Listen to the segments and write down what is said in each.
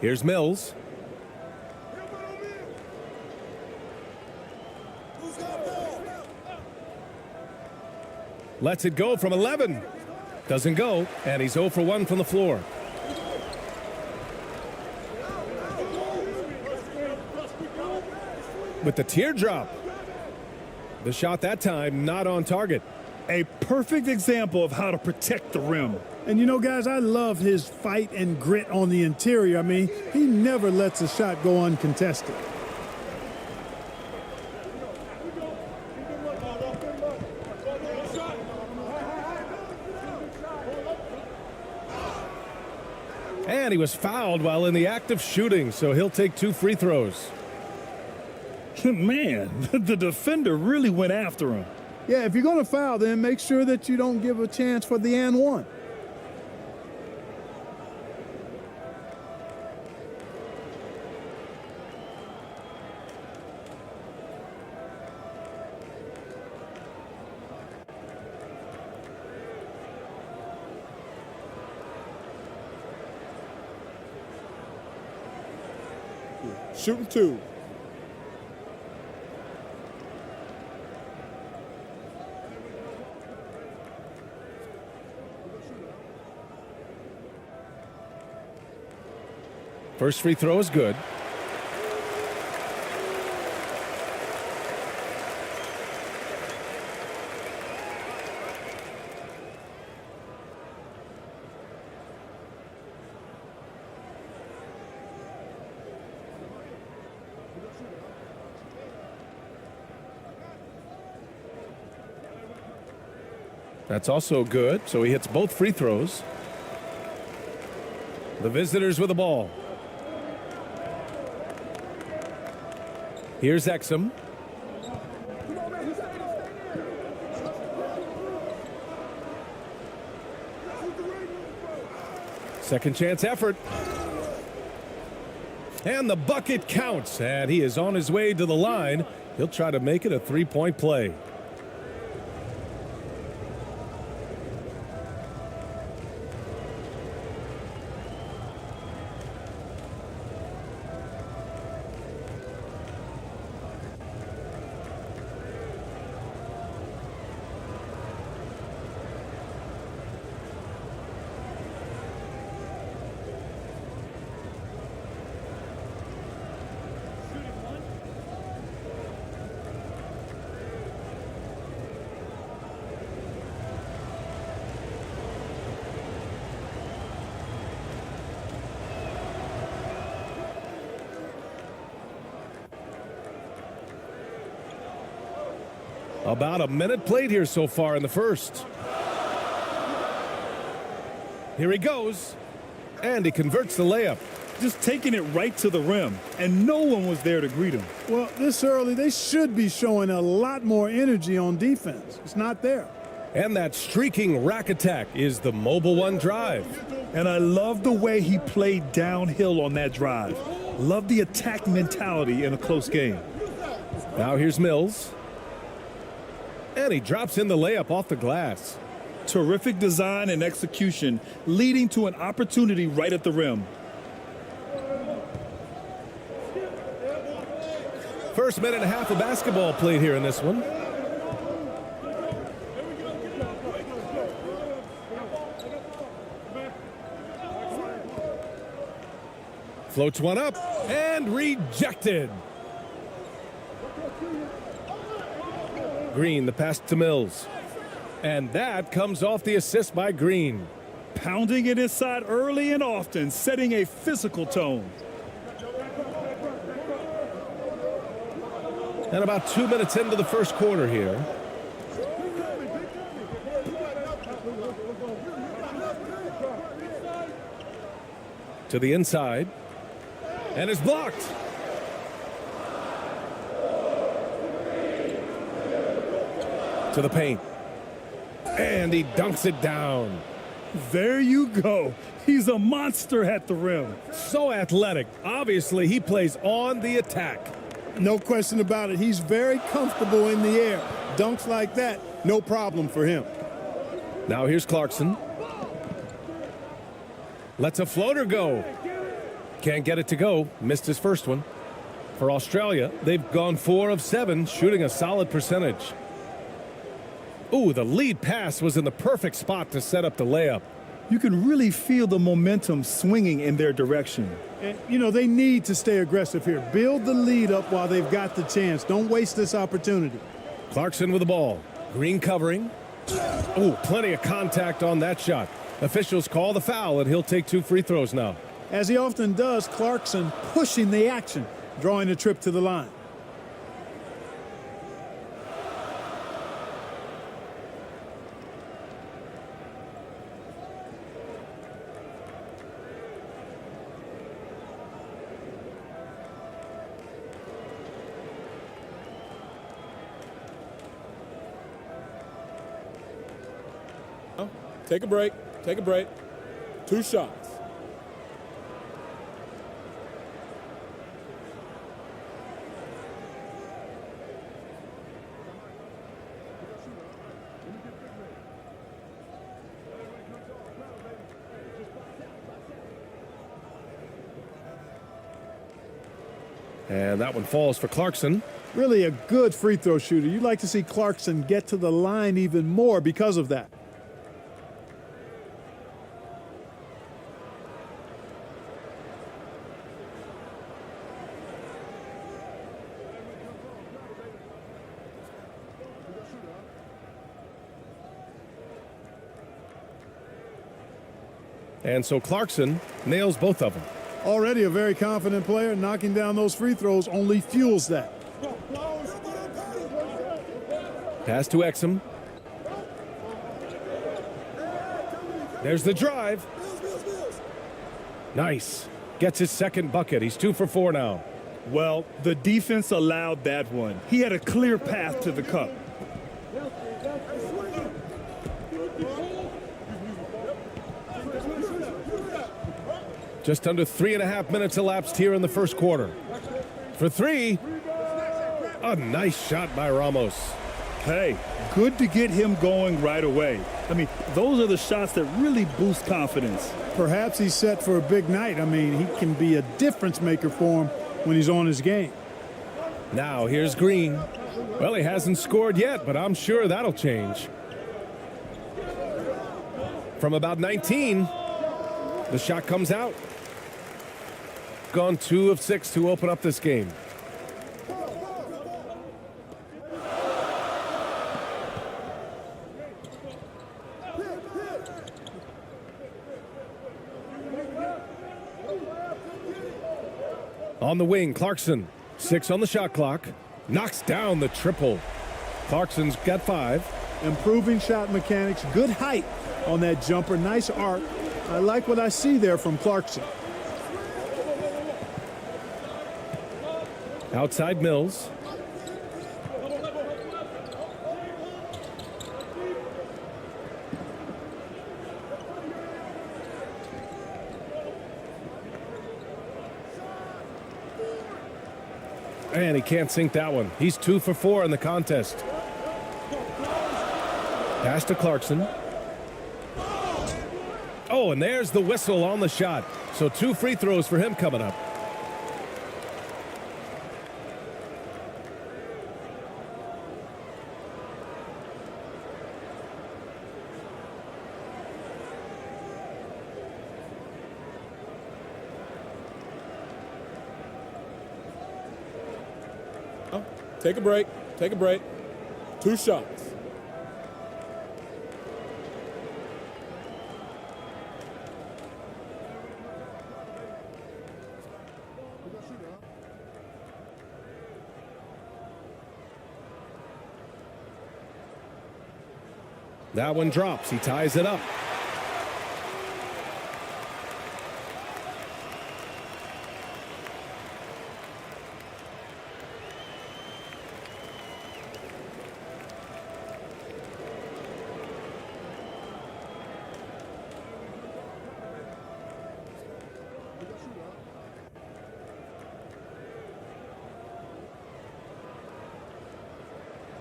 Here's Mills. Lets it go from 11. Doesn't go, and he's 0 for 1 from the floor. With the teardrop. The shot that time not on target. A perfect example of how to protect the rim. And you know, guys, I love his fight and grit on the interior. I mean, he never lets a shot go uncontested. And he was fouled while in the act of shooting, so he'll take 2 free throws. Man, the defender really went after him. Yeah, if you're going to foul, then make sure that you don't give a chance for the and one. Shooting 2. First free throw is good. That's also good, so he hits both free throws. The visitors with the ball. Here's Exum. Second chance effort. And the bucket counts, and he is on his way to the line. He'll try to make it a three-point play. About a minute played here so far in the first. Here he goes, and he converts the layup. Just taking it right to the rim, and no one was there to greet him. Well, this early, they should be showing a lot more energy on defense. It's not there. And that streaking rack attack is the Mobile One drive. And I love the way he played downhill on that drive. Love the attack mentality in a close game. Now here's Mills. And he drops in the layup off the glass. Terrific design and execution, leading to an opportunity right at the rim. First minute and a half of basketball played here in this one. Floats one up and rejected. Green, the pass to Mills. And that comes off the assist by Green. Pounding it inside early and often, setting a physical tone. And about 2 minutes into the first quarter here. To the inside. And is blocked. To the paint. And he dunks it down. There you go. He's a monster at the rim. So athletic. Obviously, he plays on the attack. No question about it. He's very comfortable in the air. Dunks like that, no problem for him. Now here's Clarkson. Lets a floater go. Can't get it to go. Missed his first one. For Australia, they've gone 4 of 7, shooting a solid percentage. Ooh, the lead pass was in the perfect spot to set up the layup. You can really feel the momentum swinging in their direction. And, you know, they need to stay aggressive here. Build the lead up while they've got the chance. Don't waste this opportunity. Clarkson with the ball. Green covering. Ooh, plenty of contact on that shot. Officials call the foul, and he'll take 2 free throws now. As he often does, Clarkson pushing the action, drawing a trip to the line. Take a break. Take a break. 2 shots. And that one falls for Clarkson. Really a good free throw shooter. You'd like to see Clarkson get to the line even more because of that. And so Clarkson nails both of them. Already a very confident player. Knocking down those free throws only fuels that. Pass to Exum. There's the drive. Nice. Gets his second bucket. He's 2 for 4 now. Well, the defense allowed that one. He had a clear path to the cup. Just under 3.5 minutes elapsed here in the first quarter. For 3, a nice shot by Ramos. Hey, good to get him going right away. I mean, those are the shots that really boost confidence. Perhaps he's set for a big night. I mean, he can be a difference maker for him when he's on his game. Now here's Green. Well, he hasn't scored yet, but I'm sure that'll change. From about 19, the shot comes out. Gone 2 of 6 to open up this game. On the wing, Clarkson. 6 on the shot clock. Knocks down the triple. Clarkson's got 5. Improving shot mechanics. Good height on that jumper. Nice arc. I like what I see there from Clarkson. Outside Mills. And he can't sink that one. He's 2 for 4 in the contest. Pass to Clarkson. Oh, and there's the whistle on the shot. So 2 free throws for him coming up. Take a break. Take a break. 2 shots. That one drops. He ties it up.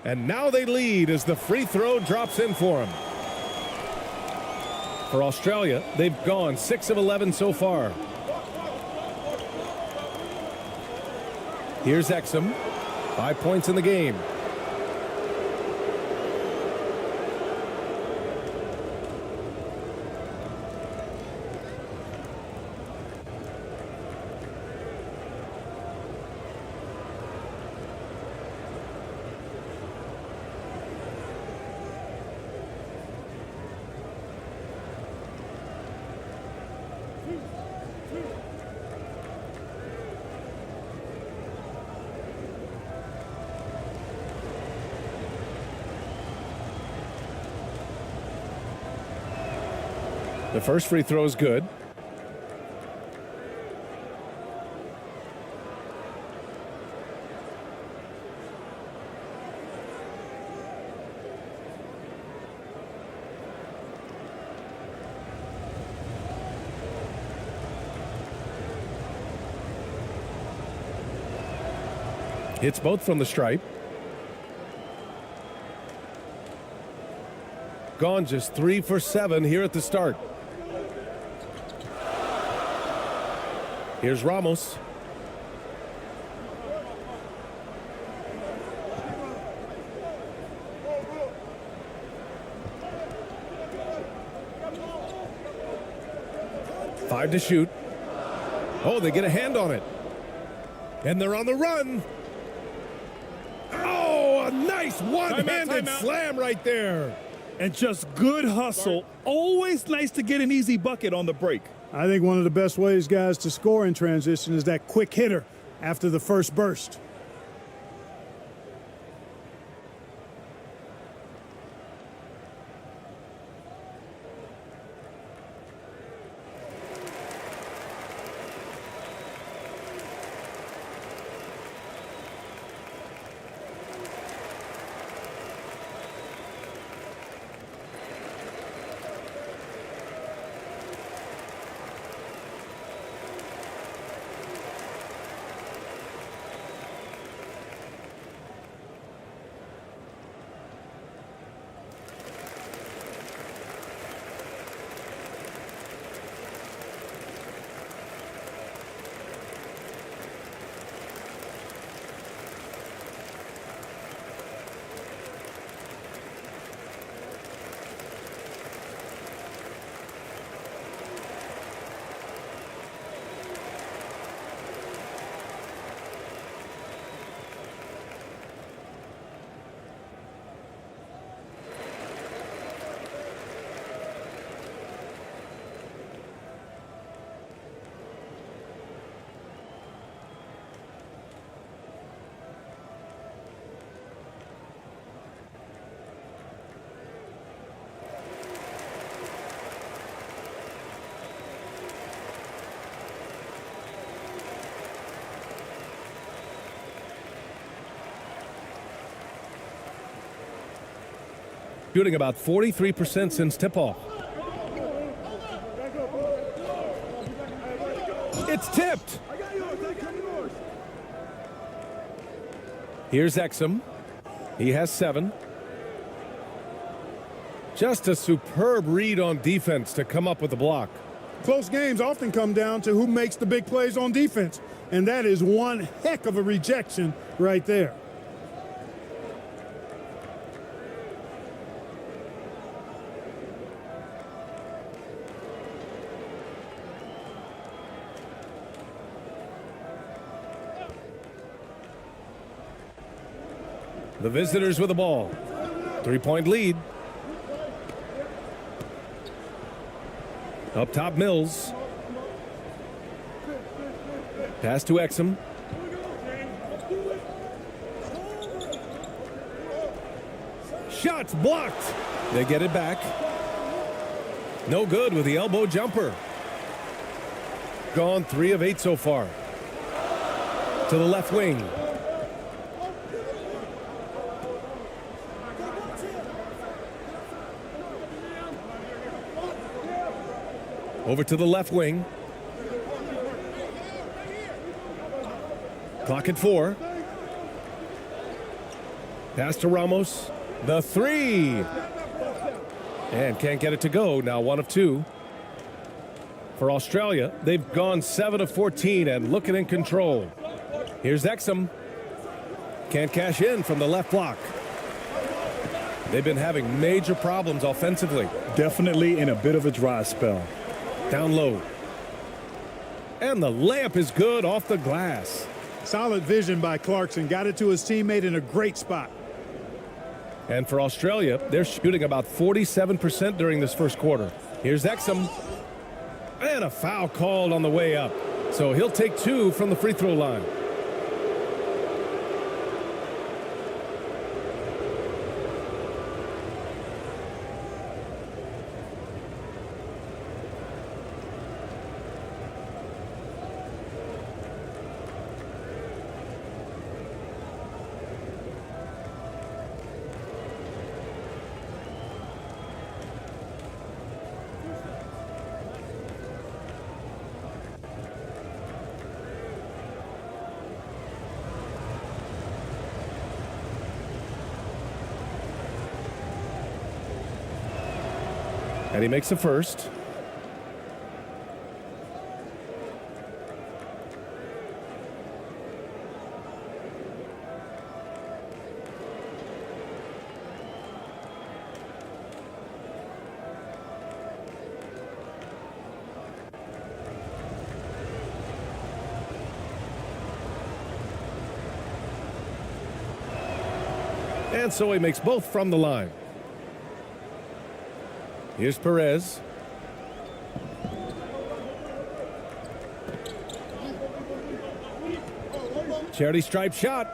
And now they lead as the free throw drops in for him. For Australia, they've gone 6 of 11 so far. Here's Exum. 5 points in the game. The first free throw is good. Hits both from the stripe. Gone just 3 for 7 here at the start. Here's Ramos. Five to shoot. Oh, they get a hand on it. And they're on the run. Oh, a nice one-handed slam right there. And just good hustle. Always nice to get an easy bucket on the break. I think one of the best ways, guys, to score in transition is that quick hitter after the first burst. Shooting about 43% since tip-off. It's tipped. Here's Exum. He has 7. Just a superb read on defense to come up with the block. Close games often come down to who makes the big plays on defense, and that is one heck of a rejection right there. The visitors with the ball. 3-point lead. Up top, Mills. Pass to Exum. Shots blocked. They get it back. No good with the elbow jumper. Gone 3 of 8 so far. To the left wing. Over to the left wing. Clock at 4. Pass to Ramos. The 3. And can't get it to go. Now 1 of 2. For Australia, they've gone 7 of 14 and looking in control. Here's Exum. Can't cash in from the left block. They've been having major problems offensively. Definitely in a bit of a dry spell. Down low. And the layup is good off the glass. Solid vision by Clarkson. Got it to his teammate in a great spot. And for Australia, they're shooting about 47% during this first quarter. Here's Exum. And a foul called on the way up. So he'll take 2 from the free throw line. And he makes the first. And so he makes both from the line. Here's Perez. Charity stripe shot.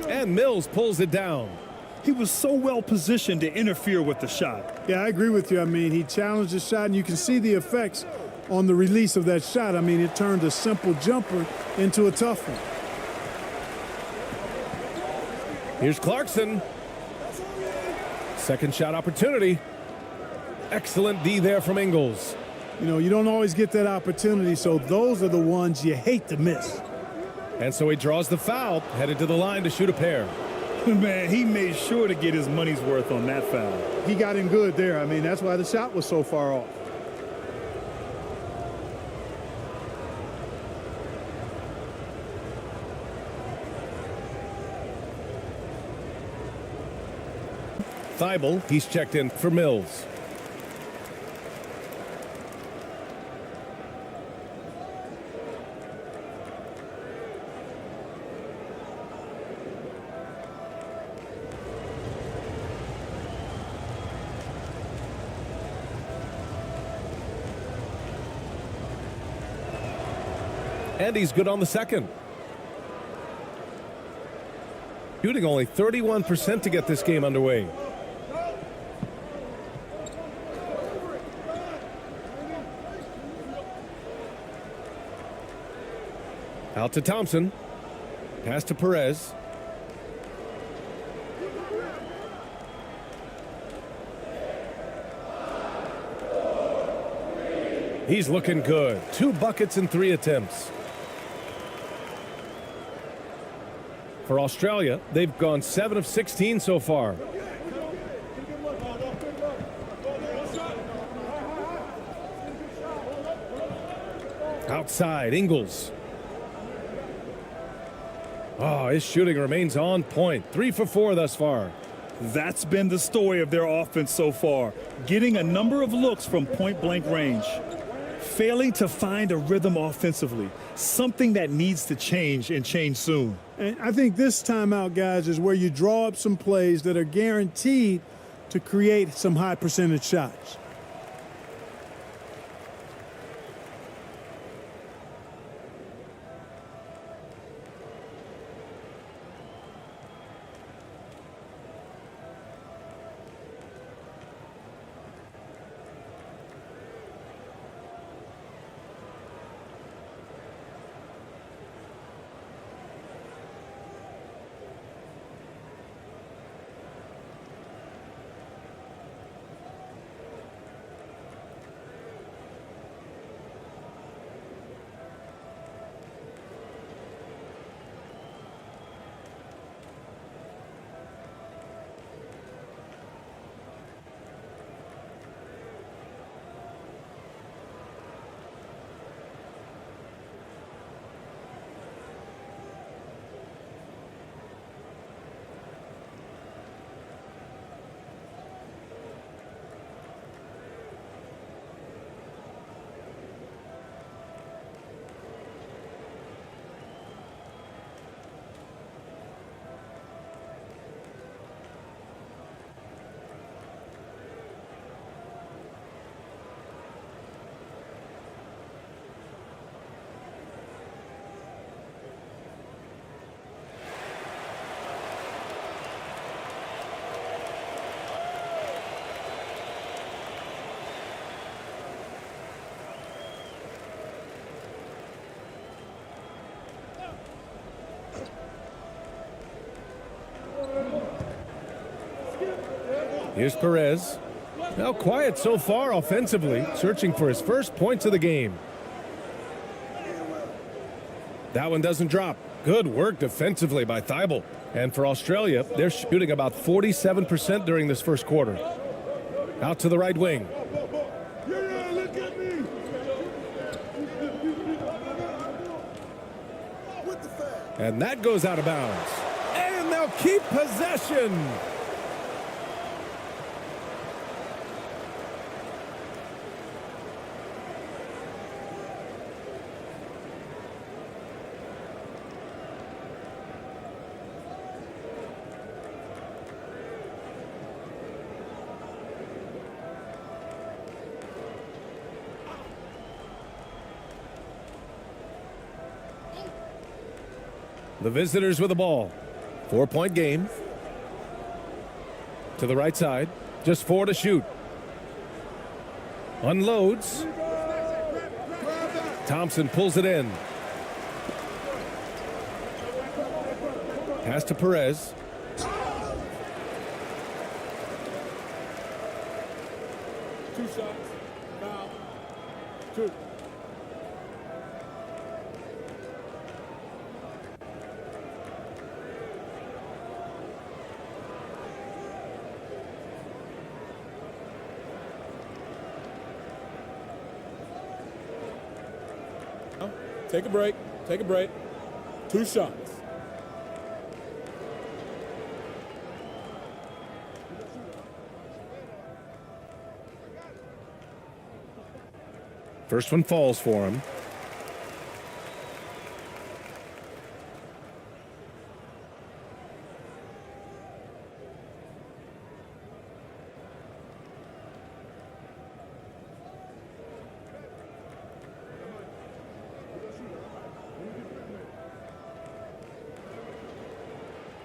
And Mills pulls it down. He was so well positioned to interfere with the shot. Yeah, I agree with you. I mean, he challenged the shot, and you can see the effects on the release of that shot. I mean, it turned a simple jumper into a tough one. Here's Clarkson. Second shot opportunity. Excellent D there from Ingles. You know, you don't always get that opportunity, so those are the ones you hate to miss. And so he draws the foul, headed to the line to shoot a pair. Man, he made sure to get his money's worth on that foul. He got in good there. I mean, that's why the shot was so far off. Thibault, he's checked in for Mills. And he's good on the second. Shooting only 31% to get this game underway. Out to Thompson. Pass to Perez. He's looking good. 2 buckets in 3 attempts. For Australia, they've gone 7 of 16 so far. Outside, Ingles. Oh, his shooting remains on point. 3 for 4 thus far. That's been the story of their offense so far. Getting a number of looks from point-blank range. Failing to find a rhythm offensively. Something that needs to change and change soon. And I think this timeout, guys, is where you draw up some plays that are guaranteed to create some high percentage shots. Here's Perez. Now quiet so far offensively, searching for his first points of the game. That one doesn't drop. Good work defensively by Thibault. And for Australia, they're shooting about 47% during this first quarter. Out to the right wing. And that goes out of bounds. And they'll keep possession. The visitors with the ball. 4-point game. To the right side. Just 4 to shoot. Unloads. Thompson pulls it in. Pass to Perez. Two shots. Foul. 2. Take a break. Take a break. 2 shots. First one falls for him.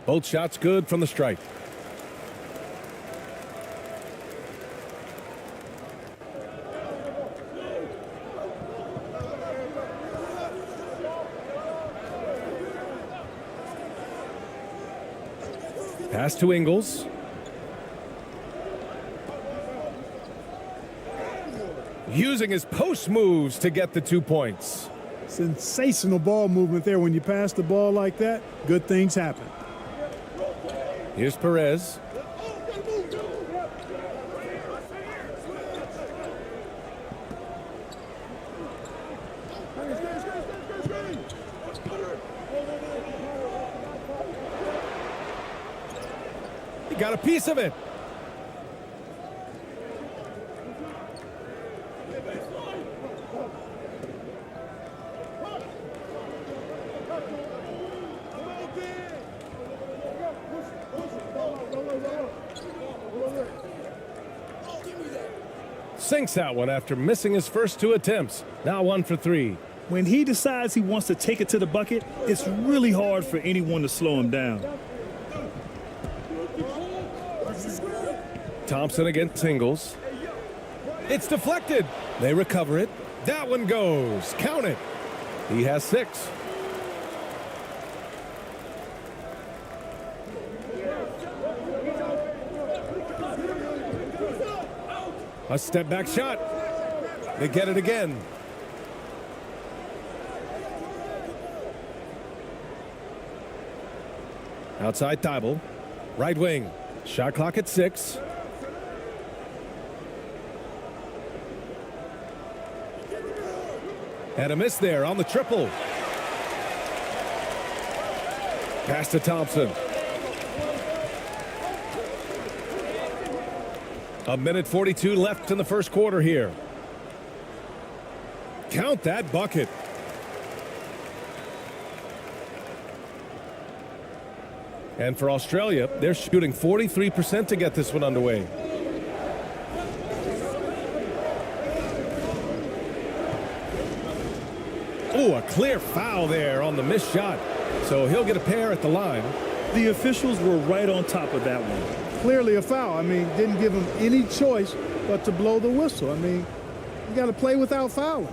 Both shots good from the stripe. Pass to Ingles. Using his post moves to get the 2 points. Sensational ball movement there. When you pass the ball like that, good things happen. Here's Perez. He got a piece of it. Sinks that one after missing his first 2 attempts. Now 1 for 3. When he decides he wants to take it to the bucket, it's really hard for anyone to slow him down. Thompson against Ingles. It's deflected. They recover it. That one goes. Count it. He has 6. A step back shot. They get it again. Outside Thibault. Right wing. Shot clock at 6. And a miss there on the triple. Pass to Thompson. A minute 42 left in the first quarter here. Count that bucket. And for Australia, they're shooting 43% to get this one underway. Oh, a clear foul there on the missed shot. So he'll get a pair at the line. The officials were right on top of that one. Clearly a foul. I mean, didn't give him any choice but to blow the whistle. I mean, you got to play without fouling.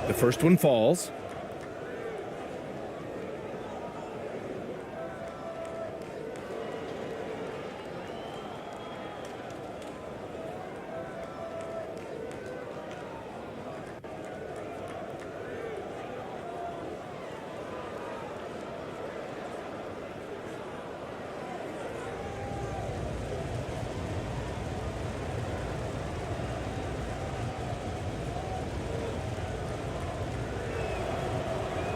The first one falls.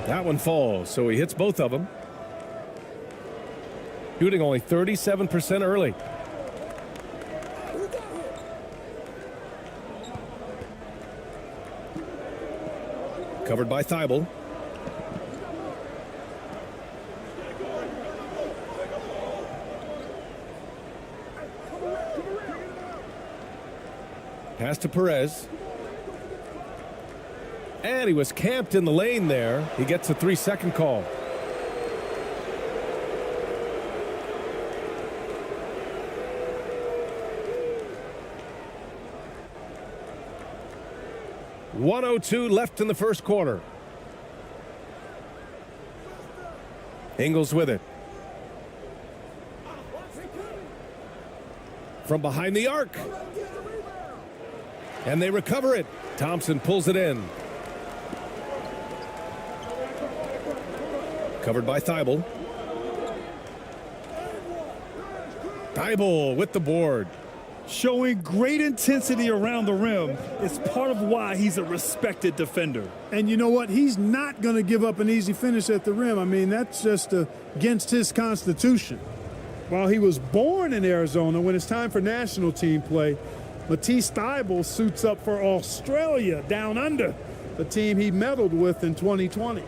That one falls, so he hits both of them. Shooting only 37% early. Covered by Thibault. Pass to Perez. And he was camped in the lane there. He gets a 3-second call. .102 left in the first quarter. Ingles with it. From behind the arc. And they recover it. Thompson pulls it in. Covered by Thibault. Thibault with the board. Showing great intensity around the rim is part of why he's a respected defender. And you know what? He's not going to give up an easy finish at the rim. I mean, that's just against his constitution. While he was born in Arizona, when it's time for national team play, Matisse Thybulle suits up for Australia down under, the team he medaled with in 2020.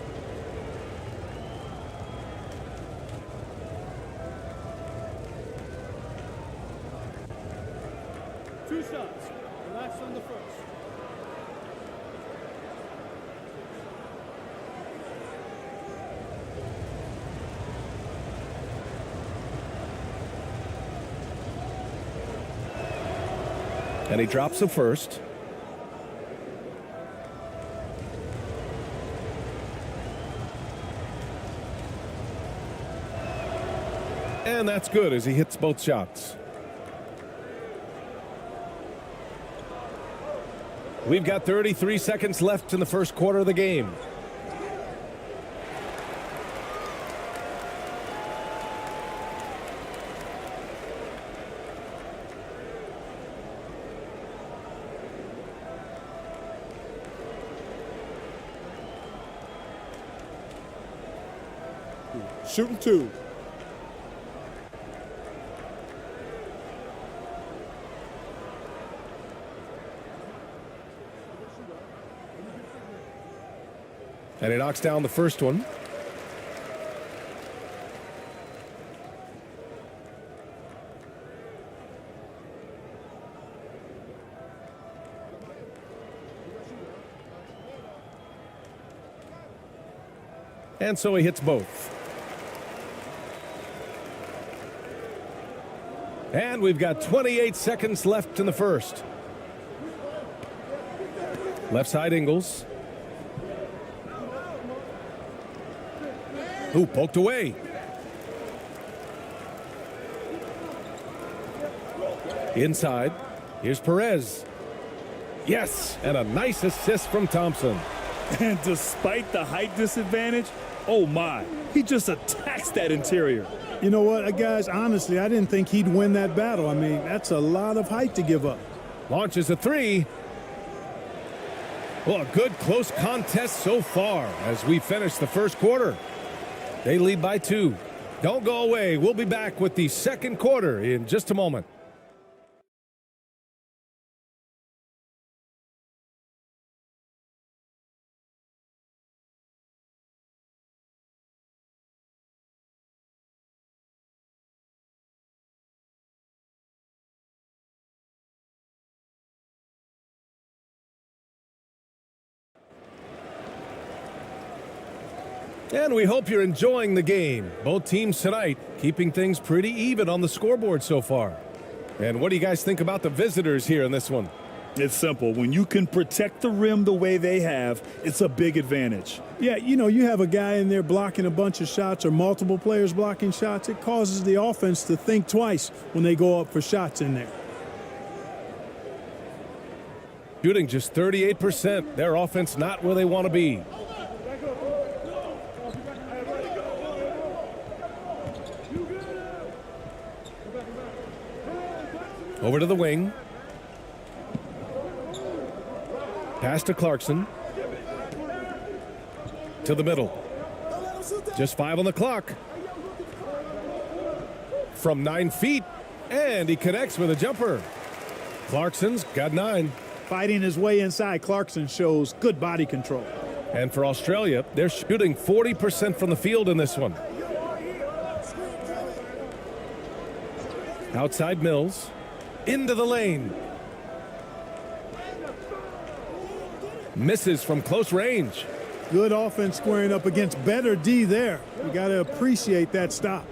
Two shots. Relax on the first. And he drops the first. And that's good as he hits both shots. We've got 33 seconds left in the first quarter of the game. Shooting two. And he knocks down the first one. And so he hits both. And we've got 28 seconds left in the first. Left side Ingles. Ooh, poked away. Inside. Here's Perez. Yes, and a nice assist from Thompson. And despite the height disadvantage, oh my, he just attacks that interior. You know what, guys, honestly, I didn't think he'd win that battle. I mean, that's a lot of height to give up. Launches a three. Well, a good close contest so far as we finish the first quarter. They lead by 2. Don't go away. We'll be back with the second quarter in just a moment. And we hope you're enjoying the game. Both teams tonight keeping things pretty even on the scoreboard so far. And what do you guys think about the visitors here in this one? It's simple. When you can protect the rim the way they have, it's a big advantage. Yeah, you know, you have a guy in there blocking a bunch of shots or multiple players blocking shots. It causes the offense to think twice when they go up for shots in there. Shooting just 38%. Their offense not where they want to be. Over to the wing. Pass to Clarkson. To the middle. Just 5 on the clock. From 9 feet. And he connects with a jumper. Clarkson's got 9. Fighting his way inside, Clarkson shows good body control. And for Australia, they're shooting 40% from the field in this one. Outside Mills. Into the lane. Misses from close range. Good offense squaring up against better D there. You got to appreciate that stop.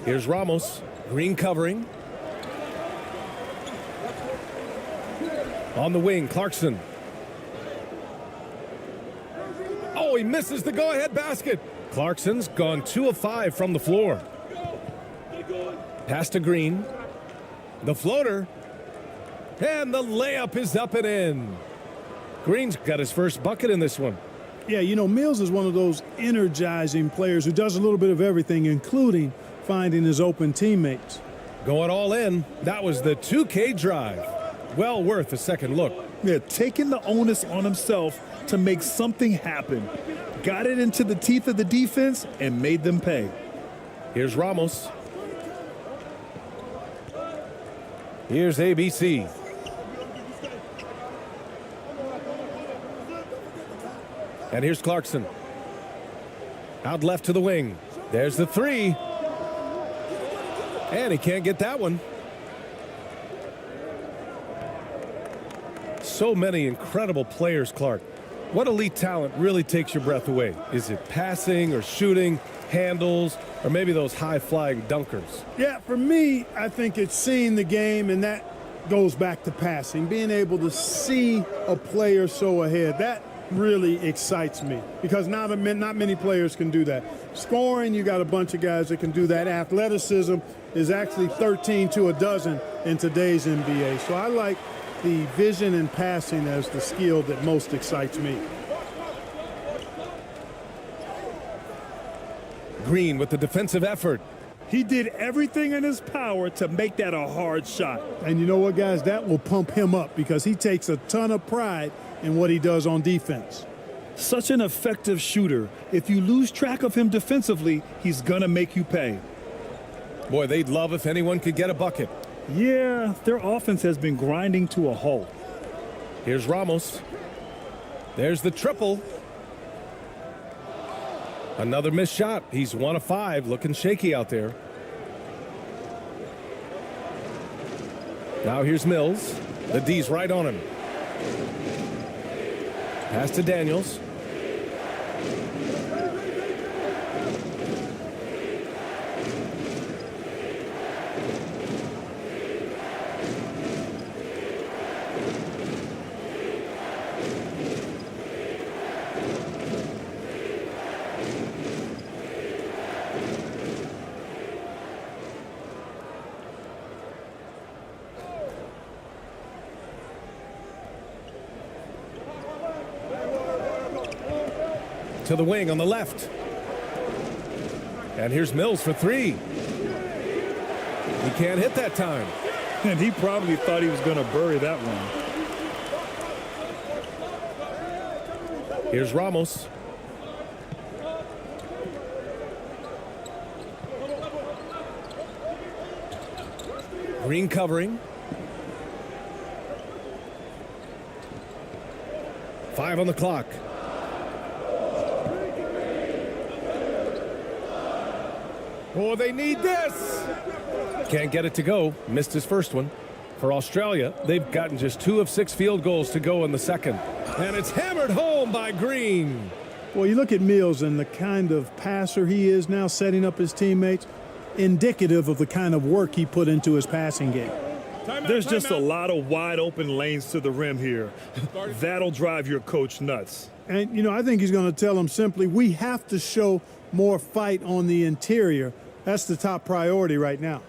Here's Ramos. Green covering. On the wing, Clarkson. Oh, he misses the go-ahead basket. Clarkson's gone 2 of 5 from the floor. Pass to Green. The floater. And the layup is up and in. Green's got his first bucket in this one. Yeah, you know, Mills is one of those energizing players who does a little bit of everything, including finding his open teammates. Going all in. That was the 2K drive. Well worth a second look. Yeah, taking the onus on himself to make something happen. Got it into the teeth of the defense and made them pay. Here's Ramos. Here's ABC. And here's Clarkson. Out left to the wing. There's the 3. And he can't get that one. So many incredible players, Clark. What elite talent really takes your breath away? Is it passing or shooting, handles, or maybe those high-flying dunkers? Yeah, for me, I think it's seeing the game, and that goes back to passing. Being able to see a player so ahead, that really excites me because not many players can do that. Scoring, you got a bunch of guys that can do that. Athleticism is actually 13 to a dozen in today's NBA. So I like the vision and passing as the skill that most excites me. Green with the defensive effort. He did everything in his power to make that a hard shot. And you know what, guys? That will pump him up because he takes a ton of pride in what he does on defense. Such an effective shooter. If you lose track of him defensively, he's going to make you pay. Boy, they'd love if anyone could get a bucket. Yeah, their offense has been grinding to a halt. Here's Ramos. There's the triple. Another missed shot. He's 1 of 5, looking shaky out there. Now here's Mills. The D's right on him. Pass to Daniels. To the wing on the left. And here's Mills for 3. He can't hit that time. And he probably thought he was going to bury that one. Here's Ramos. Green covering. 5 on the clock. Oh, they need this. Can't get it to go. Missed his first one. For Australia, they've gotten just 2 of 6 field goals to go in the second. And it's hammered home by Green. Well, you look at Mills and the kind of passer he is now, setting up his teammates, indicative of the kind of work he put into his passing game. There's just a lot of wide open lanes to the rim here. That'll drive your coach nuts. And, you know, I think he's going to tell them simply, we have to show more fight on the interior. That's the top priority right now.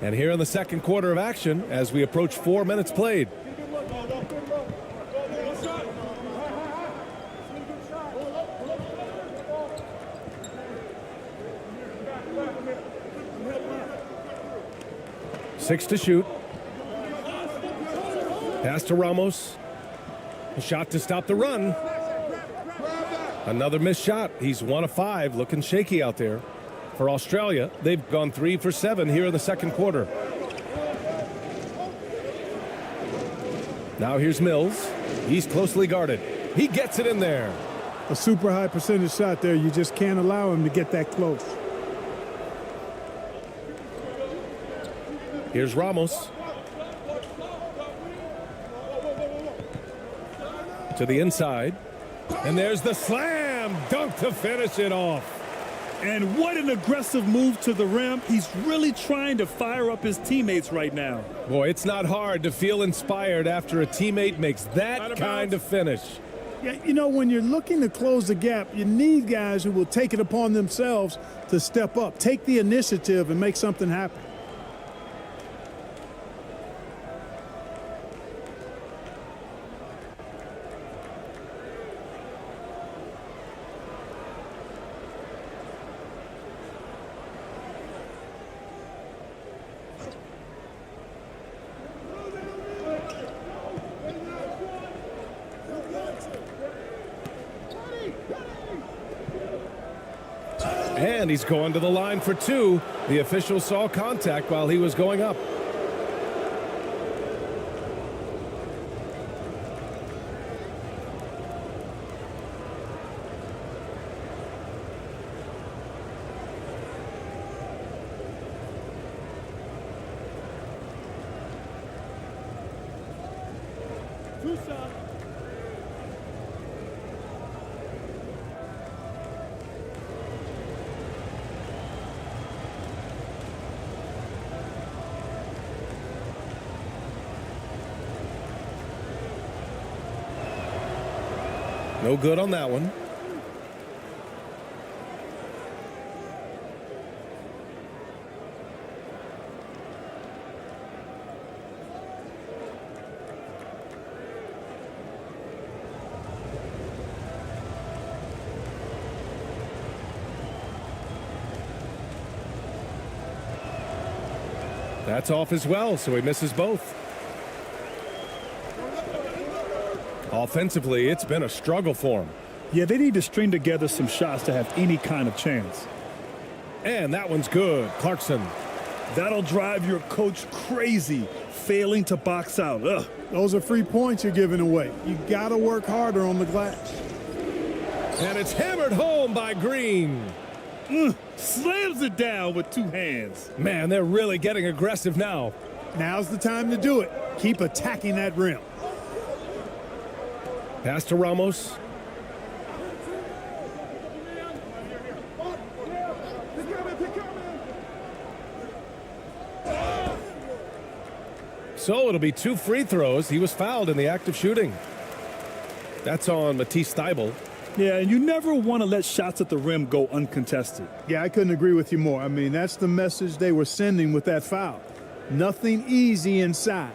And here in the second quarter of action, as we approach 4 minutes played. Six to shoot. Pass to Ramos. A shot to stop the run. Another missed shot. He's 1 of 5, looking shaky out there. For Australia, they've gone 3 for 7 here in the second quarter. Now here's Mills. He's closely guarded. He gets it in there. A super high percentage shot there. You just can't allow him to get that close. Here's Ramos. To the inside. And there's the slam dunk to finish it off. And what an aggressive move to the rim. He's really trying to fire up his teammates right now. Boy, it's not hard to feel inspired after a teammate makes that kind of finish. Yeah, you know, when you're looking to close the gap, you need guys who will take it upon themselves to step up, take the initiative, and make something happen. And he's going to the line for 2. The official saw contact while he was going up. Two shots. No good on that one. That's off as well, so he misses both. Offensively, it's been a struggle for him. Yeah, they need to string together some shots to have any kind of chance. And that one's good. Clarkson. That'll drive your coach crazy, failing to box out. Ugh. Those are free points you're giving away. You got to work harder on the glass. And it's hammered home by Green. Slams it down with two hands. Man, they're really getting aggressive now. Now's the time to do it. Keep attacking that rim. Pass to Ramos. So it'll be 2 free throws. He was fouled in the act of shooting. That's on Matisse Thybulle. Yeah, and you never want to let shots at the rim go uncontested. Yeah, I couldn't agree with you more. I mean, that's the message they were sending with that foul. Nothing easy inside.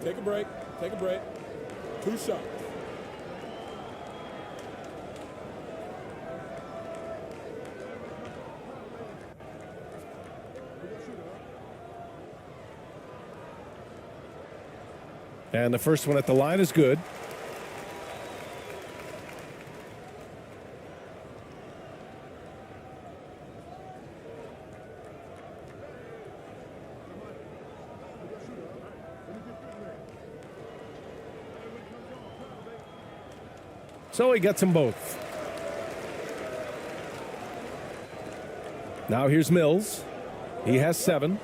Take a break. Take a break. 2 shots. And the first one at the line is good. So he gets them both. Now here's Mills. He has 7.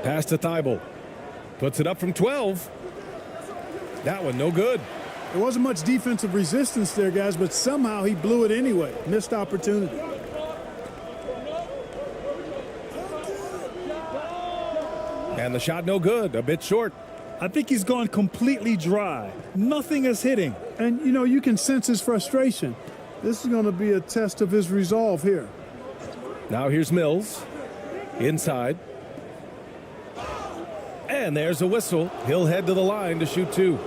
Pass to Thybulle. Puts it up from 12. That one no good. There wasn't much defensive resistance there, guys, but somehow he blew it anyway. Missed opportunity. And the shot no good. A bit short. I think he's gone completely dry. Nothing is hitting. And, you know, you can sense his frustration. This is going to be a test of his resolve here. Now here's Mills. Inside. And there's a whistle. He'll head to the line to shoot 2.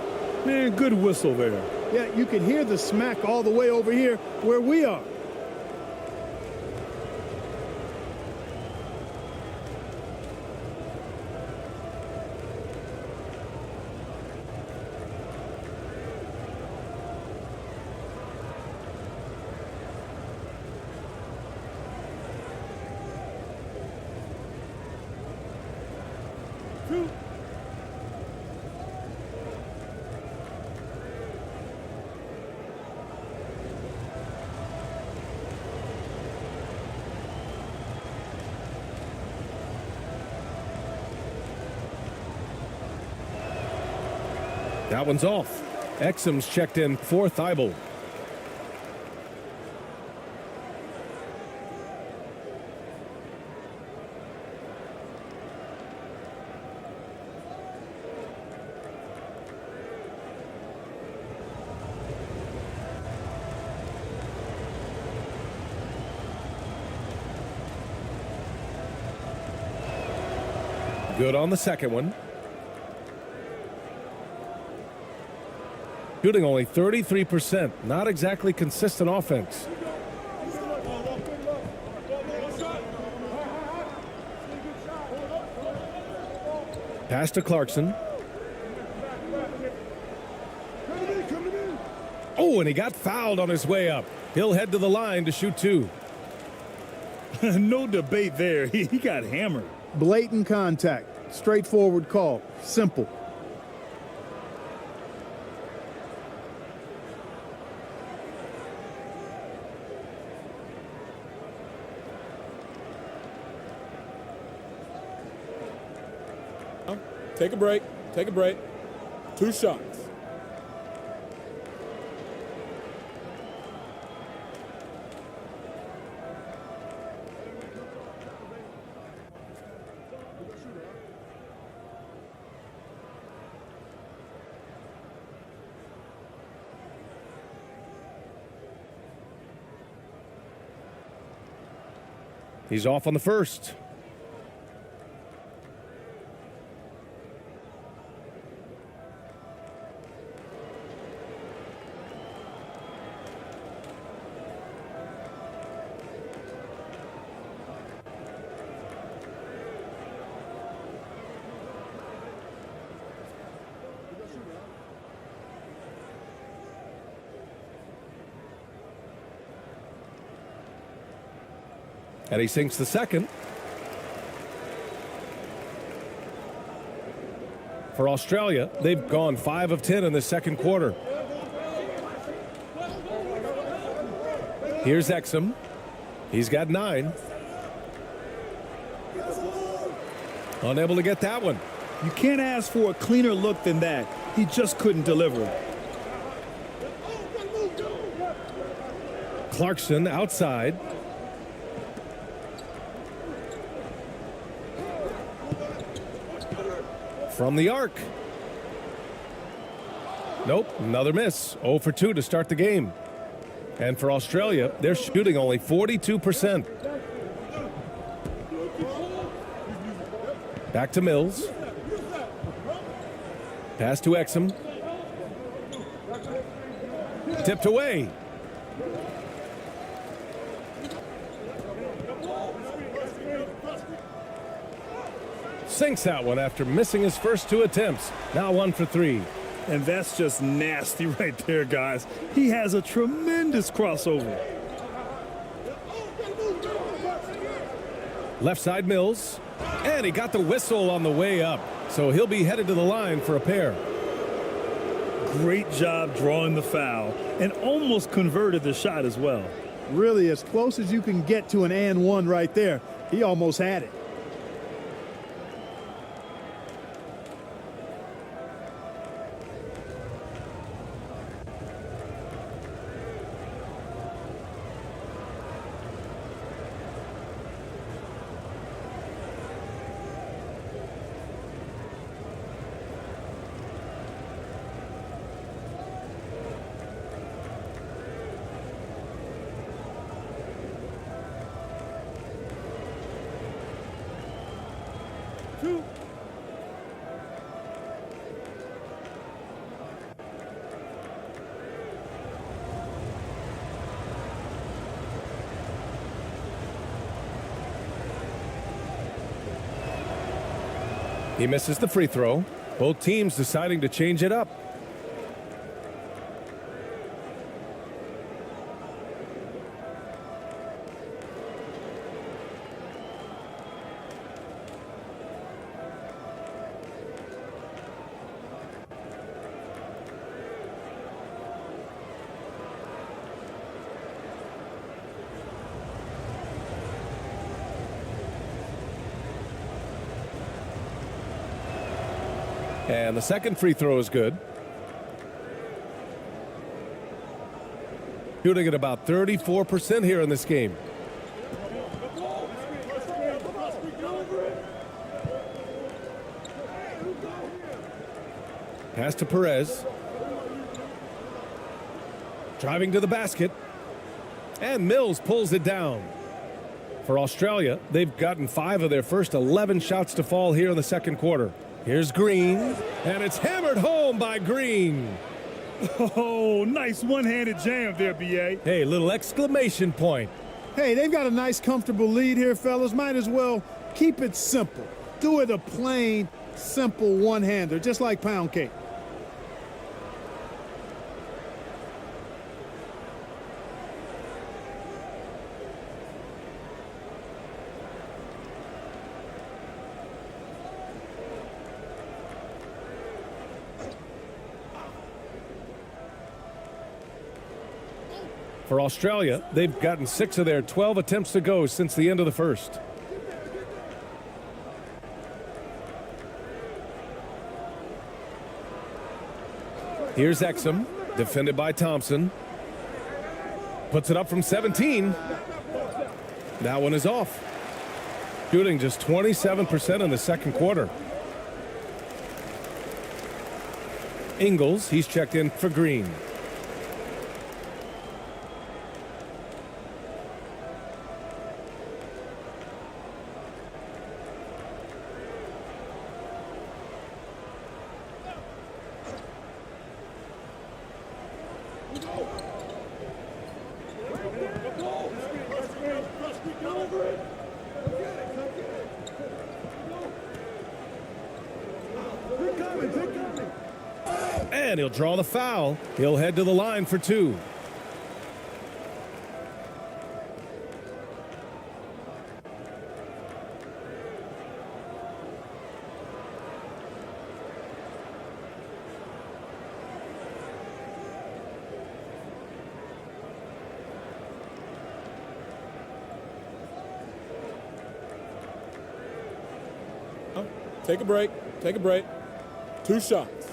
Man, good whistle there. Yeah, you can hear the smack all the way over here where we are. That one's off. Exum's checked in for Thybulle. Good on the second one. Shooting only 33%. Not exactly consistent offense. Pass to Clarkson. Oh, and he got fouled on his way up. He'll head to the line to shoot 2. No debate there. He got hammered. Blatant contact. Straightforward call. Simple. Take a break. Take a break. 2 shots. He's off on the first. And he sinks the second. For Australia, they've gone 5 of 10 in the second quarter. Here's Exum. He's got 9. Unable to get that one. You can't ask for a cleaner look than that. He just couldn't deliver. Clarkson outside. From the arc. Nope, another miss. 0 for 2 to start the game. And for Australia, they're shooting only 42%. Back to Mills. Pass to Exum. Tipped away. Sinks that one after missing his first 2 attempts. Now 1 for 3. And that's just nasty right there, guys. He has a tremendous crossover. Left side Mills. And he got the whistle on the way up. So he'll be headed to the line for a pair. Great job drawing the foul and almost converted the shot as well. Really as close as you can get to an and one right there. He almost had it. He misses the free throw. Both teams deciding to change it up. And the second free throw is good. Shooting at about 34% here in this game. Pass to Perez. Driving to the basket. And Mills pulls it down. For Australia, they've gotten 5 of their first 11 shots to fall here in the second quarter. Here's Green, and it's hammered home by Green. Oh, nice one-handed jam there, B.A. Hey, little exclamation point. Hey, they've got a nice, comfortable lead here, fellas. Might as well keep it simple. Do it a plain, simple one-hander, just like pound cake. For Australia, they've gotten 6 of their 12 attempts to go since the end of the first. Here's Exum, defended by Thompson. Puts it up from 17. That one is off. Shooting just 27% in the second quarter. Ingles, he's checked in for Green. And he'll draw the foul. He'll head to the line for 2. Take a break. Take a break. 2 shots.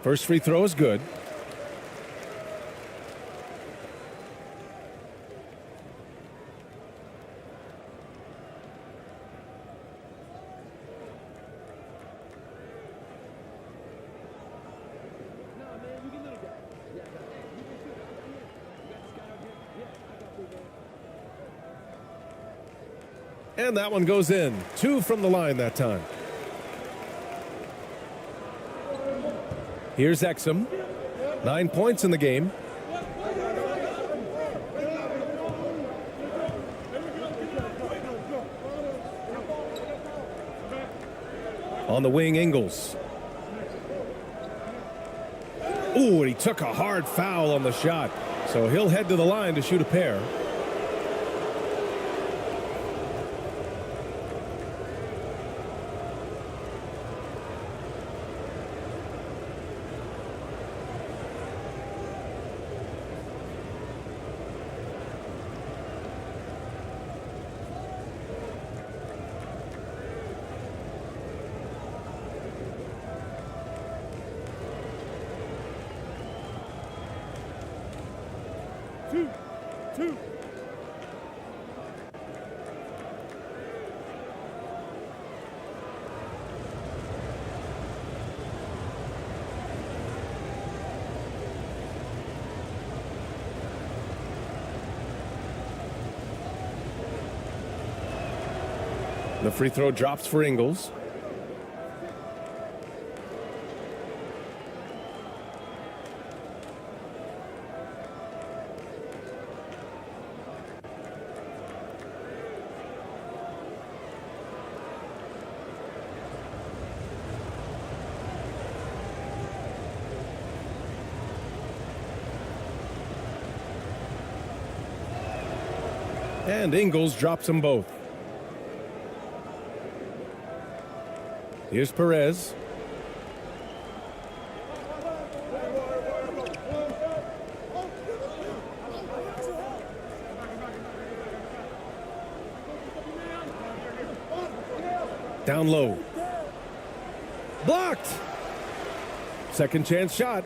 First free throw is good. And that one goes in. 2 from the line that time. Here's Exum. 9 points in the game. On the wing, Ingles. Ooh, and he took a hard foul on the shot. So he'll head to the line to shoot a pair. Two. The free throw drops for Ingles. And Ingles drops them both. Here's Perez. Down low. Blocked. Second chance shot.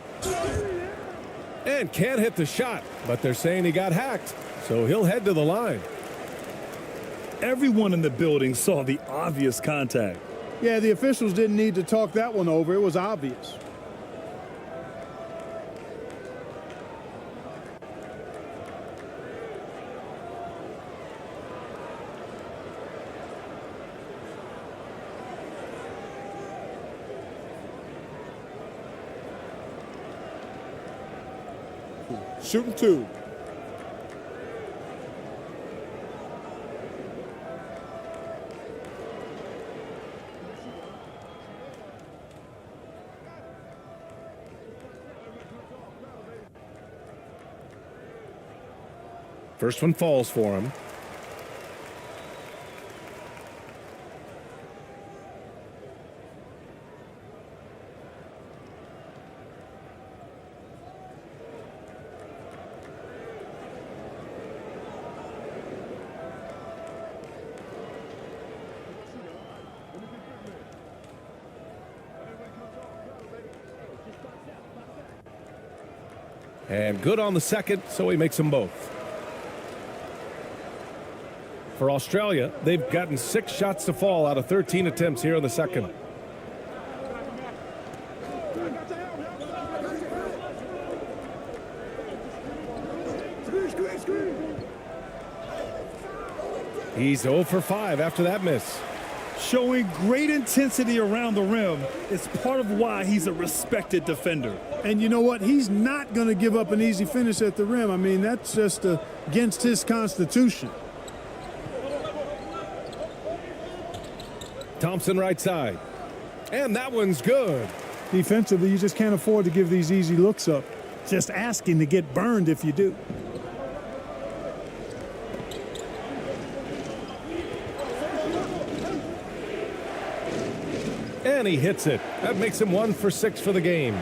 And can't hit the shot, but they're saying he got hacked, so he'll head to the line. Everyone in the building saw the obvious contact. Yeah, the officials didn't need to talk that one over. It was obvious. Shooting 2. First one falls for him. And good on the second, so he makes them both. For Australia, they've gotten 6 shots to fall out of 13 attempts here in the second. He's 0 for 5 after that miss. Showing great intensity around the rim is part of why he's a respected defender. And you know what? He's not going to give up an easy finish at the rim. I mean, that's just against his constitution. Thompson right side. And that one's good. Defensively, you just can't afford to give these easy looks up. Just asking to get burned if you do. And he hits it. That makes him 1 for 6 for the game.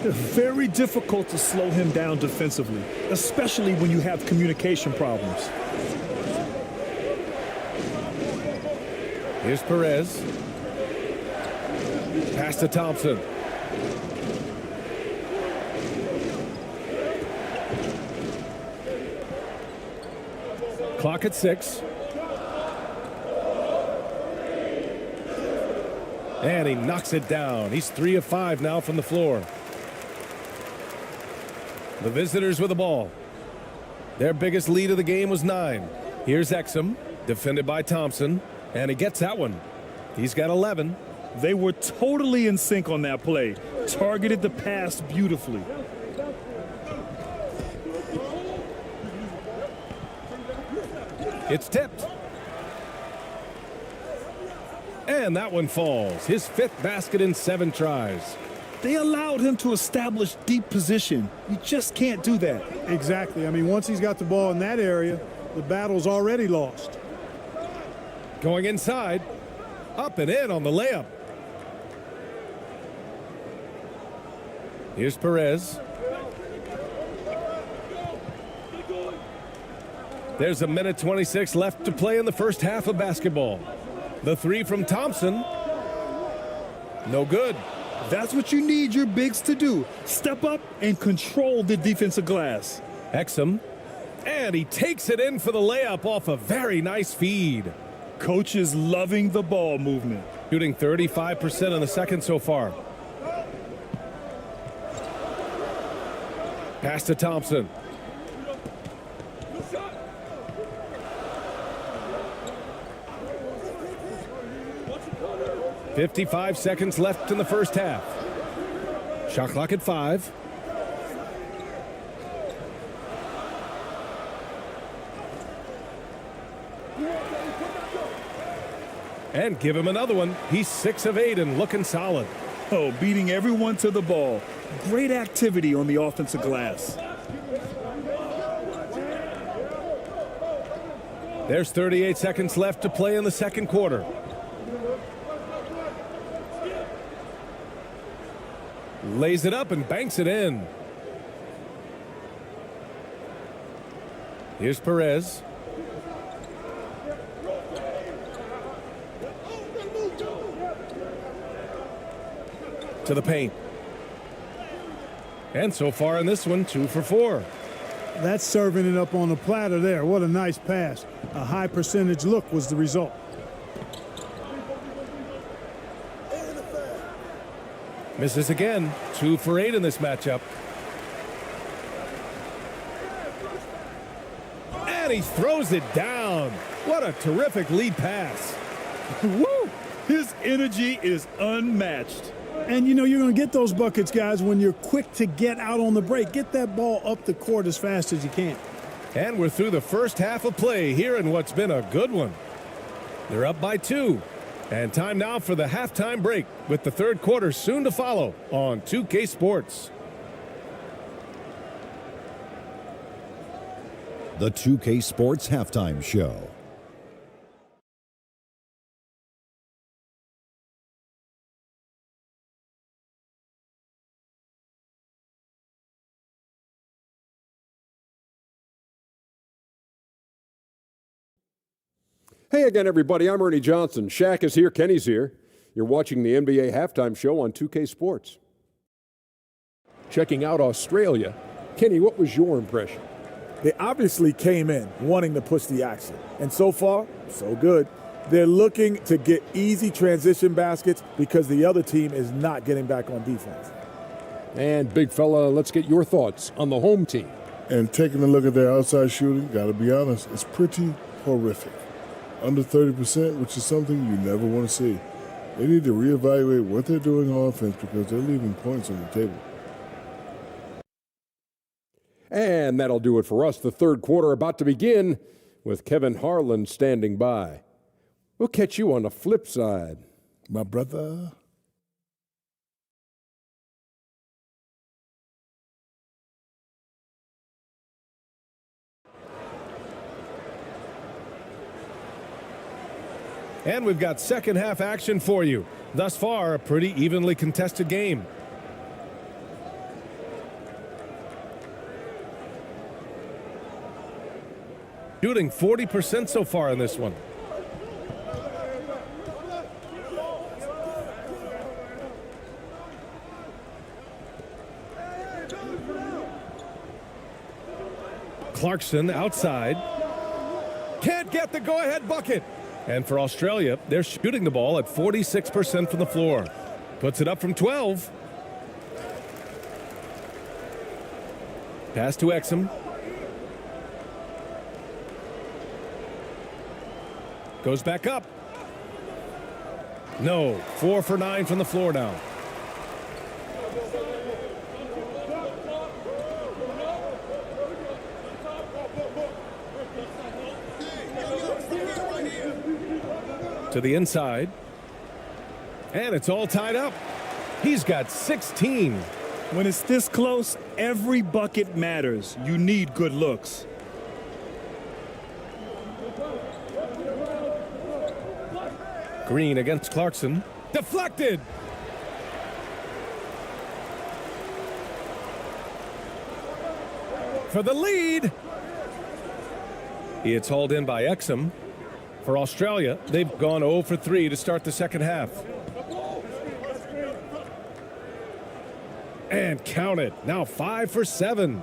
Very difficult to slow him down defensively, especially when you have communication problems. Here's Perez. Pass to Thompson. Clock at 6. And he knocks it down. He's 3 of 5 now from the floor. The visitors with the ball. Their biggest lead of the game was 9. Here's Exum, defended by Thompson, and he gets that one. He's got 11. They were totally in sync on that play. Targeted the pass beautifully. It's tipped. And that one falls. His 5th basket in 7 tries. They allowed him to establish deep position. You just can't do that. Exactly. I mean, once he's got the ball in that area, the battle's already lost. Going inside. Up and in on the layup. Here's Perez. There's 1:26 left to play in the first half of basketball. The 3 from Thompson. No good. That's what you need your bigs to do. Step up and control the defensive glass. Exum. And he takes it in for the layup off a very nice feed. Coach is loving the ball movement. Shooting 35% in the second so far. Pass to Thompson. Good shot. 55 seconds left in the first half. Shot clock at 5. And give him another one. He's 6 of 8 and looking solid. Oh, beating everyone to the ball. Great activity on the offensive glass. There's 38 seconds left to play in the second quarter. Lays it up and banks it in. Here's Perez. To the paint. And so far in this one, 2 for 4. That's serving it up on the platter there. What a nice pass. A high percentage look was the result. Misses again. 2 for 8 in this matchup. And he throws it down. What a terrific lead pass. Woo! His energy is unmatched. And, you know, you're going to get those buckets, guys, when you're quick to get out on the break. Get that ball up the court as fast as you can. And we're through the first half of play here in what's been a good one. They're up by 2. And time now for the halftime break, with the third quarter soon to follow on 2K Sports. The 2K Sports Halftime Show. Hey again, everybody. I'm Ernie Johnson. Shaq is here. Kenny's here. You're watching the NBA Halftime Show on 2K Sports. Checking out Australia. Kenny, what was your impression? They obviously came in wanting to push the action. And so far, so good. They're looking to get easy transition baskets because the other team is not getting back on defense. And big fella, let's get your thoughts on the home team. And taking a look at their outside shooting, got to be honest, it's pretty horrific. Under 30%, which is something you never want to see. They need to reevaluate what they're doing on offense because they're leaving points on the table. And that'll do it for us. The third quarter about to begin with Kevin Harlan standing by. We'll catch you on the flip side. My brother. And we've got second half action for you. Thus far, a pretty evenly contested game. shooting 40% so far in this one. Clarkson outside. Can't get the go-ahead bucket. And for Australia, they're shooting the ball at 46% from the floor. Puts it up from 12. Pass to Exum. Goes back up. No. 4 for 9 from the floor now. To the inside. And it's all tied up. He's got 16. When it's this close, every bucket matters. You need good looks. Green against Clarkson. Deflected. For the lead. It's hauled in by Exum. For Australia, they've gone 0 for 3 to start the second half. And count it. Now 5 for 7.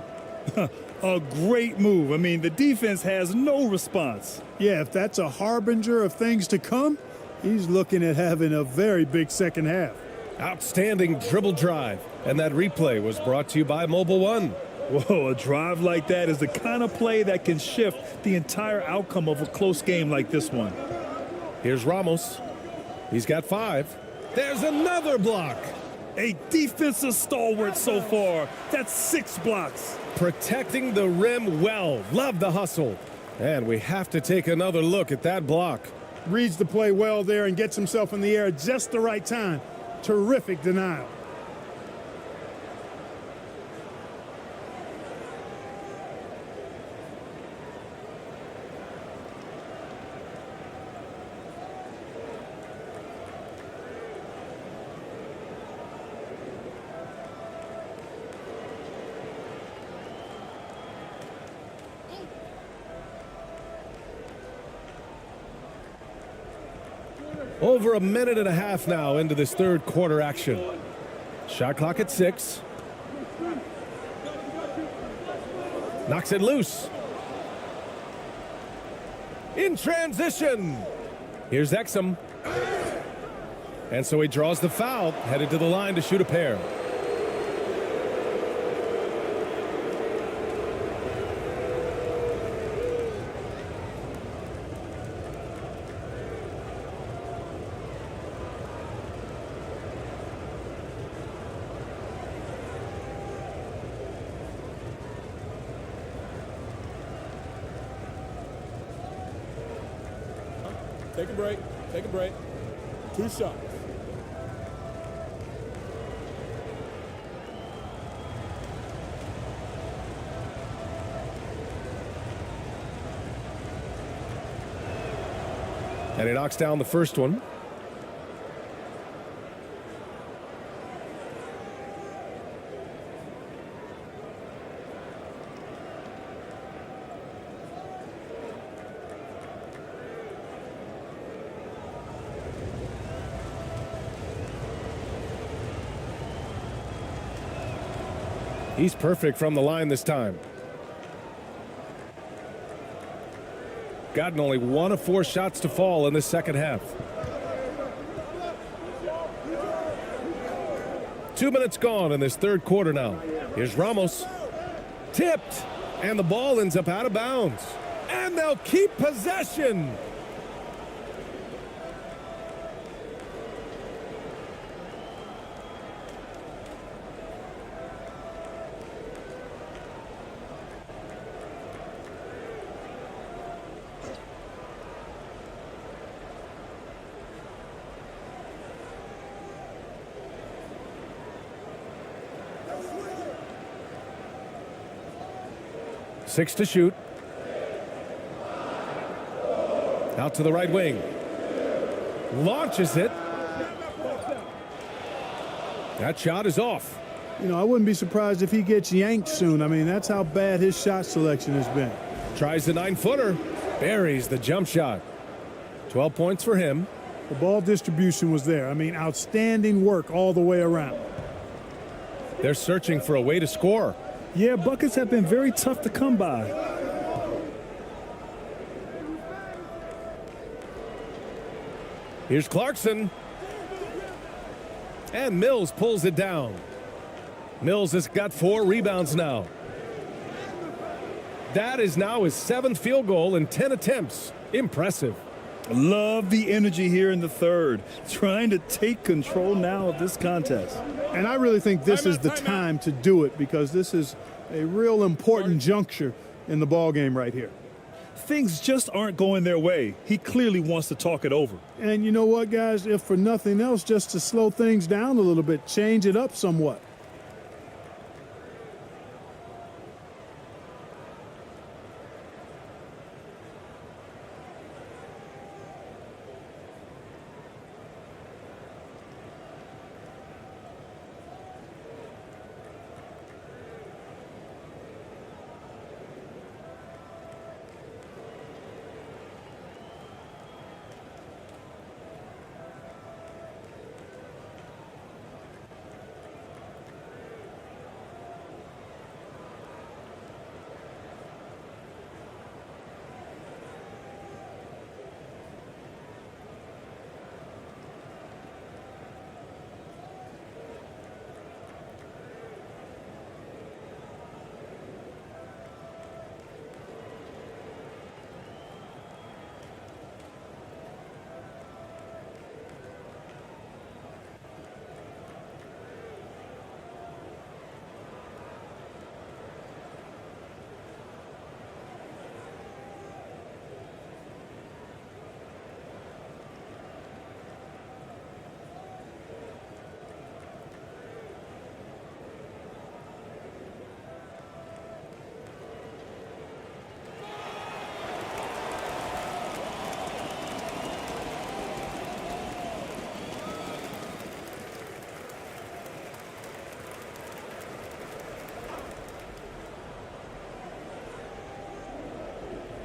A great move. I mean, the defense has no response. Yeah, if that's a harbinger of things to come, he's looking at having a very big second half. Outstanding dribble drive. And that replay was brought to you by Mobile One. Whoa, a drive like that is the kind of play that can shift the entire outcome of a close game like this one. Here's Ramos. He's got 5. There's another block. A defensive stalwart so far. That's 6 blocks. Protecting the rim well. Love the hustle. And we have to take another look at that block. Reads the play well there and gets himself in the air at just the right time. Terrific denial. Over a minute and a half now into this third quarter action. Shot clock at 6. Knocks it loose. In transition. Here's Exum. And so he draws the foul, headed to the line to shoot a pair. Take a break. Take a break. 2 shots. And he knocks down the first one. He's perfect from the line this time. Gotten only 1 of 4 shots to fall in the second half. 2 minutes gone in this third quarter now. Here's Ramos. Tipped. And the ball ends up out of bounds. And they'll keep possession. Six to shoot. Out to the right wing. Launches it. That shot is off. You know, I wouldn't be surprised if he gets yanked soon. I mean, that's how bad his shot selection has been. Tries the 9-footer. Buries the jump shot. 12 points for him. The ball distribution was there. I mean, outstanding work all the way around. They're searching for a way to score. Yeah, buckets have been very tough to come by. Here's Clarkson. And Mills pulls it down. Mills has got 4 rebounds now. That is now his 7th field goal in 10 attempts. Impressive. Love the energy here in the third. Trying to take control now of this contest. And I really think this is the time to do it because this is a real important juncture in the ball game right here. Things just aren't going their way. He clearly wants to talk it over. And you know what, guys? If for nothing else, just to slow things down a little bit, change it up somewhat.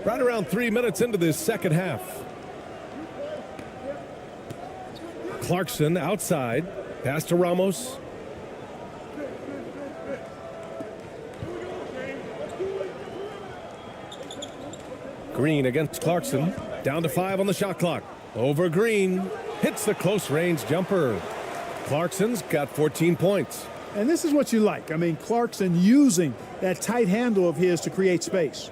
Right around 3 minutes into this second half. Clarkson outside. Pass to Ramos. Green against Clarkson. Down to 5 on the shot clock. Over Green. Hits the close range jumper. Clarkson's got 14 points. And this is what you like. I mean, Clarkson using that tight handle of his to create space.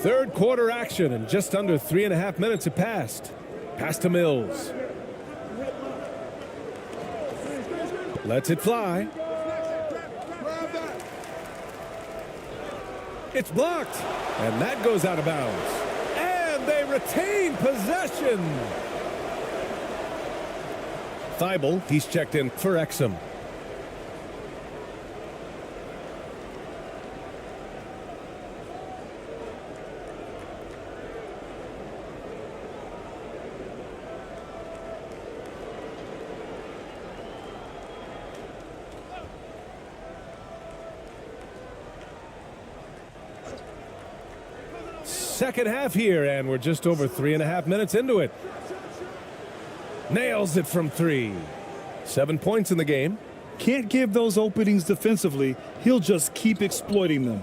Third quarter action, and just under 3.5 minutes have passed. Pass to Mills. Lets it fly. It's blocked, and that goes out of bounds. And they retain possession. Thibault, he's checked in for Exum. Second half here, and we're just over 3.5 minutes into it. Nails it from 3. 7 points in the game. Can't give those openings defensively. He'll just keep exploiting them.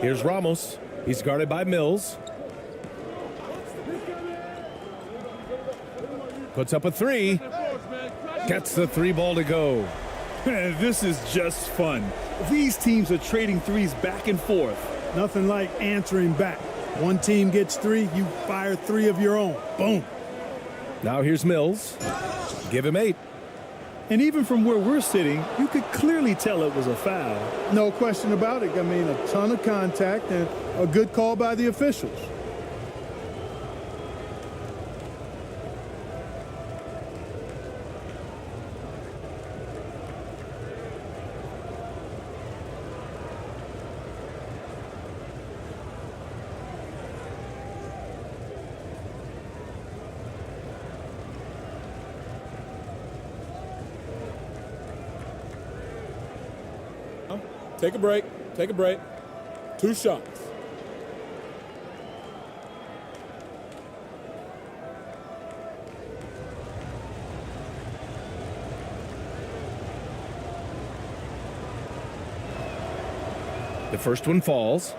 Here's Ramos. He's guarded by Mills. Puts up a 3. Gets the 3 ball to go. This is just fun. These teams are trading threes back and forth. Nothing like answering back. One team gets 3, you fire 3 of your own. Boom. Now here's Mills. Give him 8. And even from where we're sitting, you could clearly tell it was a foul. No question about it. I mean, a ton of contact and a good call by the officials. Take a break. Take a break. 2 shots. The first one falls.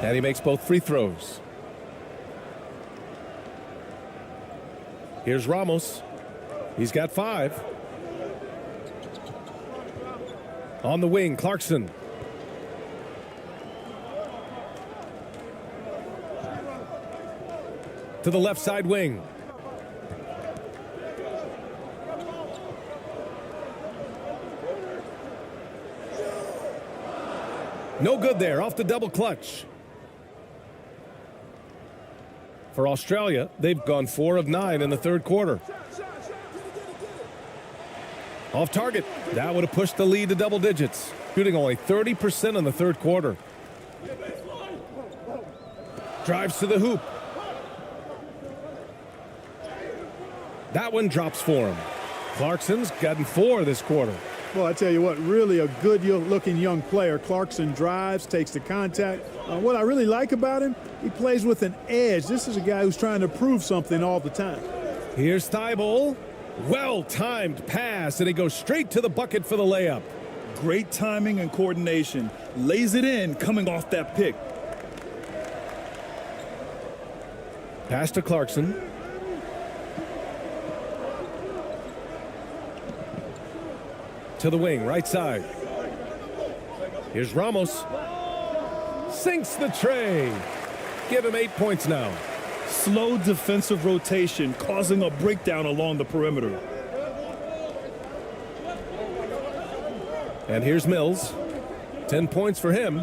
And he makes both free throws. Here's Ramos. He's got 5. On the wing, Clarkson. To the left side wing. No good there, off the double clutch. For Australia, they've gone 4 of 9 in the third quarter. Off target. That would have pushed the lead to double digits. Shooting only 30% in the third quarter. Drives to the hoop. That one drops for him. Clarkson's gotten 4 this quarter. Well, I tell you what, really a good-looking young player. Clarkson drives, takes the contact. What I really like about him, he plays with an edge. This is a guy who's trying to prove something all the time. Here's Thibault. Well-timed pass, and he goes straight to the bucket for the layup. Great timing and coordination. Lays it in coming off that pick. Pass to Clarkson. To the wing, right side. Here's Ramos. Sinks the tray. Give him 8 points now. Slow defensive rotation causing a breakdown along the perimeter. And here's Mills. 10 points for him.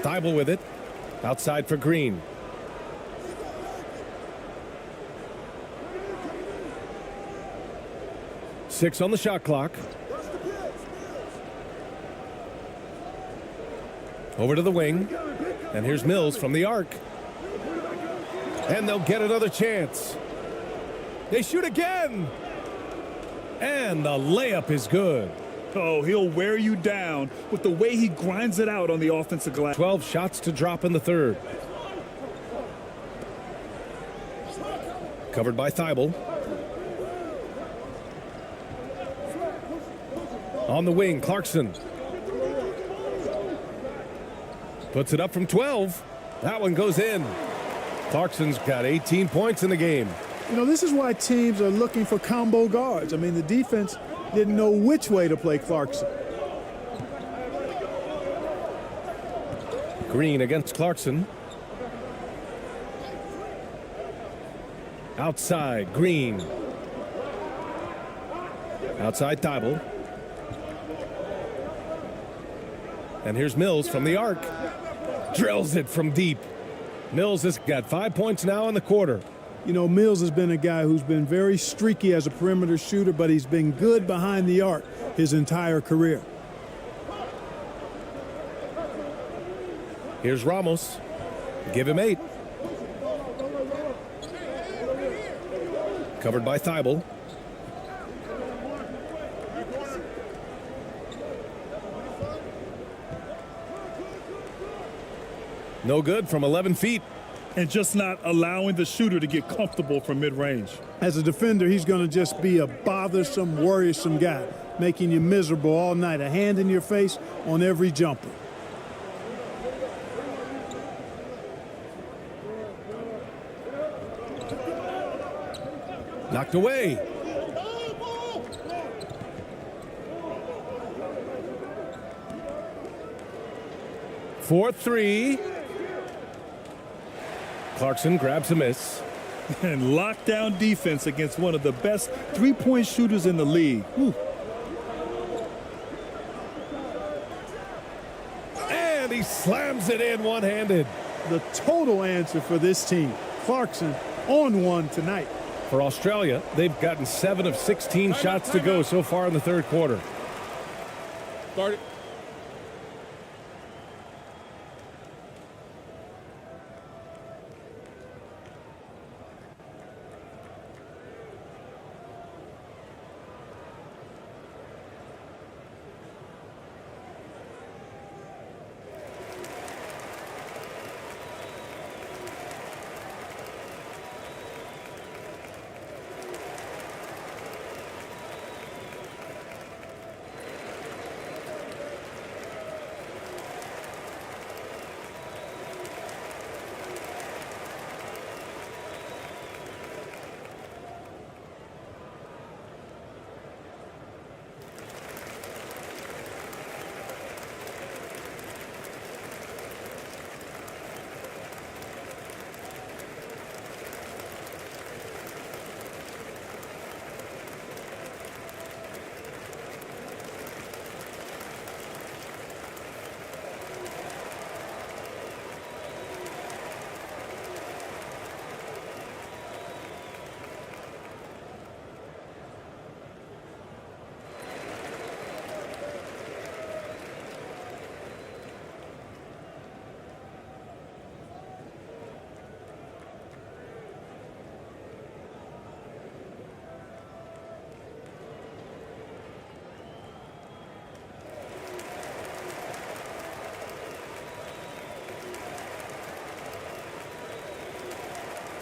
Thibault with it. Outside for Green. Six on the shot clock. Over to the wing. And here's Mills from the arc. And they'll get another chance. They shoot again. And the layup is good. Oh, he'll wear you down with the way he grinds it out on the offensive glass. 12 shots to drop in the third. Covered by Thibault. On the wing, Clarkson. Puts it up from 12. That one goes in. Clarkson's got 18 points in the game. You know, this is why teams are looking for combo guards. I mean, the defense didn't know which way to play Clarkson. Green against Clarkson. Outside, Green. Outside, Thibault. And here's Mills from the arc. Drills it from deep. Mills has got 5 points now in the quarter. You know, Mills has been a guy who's been very streaky as a perimeter shooter, but he's been good behind the arc his entire career. Here's Ramos. Give him 8. Covered by Thibault. No good from 11 feet. And just not allowing the shooter to get comfortable from mid-range. As a defender, he's going to just be a bothersome, worrisome guy, making you miserable all night, a hand in your face on every jumper. Knocked away. For 3. Clarkson grabs a miss. And lockdown defense against one of the best three-point shooters in the league. Whew. slams it in one-handed. The total answer for this team. Clarkson on one tonight. For Australia, they've gotten 7 of 16 shots to go so far in the third quarter. Guard it.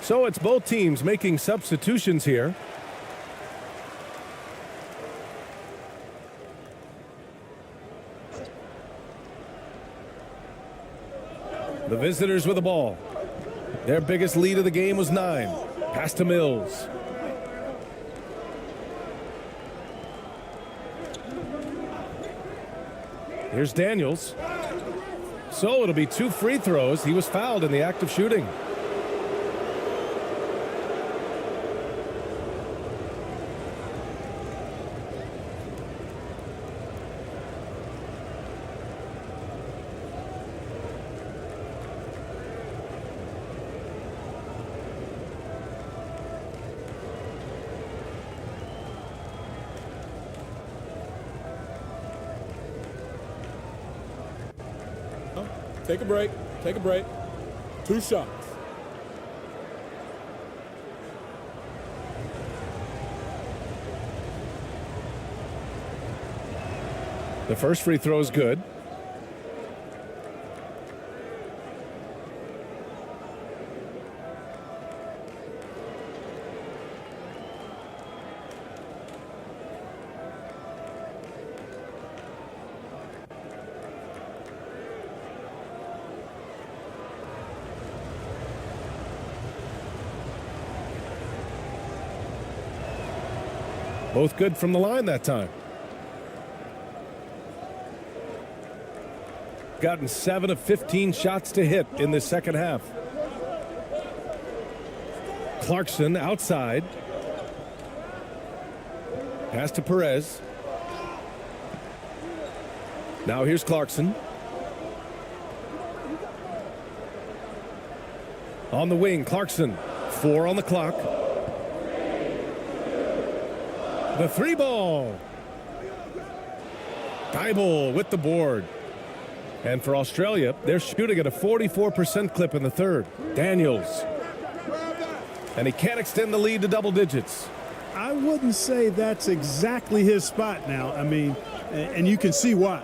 So it's both teams making substitutions here. The visitors with the ball. Their biggest lead of the game was 9. Pass to Mills. Here's Daniels. So it'll be 2 free throws. He was fouled in the act of shooting. Take a break. Take a break. 2 shots. The first free throw is good. Both good from the line that time. Gotten 7 of 15 shots to hit in the second half. Clarkson outside. Pass to Perez. Now here's Clarkson. On the wing, Clarkson. 4 on the clock. The 3 ball. Dybel with the board. And for Australia, they're shooting at a 44% clip in the third. Daniels. And he can't extend the lead to double digits. I wouldn't say that's exactly his spot now. I mean, and you can see why.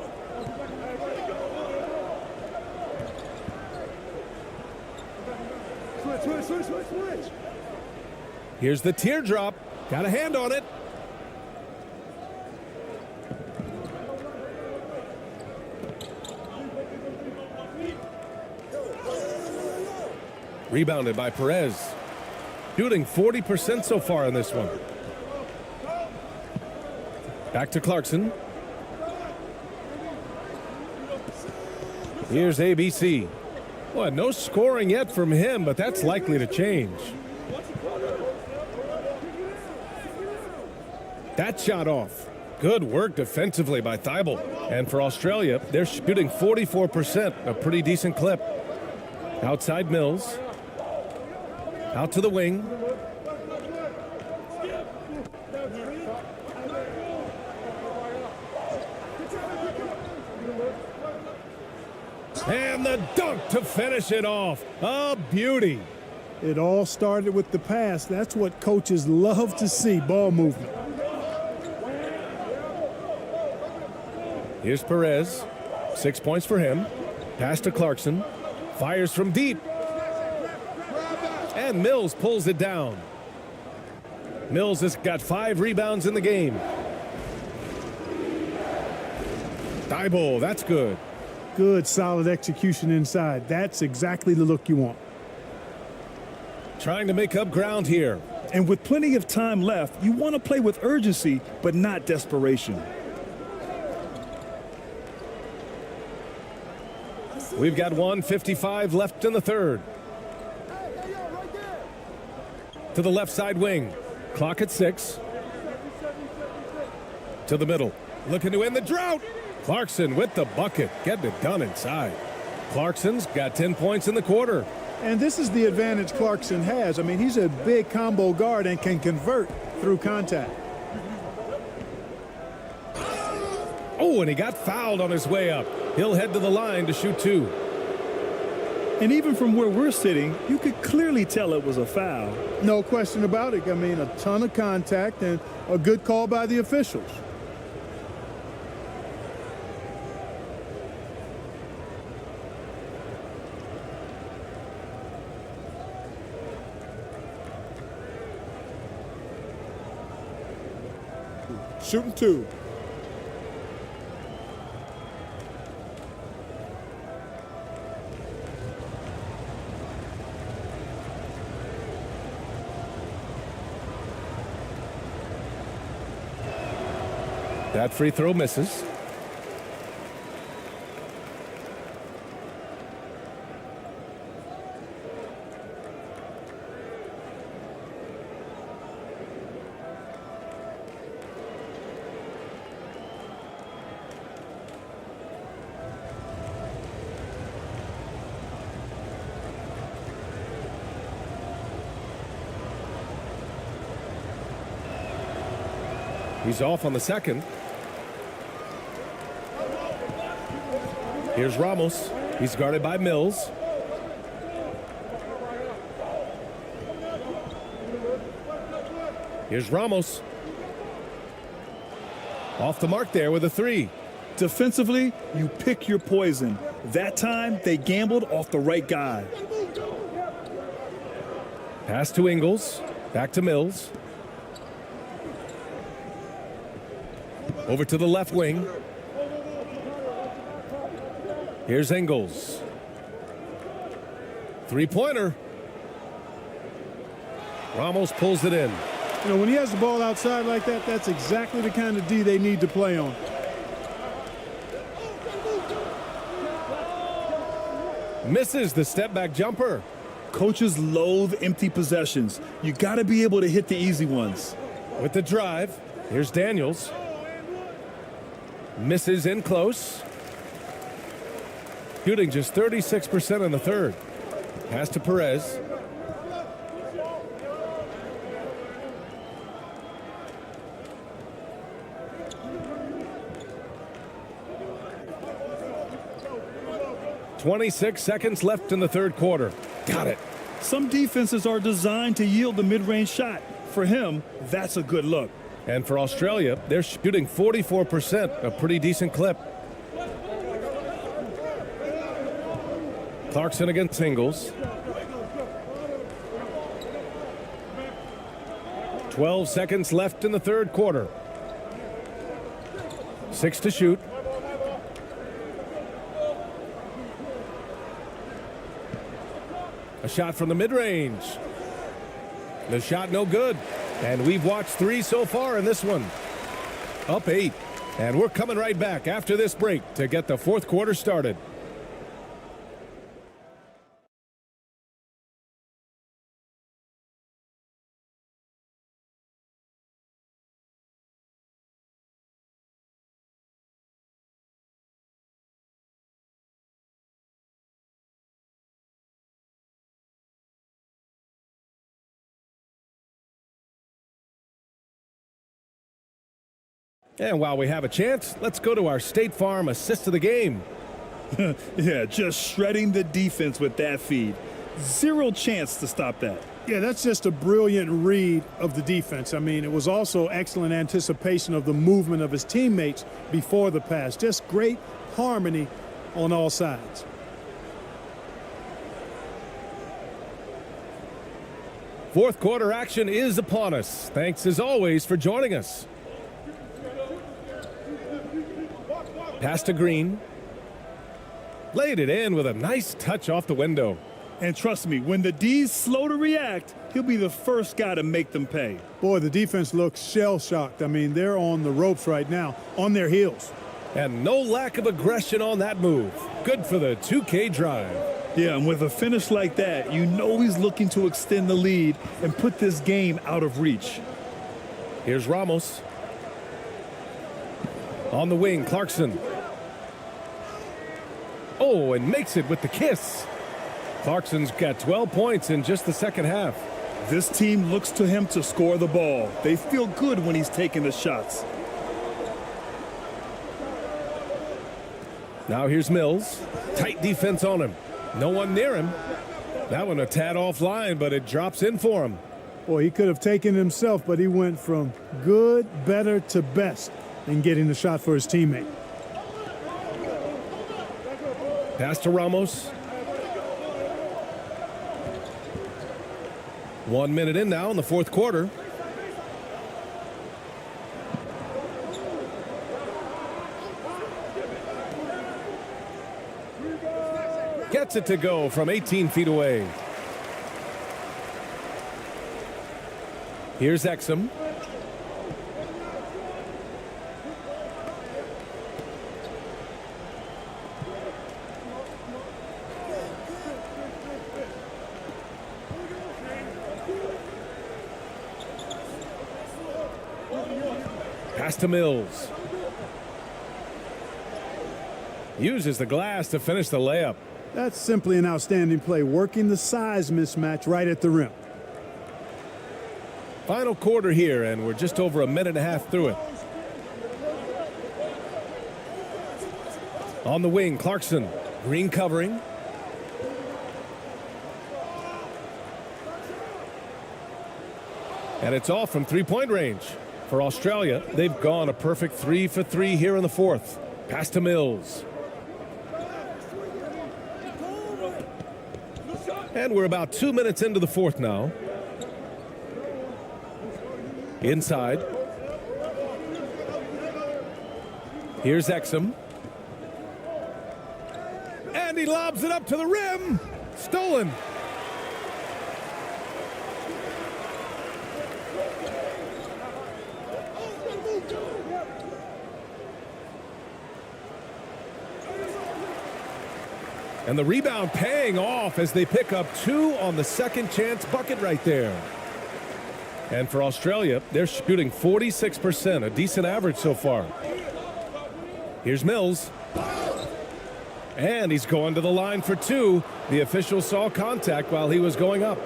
Switch. Here's the teardrop. Got a hand on it. Rebounded by Perez. Shooting 40% so far in this one. Back to Clarkson. Here's ABC. Well, no scoring yet from him, but that's likely to change. That shot off. Good work defensively by Thibault. And for Australia, they're shooting 44%, a pretty decent clip. Outside Mills. Out to the wing. And the dunk to finish it off. A beauty. It all started with the pass. That's what coaches love to see, ball movement. Here's Perez. 6 points for him. Pass to Clarkson. Fires from deep. And Mills pulls it down. Mills has got 5 rebounds in the game. Thibault, that's good. Good, solid execution inside. That's exactly the look you want. Trying to make up ground here. And with plenty of time left, you want to play with urgency, but not desperation. We've got 1:55 left in the third. To the left side wing. Clock at 6. To the middle. Looking to end the drought. Clarkson with the bucket. Getting it done inside. Clarkson's got 10 points in the quarter. And this is the advantage Clarkson has. I mean, he's a big combo guard and can convert through contact. Oh, and he got fouled on his way up. He'll head to the line to shoot 2. And even from where we're sitting, you could clearly tell it was a foul. No question about it. I mean, a ton of contact and a good call by the officials. Shooting 2. That free throw misses. He's off on the second. Here's Ramos. He's guarded by Mills. Here's Ramos. Off the mark there with a 3. Defensively, you pick your poison. That time, they gambled off the right guy. Pass to Ingles. Back to Mills. Over to the left wing. Here's Ingles. Three-pointer. Ramos pulls it in. You know, when he has the ball outside like that, that's exactly the kind of D they need to play on. Misses the step-back jumper. Coaches loathe empty possessions. You got to be able to hit the easy ones. With the drive, here's Daniels. Misses in close. Shooting just 36% in the third. Pass to Perez. "26 seconds left in the third quarter." Got it. Some defenses are designed to yield the mid-range shot. For him, that's a good look. And for Australia, they're shooting 44%, a pretty decent clip. Clarkson against Ingles. 12 seconds left in the third quarter. 6 to shoot. A shot from the mid-range. The shot no good. And we've watched 3 so far in this one. Up 8. And we're coming right back after this break to get the fourth quarter started. And while we have a chance, let's go to our State Farm assist of the game. Yeah, just shredding the defense with that feed. Zero chance to stop that. Yeah, that's just a brilliant read of the defense. I mean, it was also excellent anticipation of the movement of his teammates before the pass. Just great harmony on all sides. Fourth quarter action is upon us. Thanks as always for joining us. Pass to Green. Laid it in with a nice touch off the window. And trust me, when the D's slow to react, he'll be the first guy to make them pay. Boy, the defense looks shell-shocked. I mean, they're on the ropes right now, on their heels. And no lack of aggression on that move. Good for the 2K drive. Yeah, and with a finish like that, you know he's looking to extend the lead and put this game out of reach. Here's Ramos. On the wing, Clarkson. Oh, and makes it with the kiss. Clarkson's got 12 points in just the second half. This team looks to him to score the ball. They feel good when he's taking the shots. Now here's Mills. Tight defense on him. No one near him. That one a tad offline, but it drops in for him. Boy, he could have taken it himself, but he went from good, better to best in getting the shot for his teammate. Pass to Ramos. 1 minute in now in the fourth quarter. Gets it to go from 18 feet away. Here's Exum. Pass to Mills. Uses the glass to finish the layup. That's simply an outstanding play, working the size mismatch right at the rim. Final quarter here, and we're just over a minute and a half through it. On the wing, Clarkson. Green covering. And it's off from three-point range. For Australia, they've gone a perfect 3 for 3 here in the fourth. Pass to Mills. And we're about 2 minutes into the fourth now. Inside. Here's Exum. And he lobs it up to the rim. Stolen. And the rebound paying off as they pick up 2 on the second chance bucket right there. And for Australia, they're shooting 46%, a decent average so far. Here's Mills. And he's going to the line for 2. The official saw contact while he was going up.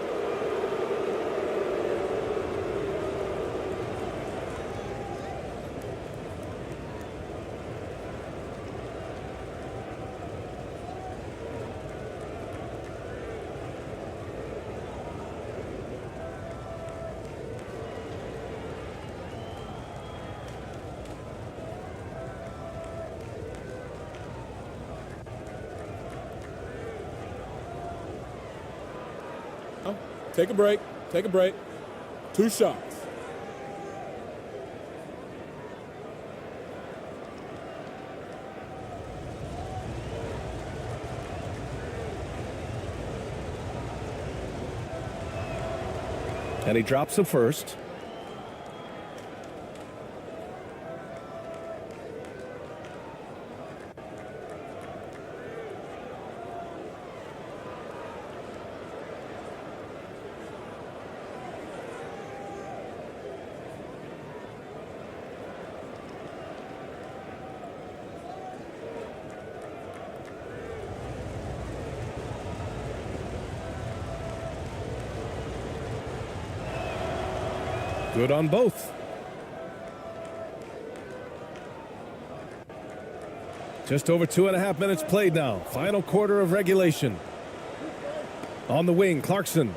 Take a break. Take a break. 2 shots. And he drops the first. Good on both. Just over 2.5 minutes played now. Final quarter of regulation. On the wing, Clarkson.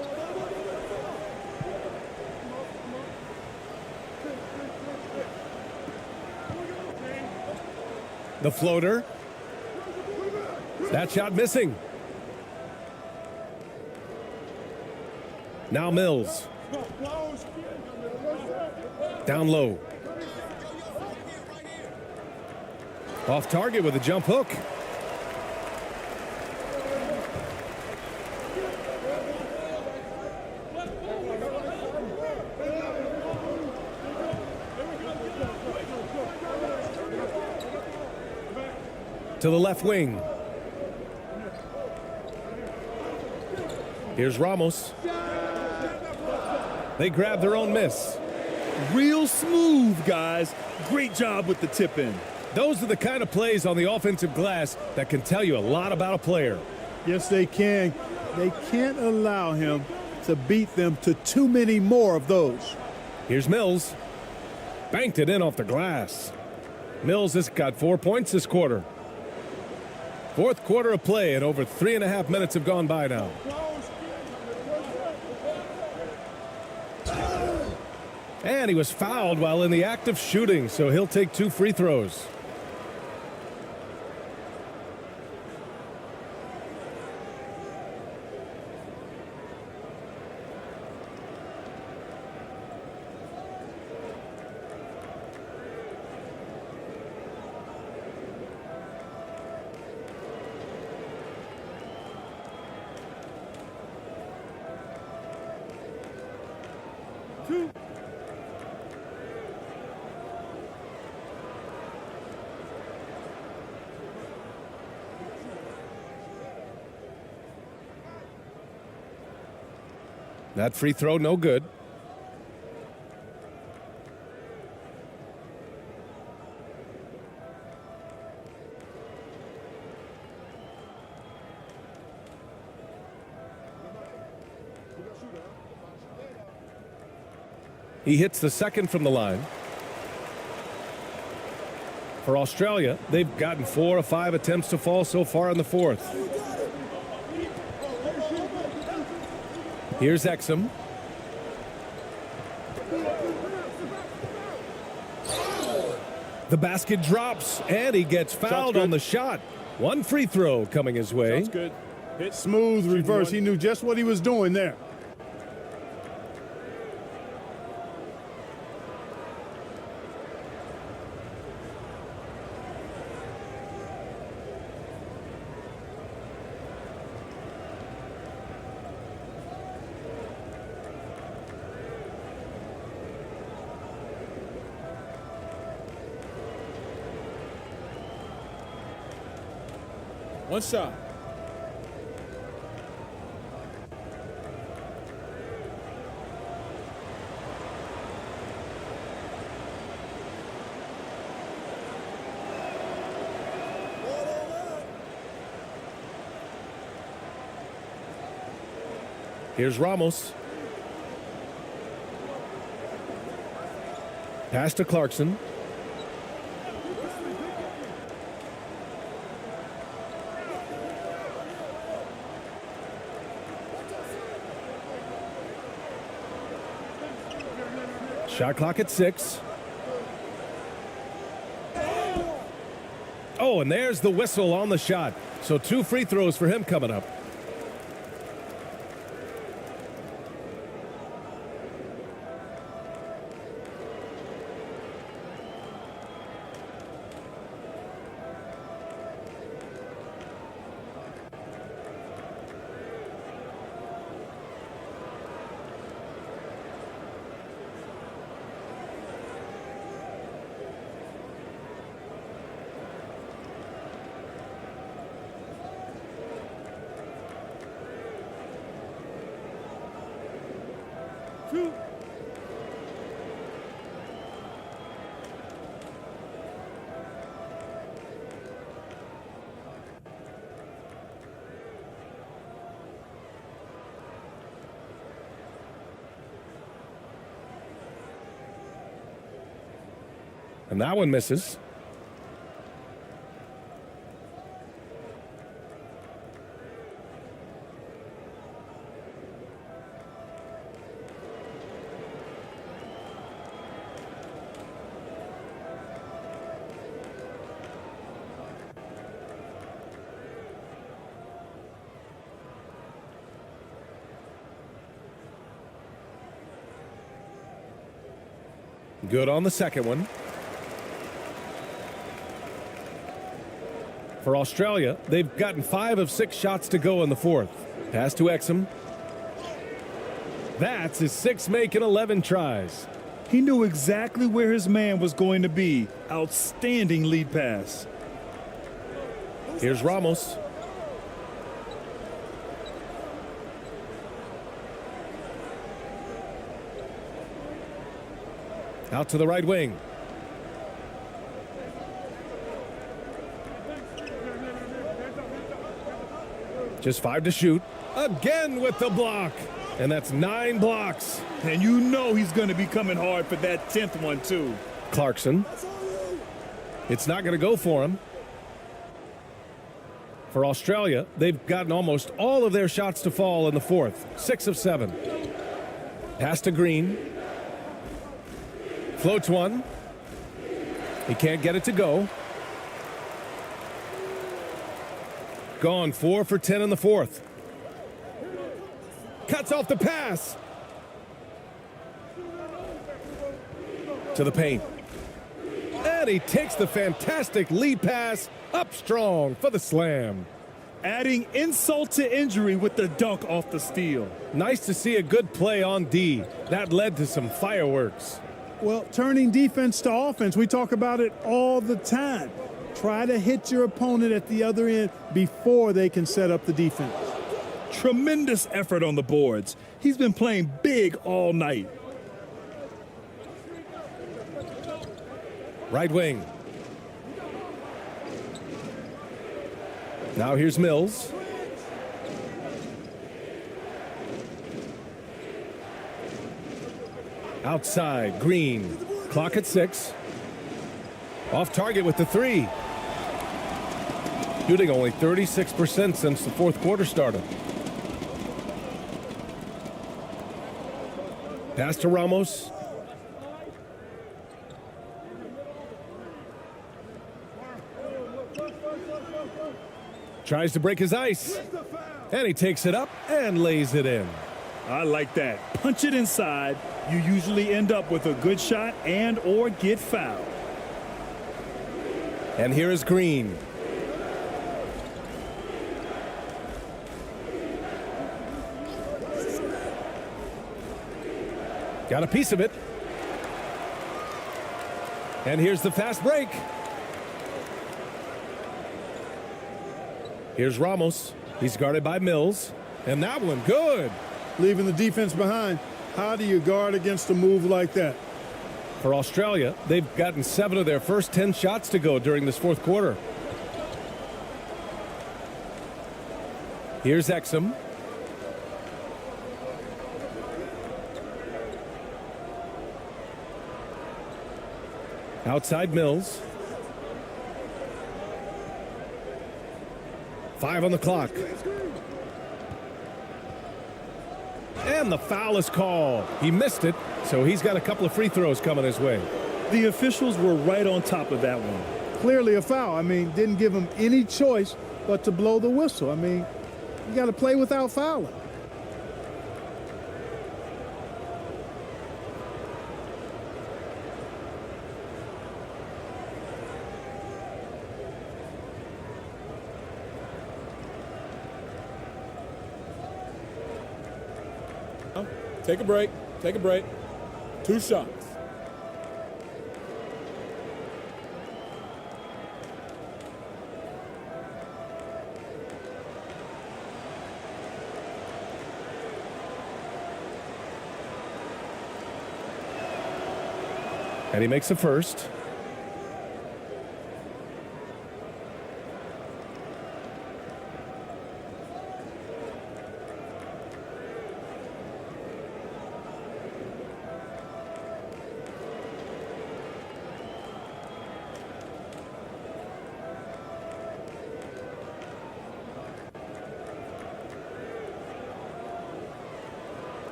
The floater. That shot missing. Now Mills. Down low. Off target with a jump hook. To the left wing. Here's Ramos. They grab their own miss. Real smooth, guys. Great job with the tip in. Those are the kind of plays on the offensive glass that can tell you a lot about a player. Yes, they can. They can't allow him to beat them to too many more of those. Here's Mills. Banked it in off the glass. Mills has got 4 points this quarter. Fourth quarter of play, and over 3.5 minutes have gone by now. And he was fouled while in the act of shooting, so he'll take 2 free throws. That free throw, no good. He hits the second from the line. For Australia, they've gotten 4 of 5 attempts to fall so far in the fourth. Here's Exum. The basket drops, and he gets fouled on the shot. 1 free throw coming his way. That's good. Hit. Smooth reverse. He knew just what he was doing there. One shot. Here's Ramos. Pass to Clarkson. Shot clock at 6. Oh, and there's the whistle on the shot. So 2 free throws for him coming up. And that one misses. Good on the second one. For Australia, they've gotten 5 of 6 shots to go in the fourth. Pass to Exum. That's his 6th make in 11 tries. He knew exactly where his man was going to be. Outstanding lead pass. Here's Ramos. Out to the right wing. Just 5 to shoot. Again with the block. And that's 9 blocks. And you know he's going to be coming hard for that 10th one, too. Clarkson. It's not going to go for him. For Australia, they've gotten almost all of their shots to fall in the fourth. 6 of 7. Pass to Green. Floats one. He can't get it to go. Gone 4 for 10 in the fourth. Cuts off the pass. To the paint. And he takes the fantastic lead pass up strong for the slam. Adding insult to injury with the dunk off the steal. Nice to see a good play on D. That led to some fireworks. Well, turning defense to offense, we talk about it all the time. Try to hit your opponent at the other end before they can set up the defense. Tremendous effort on the boards. He's been playing big all night. Right wing. Now here's Mills. Outside, Green. Clock at 6. Off target with the 3. Shooting only 36% since the fourth quarter started. Pass to Ramos. Tries to break his ice. And he takes it up and lays it in. I like that. Punch it inside. You usually end up with a good shot and or get fouled. And here is Green. Got a piece of it. And here's the fast break. Here's Ramos. He's guarded by Mills. And that one, good. Leaving the defense behind. How do you guard against a move like that? For Australia, they've gotten 7 of their first 10 shots to go during this fourth quarter. Here's Exum. Outside Mills. 5 on the clock. And the foul is called. He missed it, so he's got a couple of free throws coming his way. The officials were right on top of that one. Clearly a foul. I mean, didn't give him any choice but to blow the whistle. I mean, you got to play without fouling. Take a break. Take a break. 2 shots. And he makes the first.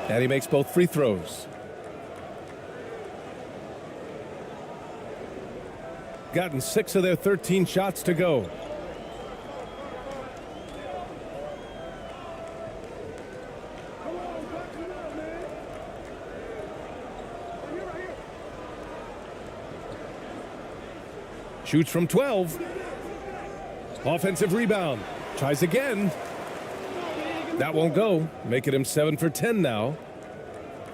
And he makes both free throws. Gotten 6 of their 13 shots to go. Shoots from 12. Offensive rebound. Tries again. That won't go. Making him 7 for 10 now.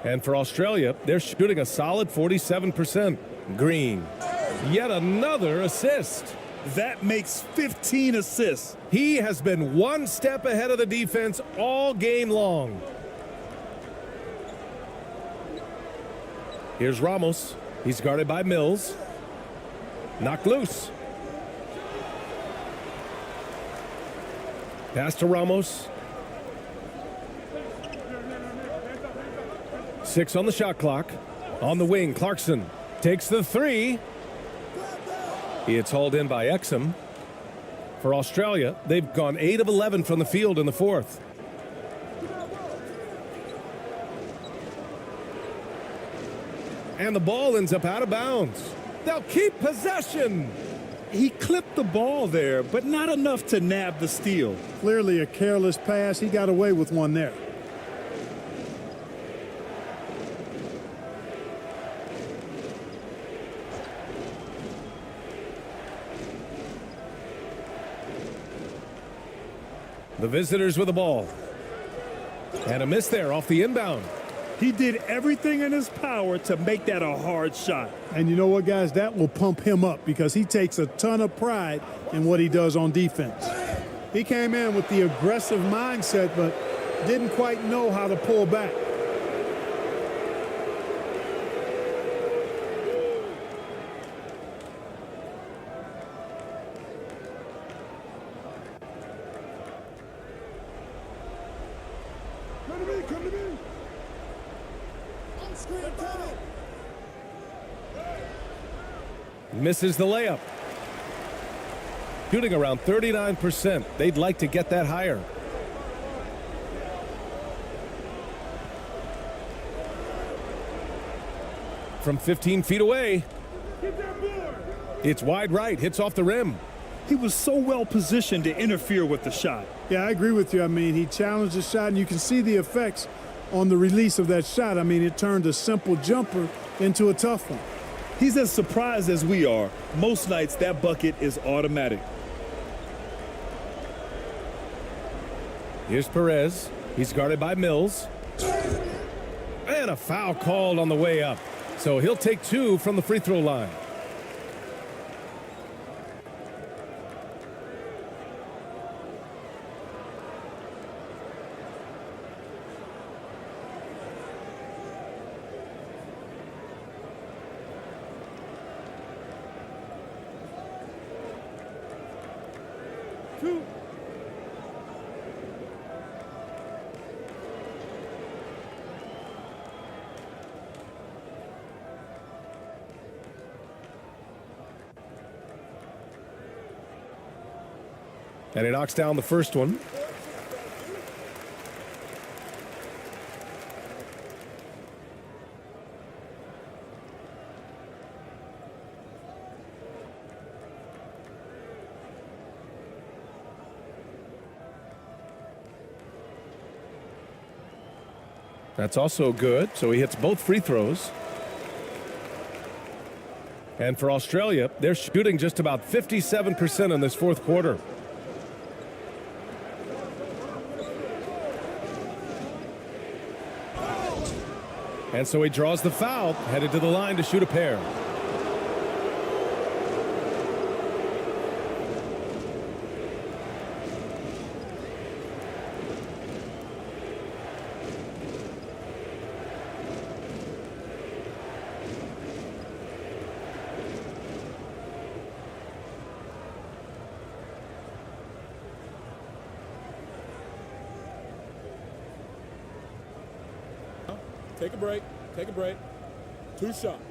And for Australia, they're shooting a solid 47%. Green. Yet another assist. That makes 15 assists. He has been one step ahead of the defense all game long. Here's Ramos. He's guarded by Mills. Knocked loose. Pass to Ramos. 6 on the shot clock. On the wing, Clarkson takes the 3. It's hauled in by Exum. For Australia, they've gone 8 of 11 from the field in the fourth. And the ball ends up out of bounds. They'll keep possession. He clipped the ball there, but not enough to nab the steal. Clearly a careless pass. He got away with one there. The visitors with the ball. And a miss there off the inbound. He did everything in his power to make that a hard shot. And you know what, guys? That will pump him up because he takes a ton of pride in what he does on defense. He came in with the aggressive mindset, but didn't quite know how to pull back. Misses the layup. Shooting around 39%. They'd like to get that higher. From 15 feet away. It's wide right. Hits off the rim. He was so well positioned to interfere with the shot. Yeah, I agree with you. I mean, he challenged the shot, and you can see the effects on the release of that shot. I mean, it turned a simple jumper into a tough one. He's as surprised as we are. Most nights, that bucket is automatic. Here's Perez. He's guarded by Mills. And a foul called on the way up. So he'll take 2 from the free throw line. And he knocks down the first one. That's also good. So he hits both free throws. And for Australia, they're shooting just about 57% in this fourth quarter. And so he draws the foul, headed to the line to shoot a pair. Take a break. Take a break. 2 shots.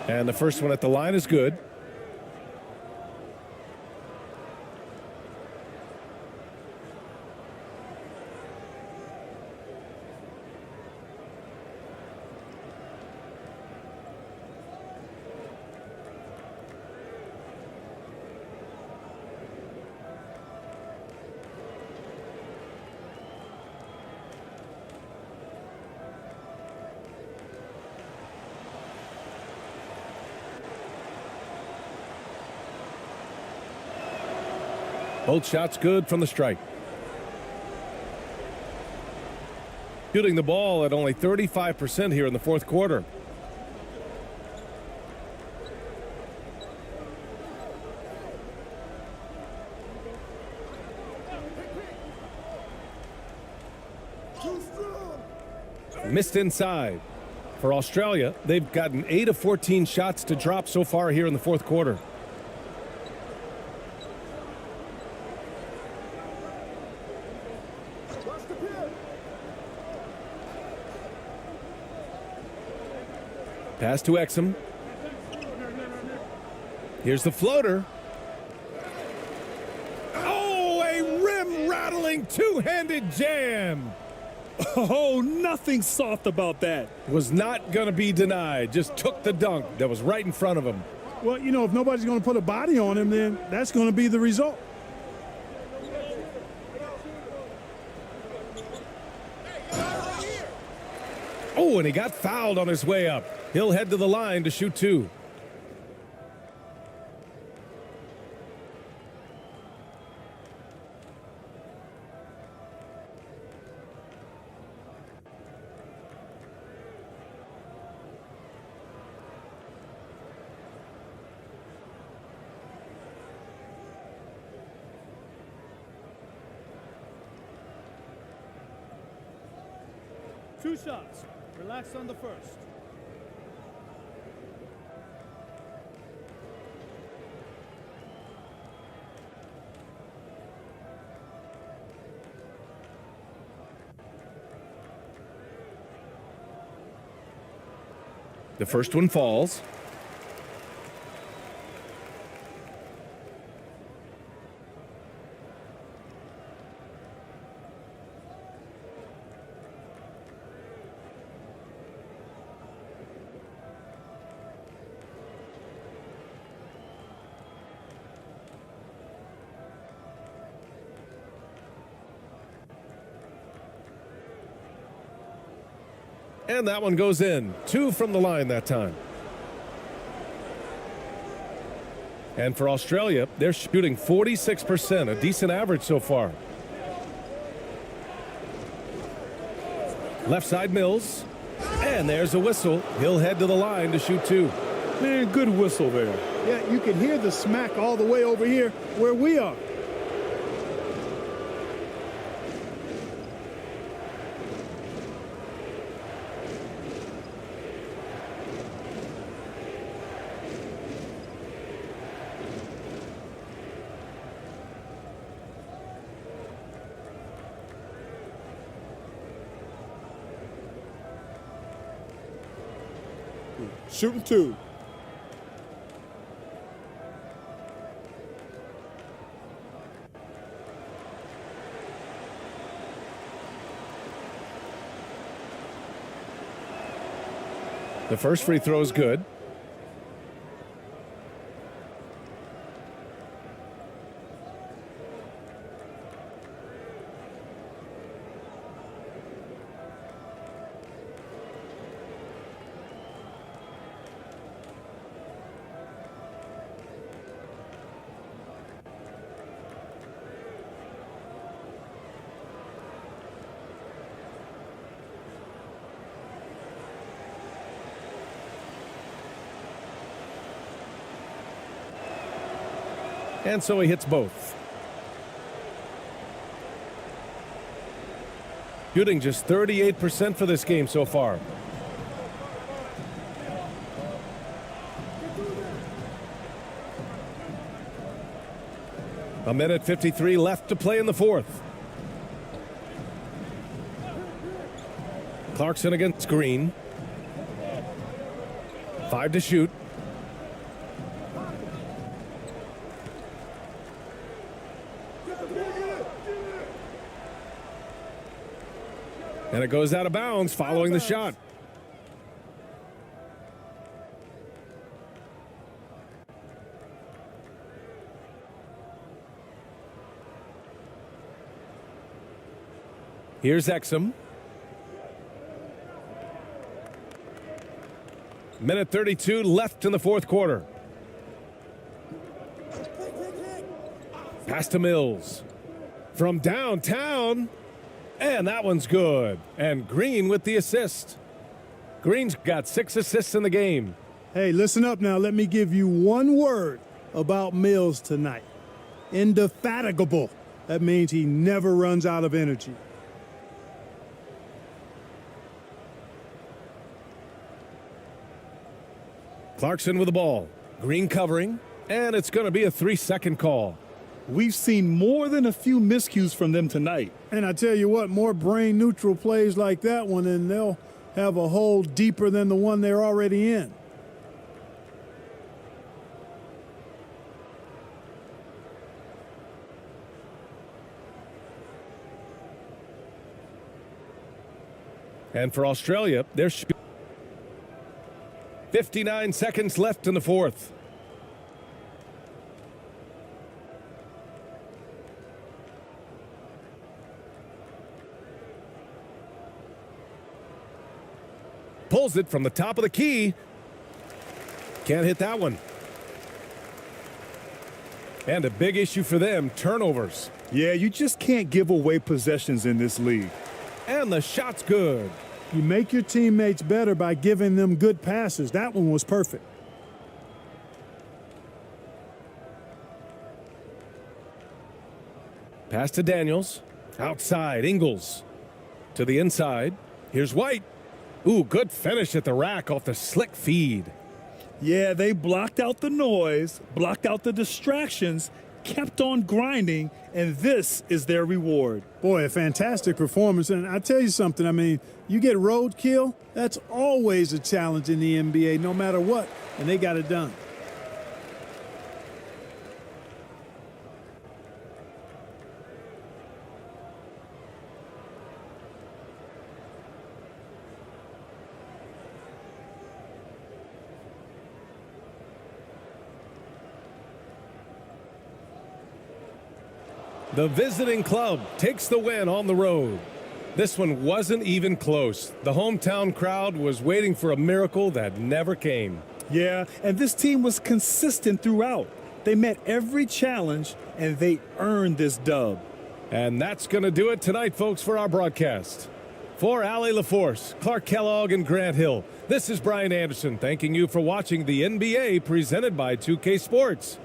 And the first one at the line is good. Both shots good from the strike. Shooting the ball at only 35% here in the fourth quarter. Missed inside. For Australia, they've gotten 8 of 14 shots to drop so far here in the fourth quarter. Pass to Exum. Here's the floater. Oh, a rim-rattling two-handed jam. Oh, nothing soft about that. Was not going to be denied. Just took the dunk that was right in front of him. Well, you know, if nobody's going to put a body on him, then that's going to be the result. Oh, and he got fouled on his way up. He'll head to the line to shoot 2. Two shots. Relax on the first. The first one falls. And that one goes in. 2 from the line that time. And for Australia, they're shooting 46%, a decent average so far. Left side Mills. And there's a whistle. He'll head to the line to shoot 2. Man, good whistle there. Yeah, you can hear the smack all the way over here where we are. Shooting 2. The first free throw is good. And so he hits both. Shooting just 38% for this game so far. A minute 53 left to play in the fourth. Clarkson against Green. 5 to shoot. And it goes out of bounds following the shot. Here's Exum. Minute 32 left in the fourth quarter. Pass Pass to Mills. From downtown. And that one's good. And Green with the assist. Green's got 6 assists in the game. Hey, listen up now. Let me give you one word about Mills tonight. Indefatigable. That means he never runs out of energy. Clarkson with the ball. Green covering. And it's going to be a 3-second call. We've seen more than a few miscues from them tonight. And I tell you what, more brain-neutral plays like that one, and they'll have a hole deeper than the one they're already in. And for Australia, there's 59 seconds left in the fourth. Pulls it from the top of the key. Can't hit that one. And a big issue for them, turnovers. Yeah, you just can't give away possessions in this league. And the shot's good. You make your teammates better by giving them good passes. That one was perfect. Pass to Daniels. Outside, Ingles. To the inside. Here's White. Ooh, good finish at the rack off the slick feed. Yeah, they blocked out the noise, blocked out the distractions, kept on grinding, and this is their reward. Boy, a fantastic performance. And I tell you something, I mean, you get roadkill, that's always a challenge in the NBA, no matter what, and they got it done. The visiting club takes the win on the road. This one wasn't even close. The hometown crowd was waiting for a miracle that never came. Yeah, and this team was consistent throughout. They met every challenge, and they earned this dub. And that's going to do it tonight, folks, for our broadcast. For Allie LaForce, Clark Kellogg, and Grant Hill, this is Brian Anderson thanking you for watching the NBA presented by 2K Sports.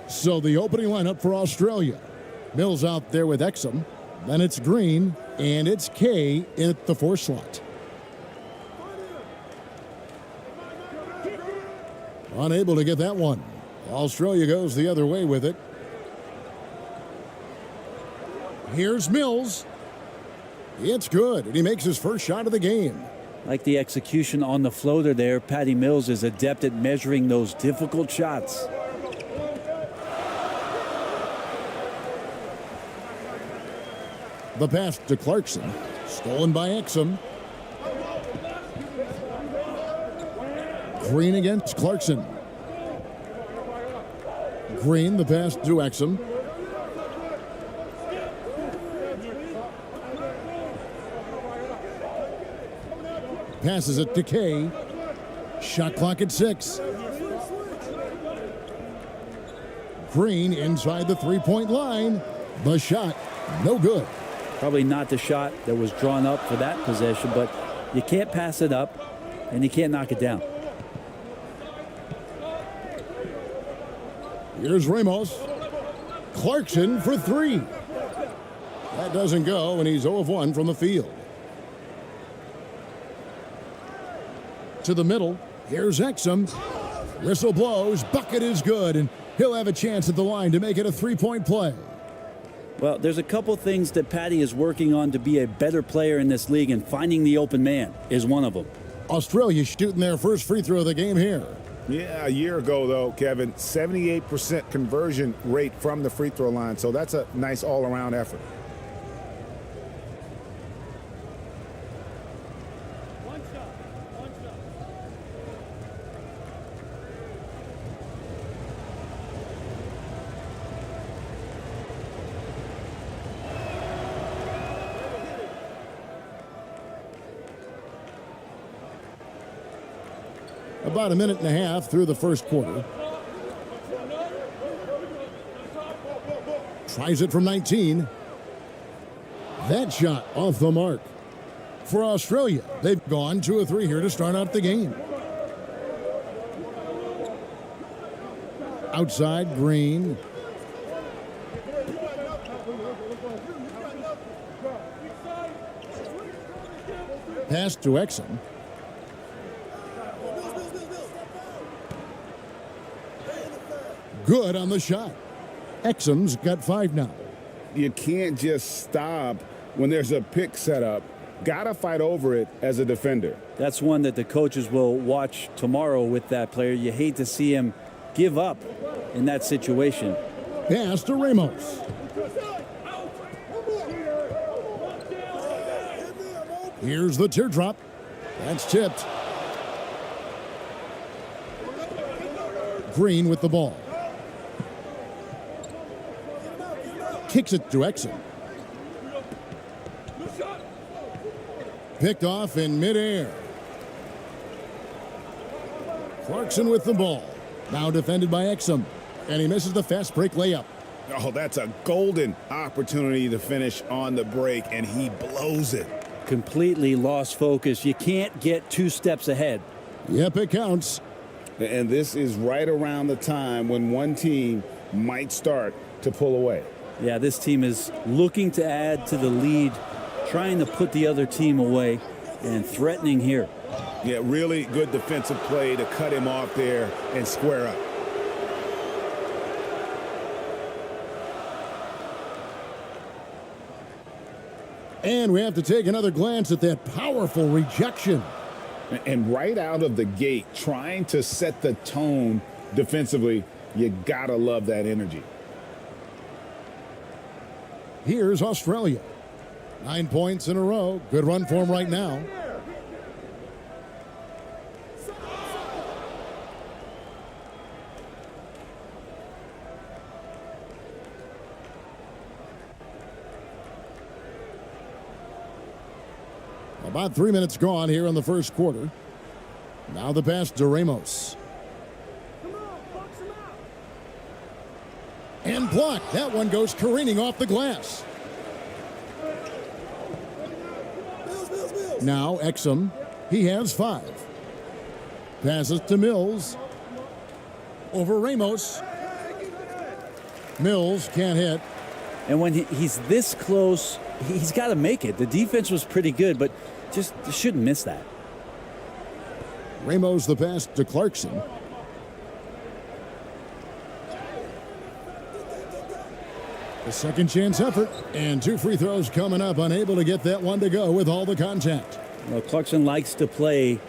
So the opening lineup for Australia. Mills out there with Exum. Then it's Green, and it's K at the 4 slot. Unable to get that one. Australia goes the other way with it. Here's Mills. It's good, and he makes his first shot of the game. Like the execution on the floater there, Patty Mills is adept at measuring those difficult shots. The pass to Clarkson. Stolen by Exum. Green against Clarkson. Green, the pass to Exum. Passes it to K. Shot clock at 6. Green inside the three-point line. The shot, no good. Probably not the shot that was drawn up for that possession, but you can't pass it up and you can't knock it down. Here's Ramos. Clarkson for 3. That doesn't go, and he's 0 of 1 from the field. To the middle. Here's Exum. Whistle blows. Bucket is good, and he'll have a chance at the line to make it a 3-point play. Well, there's a couple things that Patty is working on to be a better player in this league, and finding the open man is one of them. Australia shooting their first free throw of the game here. Yeah, a year ago, though, Kevin, 78% conversion rate from the free throw line. So that's a nice all-around effort. about a minute and a half through the first quarter. Tries it from 19. That shot off the mark. For Australia, they've gone 2 of 3 here to start out the game. Outside, Green. Pass to Exum. Good on the shot. Exum's got 5 now. You can't just stop when there's a pick set up. Got to fight over it as a defender. That's one that the coaches will watch tomorrow with that player. You hate to see him give up in that situation. Pass to Ramos. Here's the teardrop. That's tipped. Green with the ball. Kicks it to Exum. Picked off in midair. Clarkson with the ball. Now defended by Exum. And he misses the fast break layup. Oh, that's a golden opportunity to finish on the break, and he blows it. Completely lost focus. You can't get 2 steps ahead. Yep, it counts. And this is right around the time when one team might start to pull away. Yeah, this team is looking to add to the lead, trying to put the other team away, and threatening here. Yeah, really good defensive play to cut him off there and square up. And we have to take another glance at that powerful rejection. And right out of the gate, trying to set the tone defensively, you gotta love that energy. Here's Australia. 9 points in a row. Good run for them right now. About 3 minutes gone here in the first quarter. Now the pass to Ramos. And blocked. That one goes careening off the glass. Now Exum. He has 5. Passes to Mills. Over Ramos. Mills can't hit. And when he's this close, he's got to make it. The defense was pretty good, but just shouldn't miss that. Ramos the pass to Clarkson. A second chance effort, and 2 free throws coming up, unable to get that one to go with all the contact. Well, Clarkson likes to play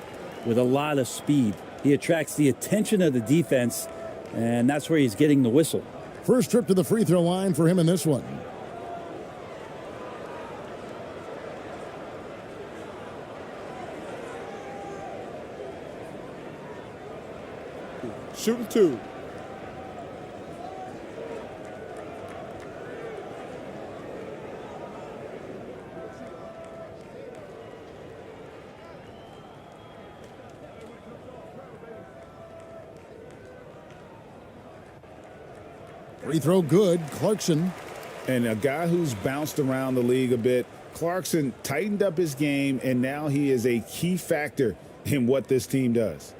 with a lot of speed. He attracts the attention of the defense, and that's where he's getting the whistle. First trip to the free throw line for him in this one. Shooting 2. Free throw good. Clarkson. And a guy who's bounced around the league a bit, Clarkson tightened up his game, and now he is a key factor in what this team does.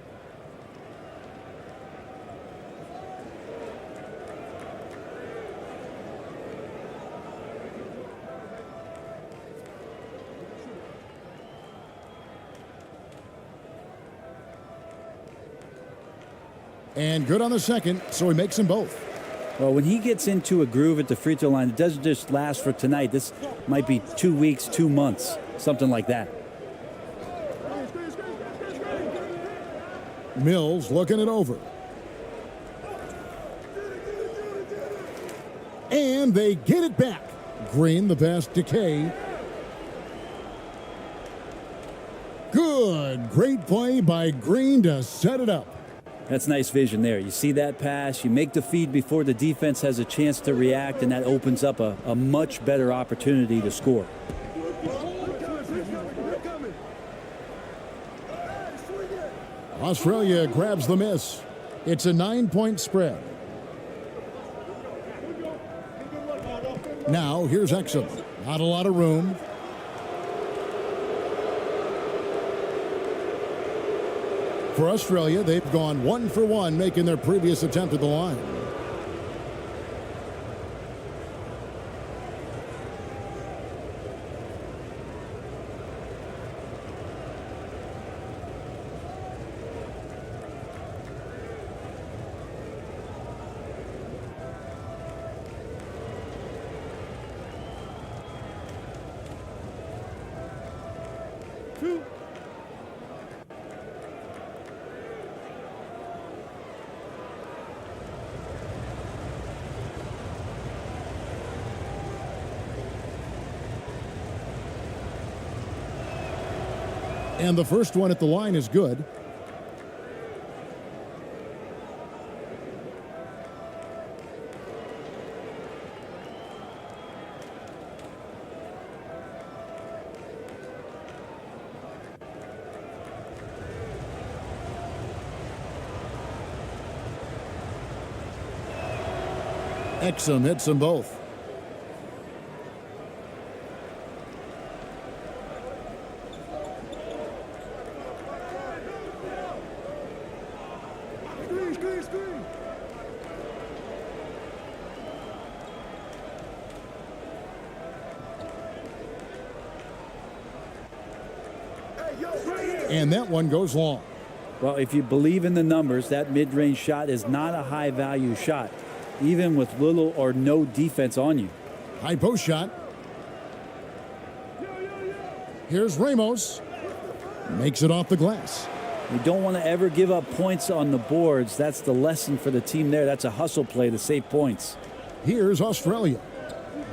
And good on the second, so he makes them both. Well, when he gets into a groove at the free throw line, it doesn't just last for tonight. This might be 2 weeks, 2 months, something like that. Mills looking it over. And they get it back. Green the pass to Kay. Good. Great play by Green to set it up. That's nice vision there. You see that pass, you make the feed before the defense has a chance to react, and that opens up a much better opportunity to score. Australia grabs the miss. It's a 9-point spread. Now here's Exum. Not a lot of room. For Australia, they've gone 1 for 1, making their previous attempt at the line. And the first one at the line is good. Exum hits them both. And that one goes long. Well, if you believe in the numbers, that mid-range shot is not a high-value shot, even with little or no defense on you. High post shot. Here's Ramos. Makes it off the glass. You don't want to ever give up points on the boards. That's the lesson for the team there. That's a hustle play to save points. Here's Australia.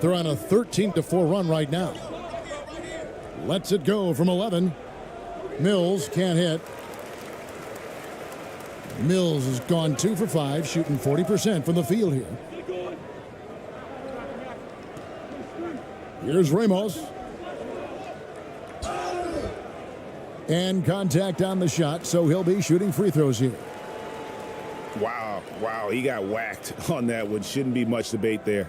They're on a 13-4 run right now. Lets it go from 11. Mills can't hit. Mills has gone 2 for 5, shooting 40% from the field here. Here's Ramos. And contact on the shot, so he'll be shooting free throws here. Wow, he got whacked on that one. Shouldn't be much debate there.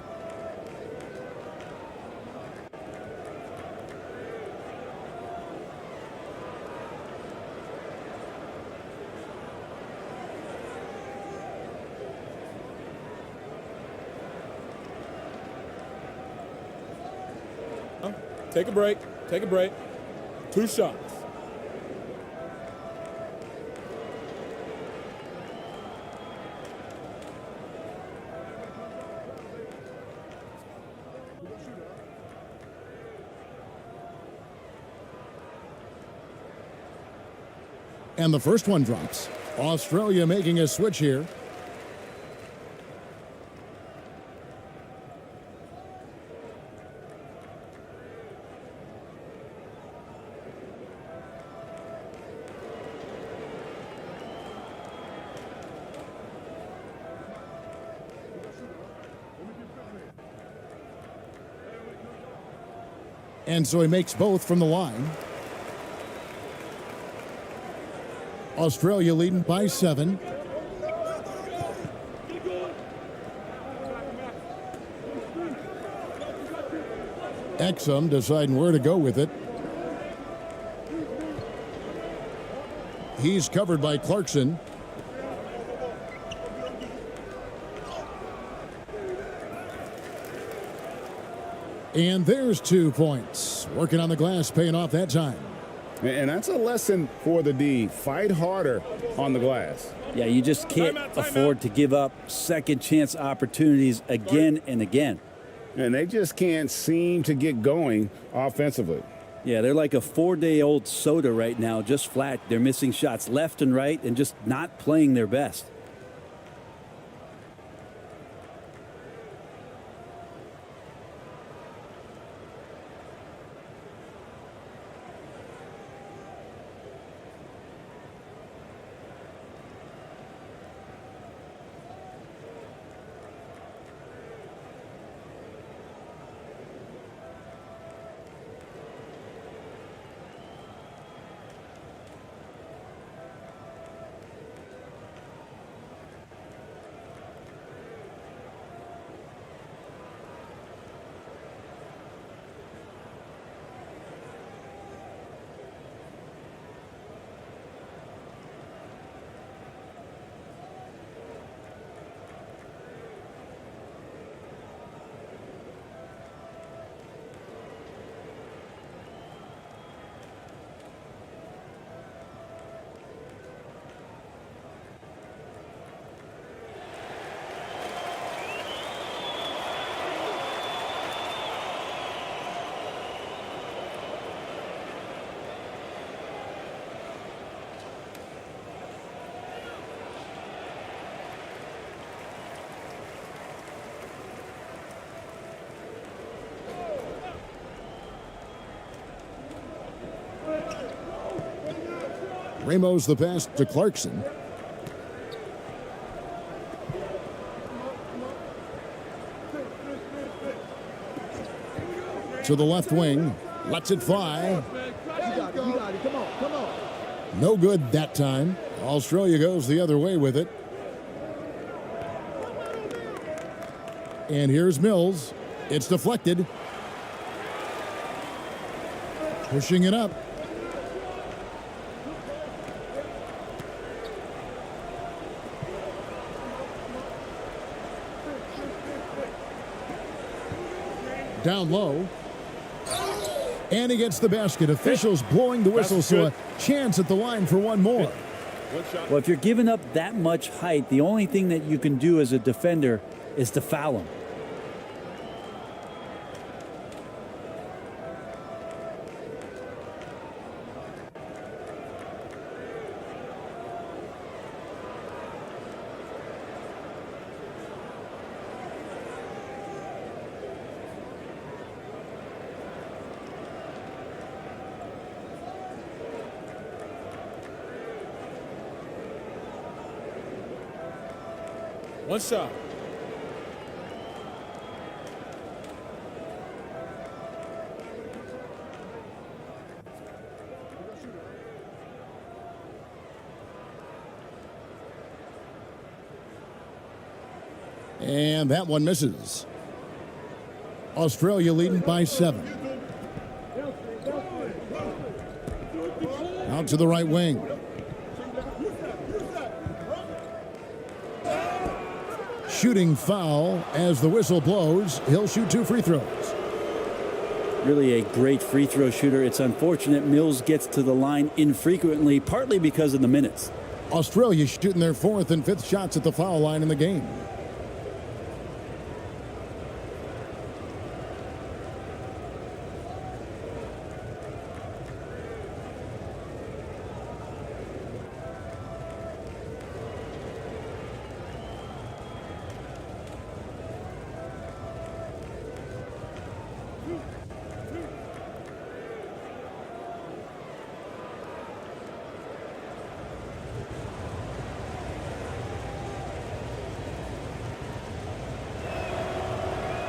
Take a break. Take a break. 2 shots. And the first one drops. Australia making a switch here. And so he makes both from the line. Australia leading by 7. Exum deciding where to go with it. He's covered by Clarkson. And there's 2 points. Working on the glass, paying off that time. And that's a lesson for the D. Fight harder on the glass. Yeah, you just can't afford to give up second chance opportunities again and again. And they just can't seem to get going offensively. Yeah, they're like a 4-day-old soda right now, just flat. They're missing shots left and right and just not playing their best. Ramos the pass to Clarkson. To the left wing. Lets it fly. No good that time. Australia goes the other way with it. And here's Mills. It's deflected. Pushing it up. Down low. And he gets the basket. Officials blowing the whistle, so a chance at the line for one more. Well, if you're giving up that much height, the only thing that you can do as a defender is to foul him. One shot. And that one misses. Australia leading by 7. Out to the right wing. Shooting foul as the whistle blows. He'll shoot 2 free throws. Really a great free throw shooter. It's unfortunate Mills gets to the line infrequently, partly because of the minutes. Australia shooting their 4th and 5th shots at the foul line in the game.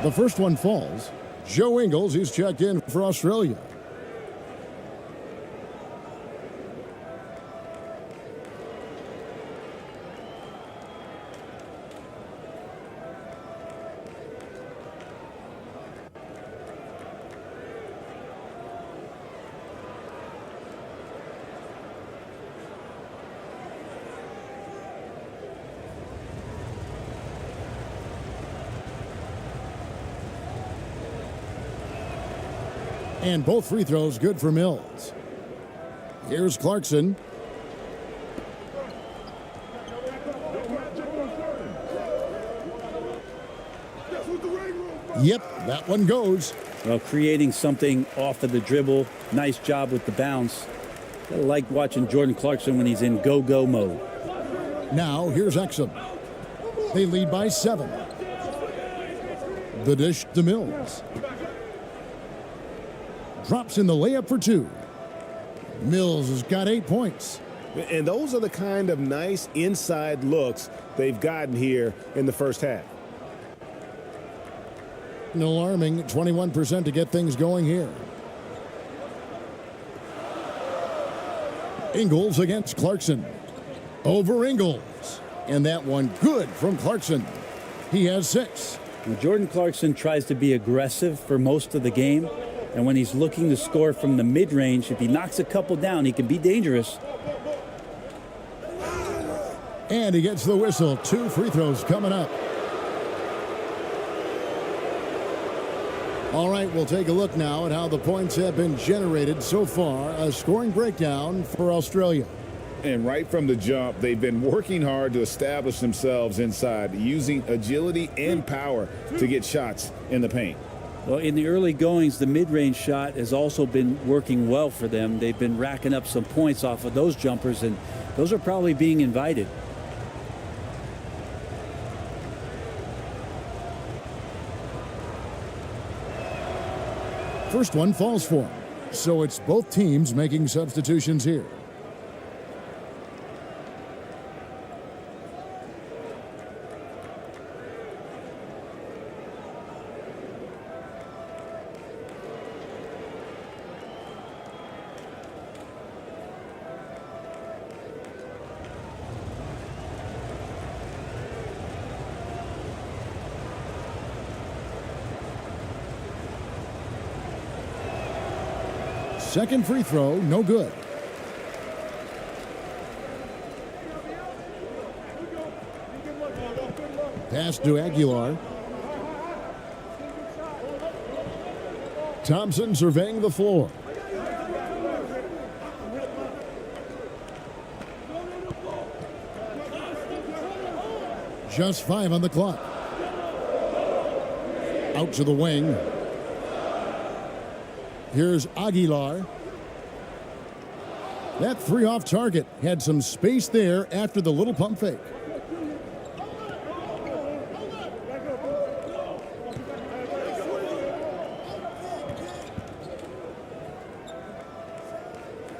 The first one falls. Joe Ingles, he's checked in for Australia. And both free throws good for Mills. Here's Clarkson. Yep, that one goes. Well, creating something off of the dribble. Nice job with the bounce. I like watching Jordan Clarkson when he's in go-go mode. Now, here's Exum. They lead by 7. The dish to Mills. Drops in the layup for 2. Mills has got 8 points. And those are the kind of nice inside looks they've gotten here in the first half. An alarming 21% to get things going here. Ingles against Clarkson. Over Ingles. And that one good from Clarkson. He has 6. Now, Jordan Clarkson tries to be aggressive for most of the game. And when he's looking to score from the mid-range, if he knocks a couple down, he can be dangerous. And he gets the whistle. 2 free throws coming up. All right, we'll take a look now at how the points have been generated so far. A scoring breakdown for Australia. And right from the jump, they've been working hard to establish themselves inside, using agility and power to get shots in the paint. Well, in the early goings, the mid-range shot has also been working well for them. They've been racking up some points off of those jumpers, and those are probably being invited. First one falls for him. So it's both teams making substitutions here. second free throw, no good. Pass to Aguilar. Thompson surveying the floor. Just 5 on the clock. Out to the wing. Here's Aguilar. That three off target had some space there after the little pump fake.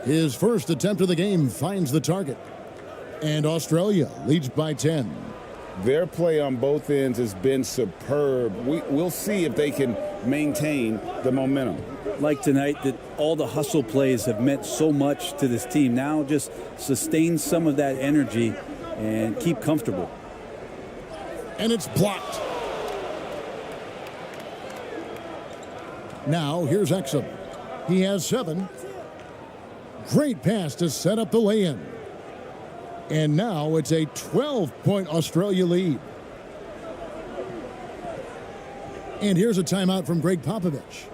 His first attempt of the game finds the target. And Australia leads by 10. Their play on both ends has been superb. We'll see if they can maintain the momentum. Like tonight, that all the hustle plays have meant so much to this team. Now just sustain some of that energy and keep comfortable. And it's blocked. Now here's Exum. He has 7. Great pass to set up the lay-in. And now it's a 12-point Australia lead. And here's a timeout from Greg Popovich.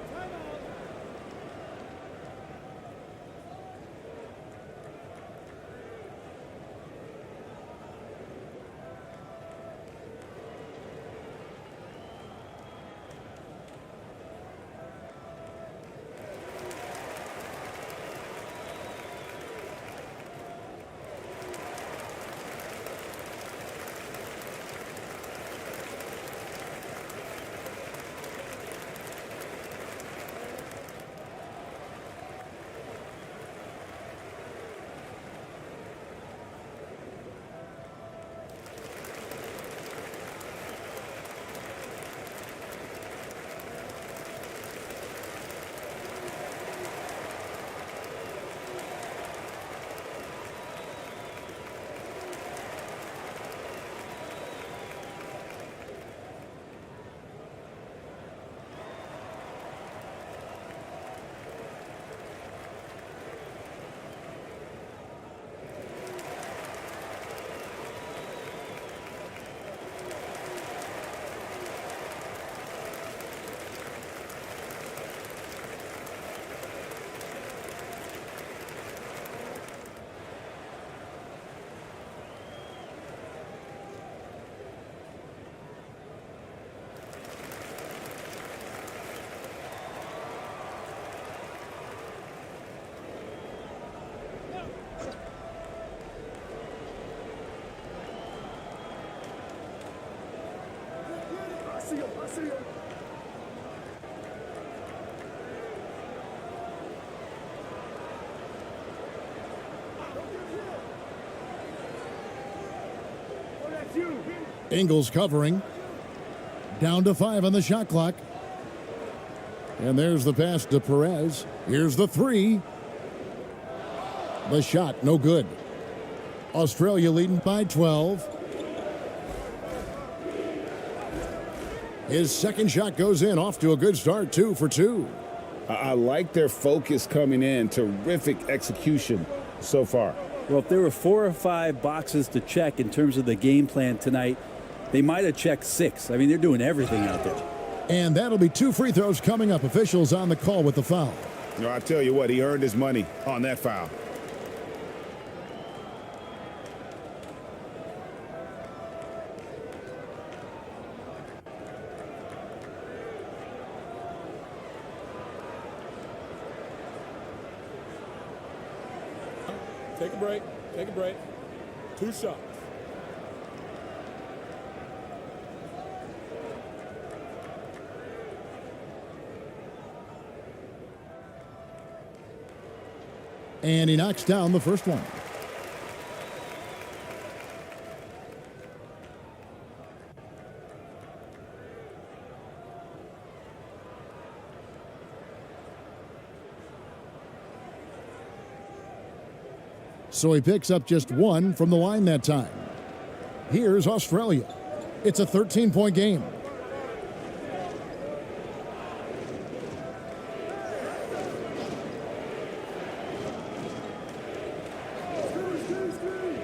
Ingles covering. Down to 5 on the shot clock. And there's the pass to Perez. Here's the 3. The shot, no good. Australia leading by 12. His second shot goes in, off to a good start, 2 for 2. I like their focus coming in. Terrific execution so far. Well, if there were 4 or 5 boxes to check in terms of the game plan tonight, they might have checked 6. I mean, they're doing everything out there. And that'll be 2 free throws coming up. Officials on the call with the foul. No, I tell you what, he earned his money on that foul. Take a break. Take a break. 2 shots. And he knocks down the first one. So he picks up just 1 from the line that time. Here's Australia. It's a 13-point game.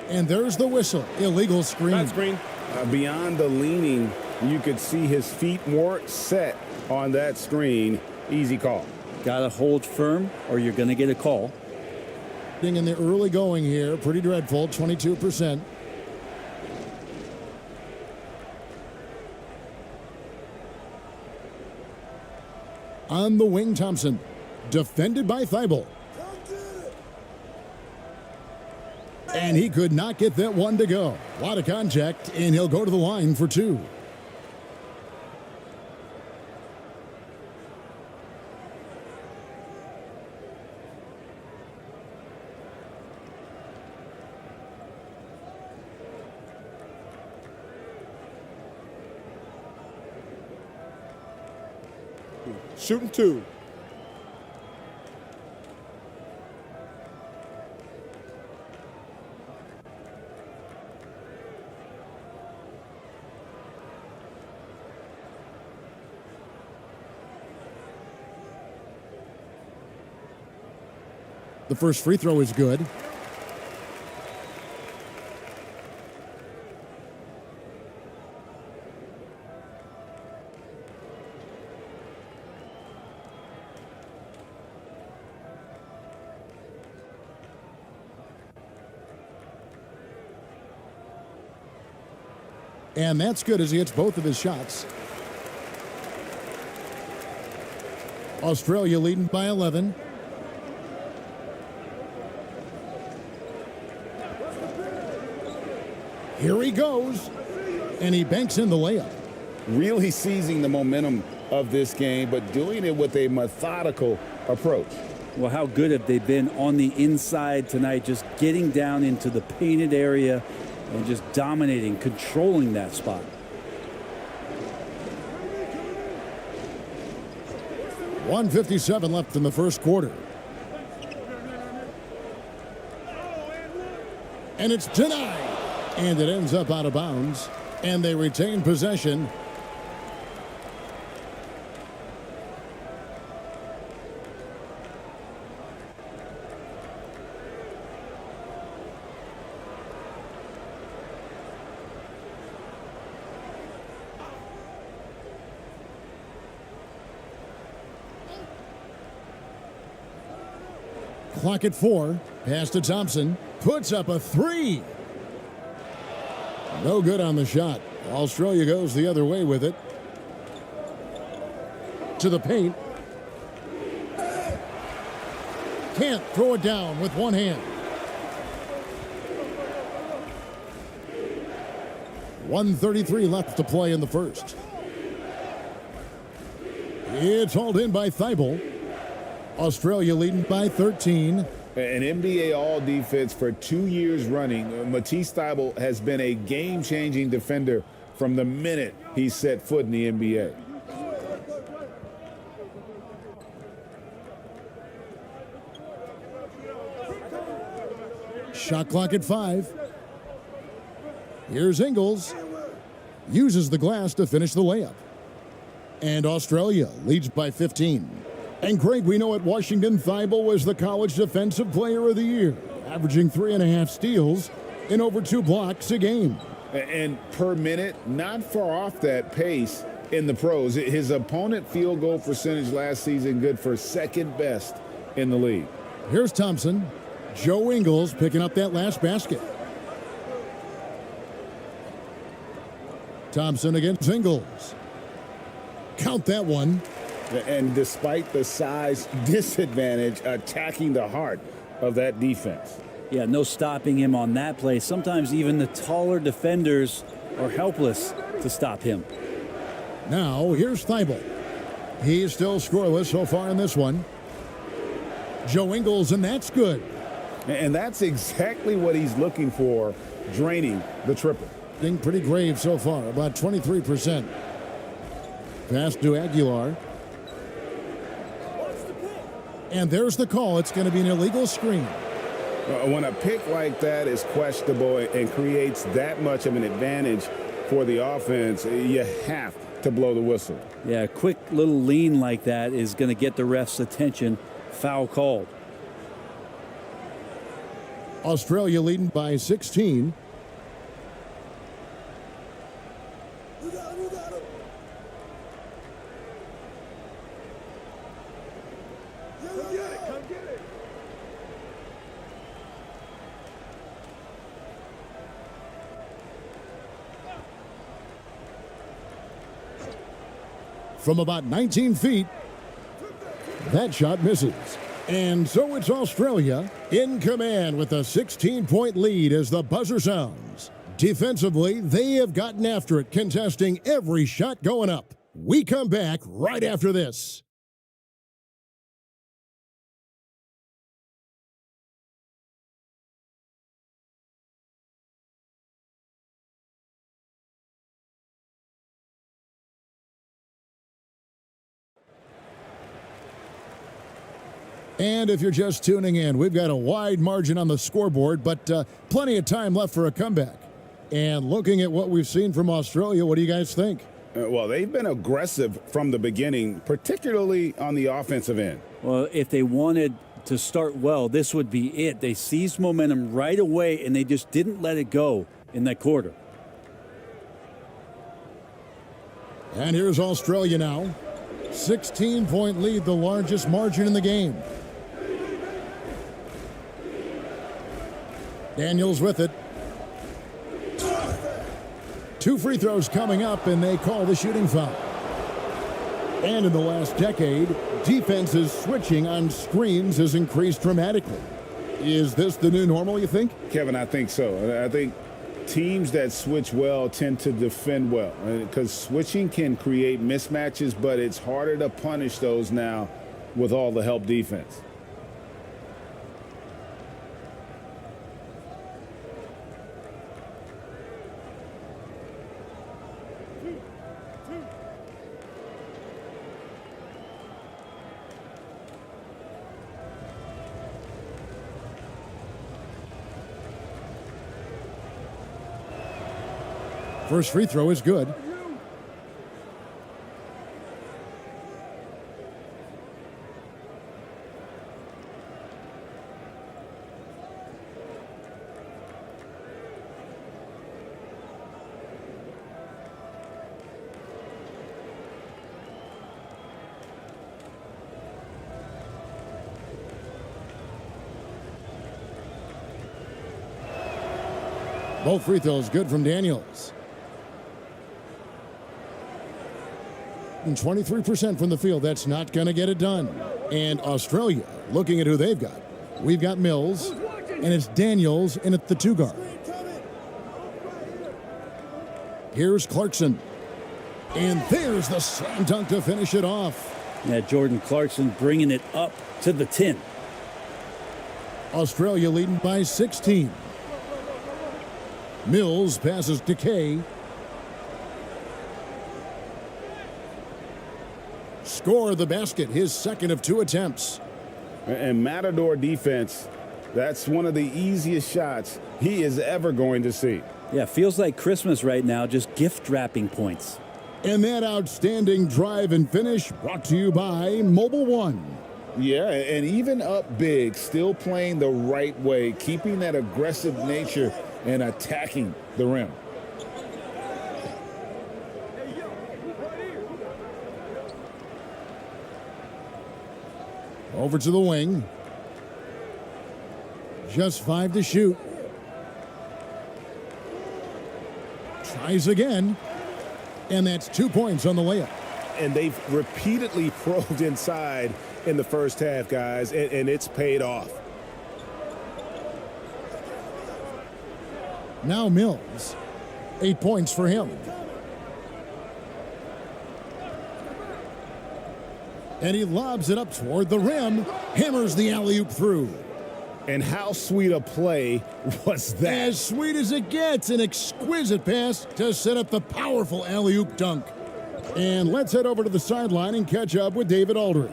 And there's the whistle. Illegal screen. Bad screen. Beyond the leaning, you could see his feet more set on that screen. Easy call. Got to hold firm or you're going to get a call. In the early going here, pretty dreadful, 22%. On the wing, Thompson. Defended by Thibault. And he could not get that one to go. A lot of contact, and he'll go to the line for two. Shooting two. The first free throw is good. And that's good as he hits both of his shots. Australia leading by 11. Here he goes, and he banks in the layup. Really seizing the momentum of this game, but doing it with a methodical approach. Well, how good have they been on the inside tonight, just getting down into the painted area and just dominating, controlling that spot. .157 left in the first quarter. And it's denied. And it ends up out of bounds. And they retain possession. Clock at 4. Pass to Thompson. Puts up a three. No good on the shot. Australia goes the other way with it. To the paint. Can't throw it down with one hand. 1:33 left to play in the first. It's hauled in by Thibault. Australia leading by 13. An NBA All-Defense for 2 years running. Matisse Thybulle has been a game-changing defender from the minute he set foot in the NBA. Shot clock at 5. Here's Ingles. Uses the glass to finish the layup. And Australia leads by 15. And Greg, we know at Washington, Thibault was the College Defensive Player of the Year, averaging 3.5 steals and over 2 blocks a game. And per minute, not far off that pace in the pros. His opponent field goal percentage last season good for second best in the league. Here's Thompson. Joe Ingles picking up that last basket. Thompson against Ingles. Count that one. And despite the size disadvantage, attacking the heart of that defense. Yeah, no stopping him on that play. Sometimes even the taller defenders are helpless to stop him. Now, here's Thibault. He's still scoreless so far in this one. Joe Ingles, and that's good. And that's exactly what he's looking for, draining the triple. Being pretty grave so far, about 23%. Pass to Aguilar. And there's the call. It's going to be an illegal screen. When a pick like that is questionable and creates that much of an advantage for the offense, you have to blow the whistle. Yeah, a quick little lean like that is going to get the ref's attention. Foul called. Australia leading by 16. From about 19 feet, that shot misses. And so it's Australia in command with a 16-point lead as the buzzer sounds. Defensively, they have gotten after it, contesting every shot going up. We come back right after this. And if you're just tuning in, we've got a wide margin on the scoreboard, but plenty of time left for a comeback. And looking at what we've seen from Australia, what do you guys think? Well, they've been aggressive from the beginning, particularly on the offensive end. Well, if they wanted to start well, this would be it. They seized momentum right away, and they just didn't let it go in that quarter. And here's Australia now. 16-point lead, the largest margin in the game. Daniels with it. 2 free throws coming up, and they call the shooting foul. And in the last decade, defenses switching on screens has increased dramatically. Is this the new normal, you think? Kevin, I think so. I think teams that switch well tend to defend well, because switching can create mismatches, but it's harder to punish those now with all the help defense. First free throw is good. Both free throws good from Daniels. 23% from the field. That's not going to get it done. And Australia, looking at who they've got. We've got Mills, and it's Daniels in at the 2 guard. Here's Clarkson. And there's the slam dunk to finish it off. Yeah, Jordan Clarkson bringing it up to the 10. Australia leading by 16. Mills passes to Kay. Score the basket, his second of 2 attempts. And Matador defense, that's one of the easiest shots he is ever going to see. Yeah, feels like Christmas right now, just gift wrapping points. And that outstanding drive and finish brought to you by Mobile One. Yeah, and even up big, still playing the right way, keeping that aggressive nature and attacking the rim. Over to the wing. Just 5 to shoot. Tries again. And that's 2 points on the layup. And they've repeatedly probed inside in the first half, guys, and it's paid off. Now Mills. 8 points for him. And he lobs it up toward the rim. Hammers the alley-oop through. And how sweet a play was that? As sweet as it gets. An exquisite pass to set up the powerful alley-oop dunk. And let's head over to the sideline and catch up with David Aldridge.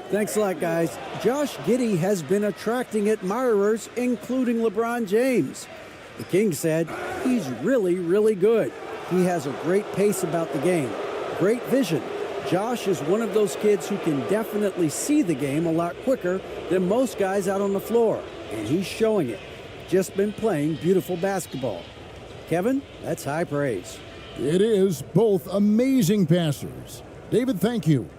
Thanks a lot, guys. Josh Giddey has been attracting admirers, including LeBron James. The King said he's really, really good. He has a great pace about the game, great vision. Josh is one of those kids who can definitely see the game a lot quicker than most guys out on the floor, and he's showing it. just been playing beautiful basketball. Kevin, that's high praise. It is. Both amazing passers. David, thank you.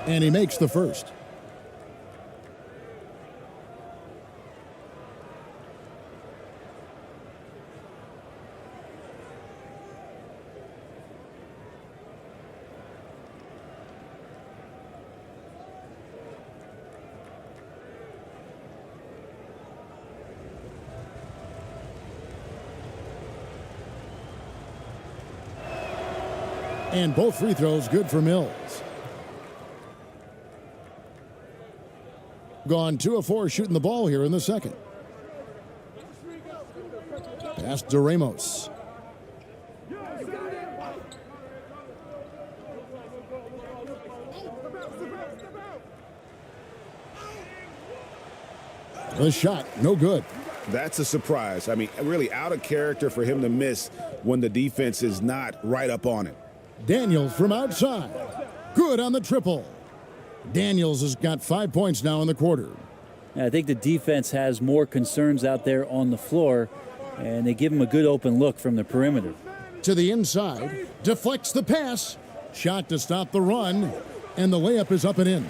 And he makes the first. And both free throws good for Mills. Gone 2 of 4 shooting the ball here in the second. Pass to Ramos. The shot, no good. That's a surprise. I mean, really out of character for him to miss when the defense is not right up on him. Daniels from outside. Good on the triple. Daniels has got 5 points now in the quarter. I think the defense has more concerns out there on the floor, and they give him a good open look from the perimeter. To the inside, deflects the pass. Shot to stop the run, and the layup is up and in.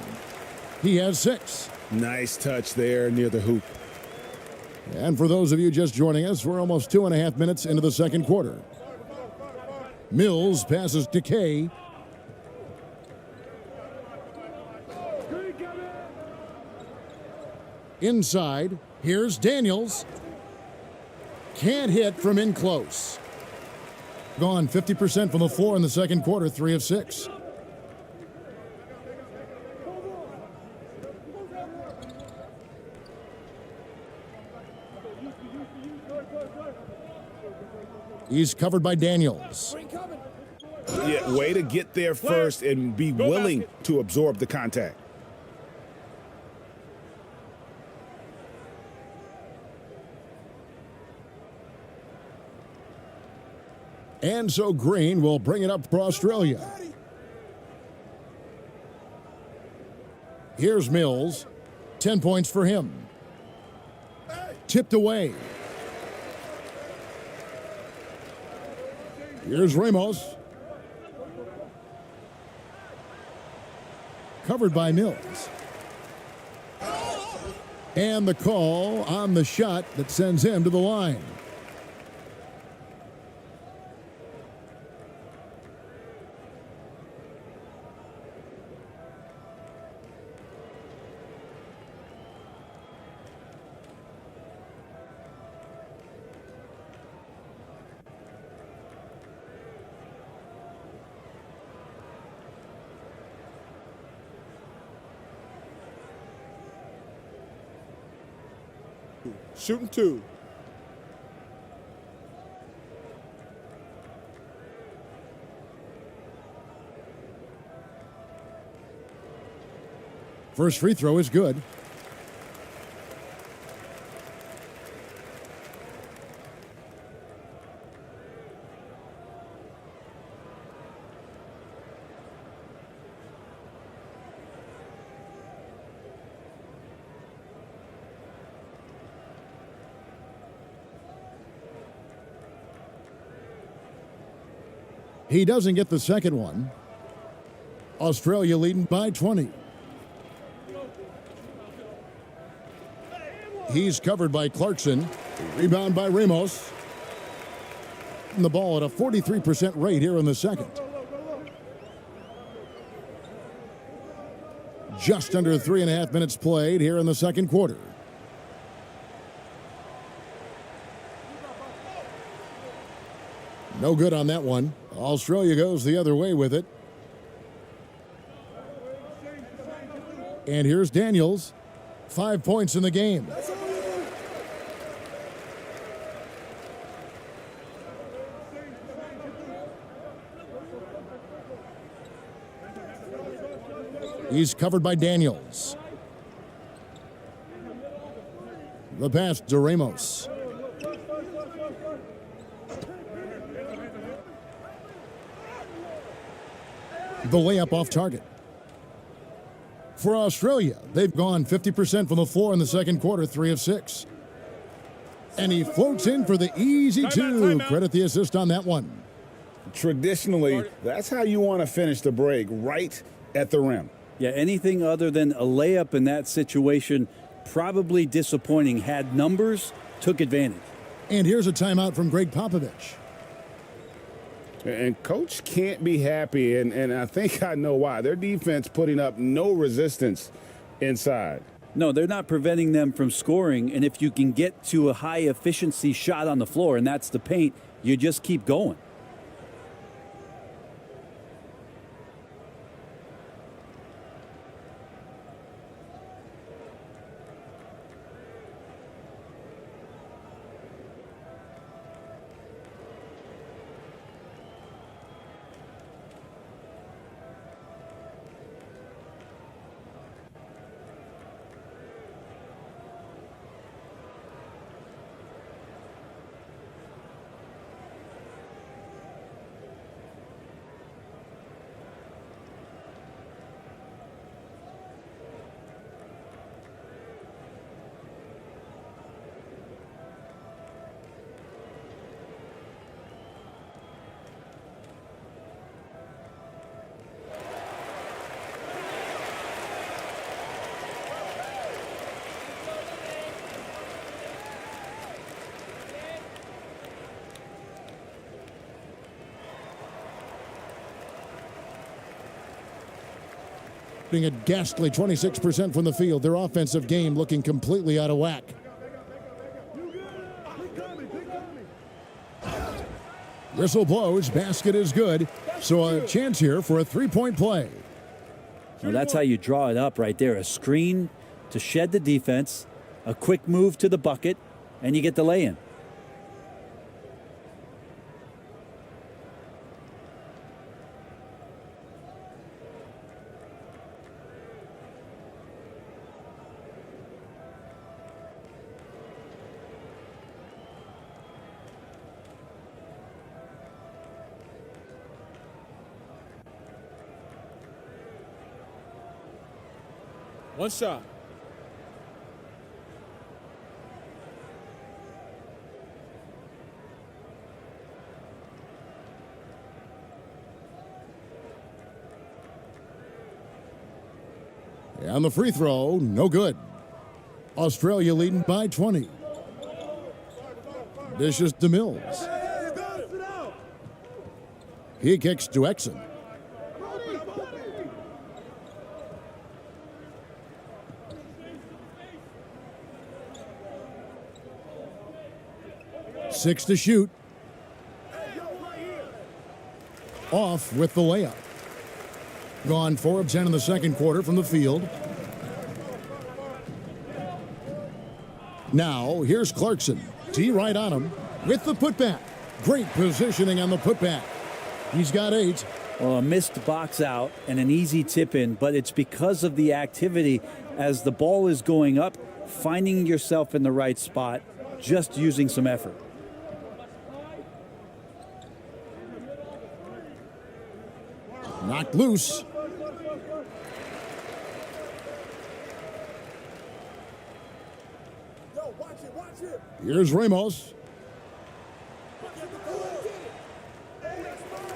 He has 6. Nice touch there near the hoop. And for those of you just joining us, we're almost 2.5 minutes into the second quarter. Mills passes to Kay. Inside, here's Daniels. Can't hit from in close. Gone 50% from the floor in the second quarter, 3 of 6. He's covered by Daniels. Yeah, way to get there first and be willing to absorb the contact. And so Green will bring it up for Australia. Here's Mills. 10 points for him. Tipped away. Here's Ramos. Covered by Mills. And the call on the shot that sends him to the line. Shooting 2. First free throw is good. He doesn't get the second one. Australia leading by 20. He's covered by Clarkson. Rebound by Ramos. And the ball at a 43% rate here in the second. Just under 3.5 minutes played here in the second quarter. No good on that one. Australia goes the other way with it. And here's Daniels. 5 points in the game. He's covered by Daniels. The pass to Ramos. The layup off target. For Australia, they've gone 50% from the floor in the second quarter, 3 of 6. And he floats in for the easy two. Credit the assist on that one. Traditionally, that's how you want to finish the break, right at the rim. Yeah, anything other than a layup in that situation, probably disappointing. Had numbers, took advantage. And here's a timeout from Greg Popovich. And Coach can't be happy, and I think I know why. Their defense putting up no resistance inside. No, they're not preventing them from scoring, and if you can get to a high-efficiency shot on the floor, and that's the paint, you just keep going. A ghastly 26% from the field. Their offensive game looking completely out of whack. Whistle blows, basket is good. So a chance here for a three-point play. Well, that's how you draw it up right there. A screen to shed the defense, a quick move to the bucket, and you get the lay-in. One shot. And the free throw, no good. Australia leading by 20. Dishes to Mills. He kicks to Exum. Six to shoot. Off with the layup. Gone 4 of 10 in the second quarter from the field. Now, here's Clarkson. T right on him with the putback. Great positioning on the putback. He's got 8. Well, a missed box out and an easy tip in, but it's because of the activity as the ball is going up, finding yourself in the right spot, just using some effort. Knocked loose. Here's Ramos.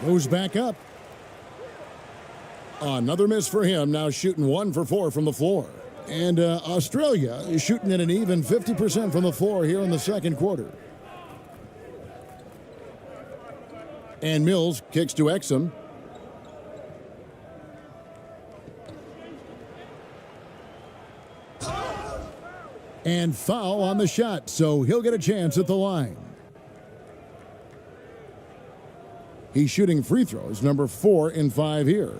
Goes back up. Another miss for him. Now shooting 1 for 4 from the floor. And Australia is shooting at an even 50% from the floor here in the second quarter. And Mills kicks to Exum. And foul on the shot, so he'll get a chance at the line. He's shooting free throws, number 4 in 5 here.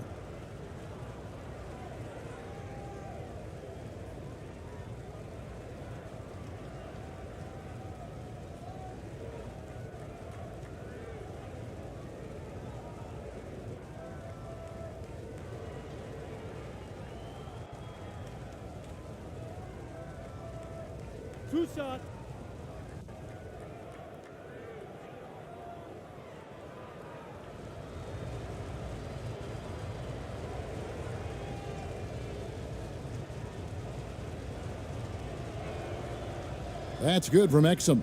2 shots. That's good from Exum.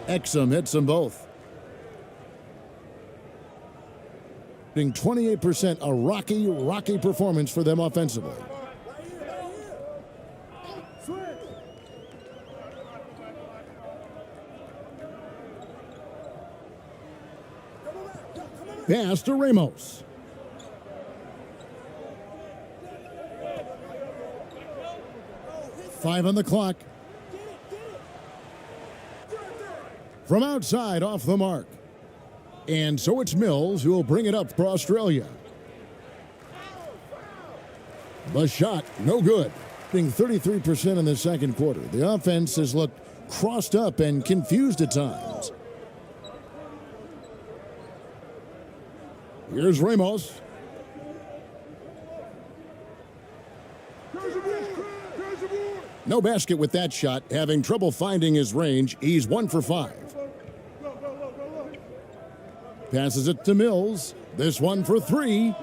Exum hits them both. 28%, a rocky performance for them offensively. Pass to Ramos. Five on the clock. From outside, off the mark. And so it's Mills who will bring it up for Australia. The shot, no good. Being 33% in the second quarter. The offense has looked crossed up and confused at times. Here's Ramos. No basket with that shot. Having trouble finding his range. He's 1 for 5. Passes it to Mills. This one for 3.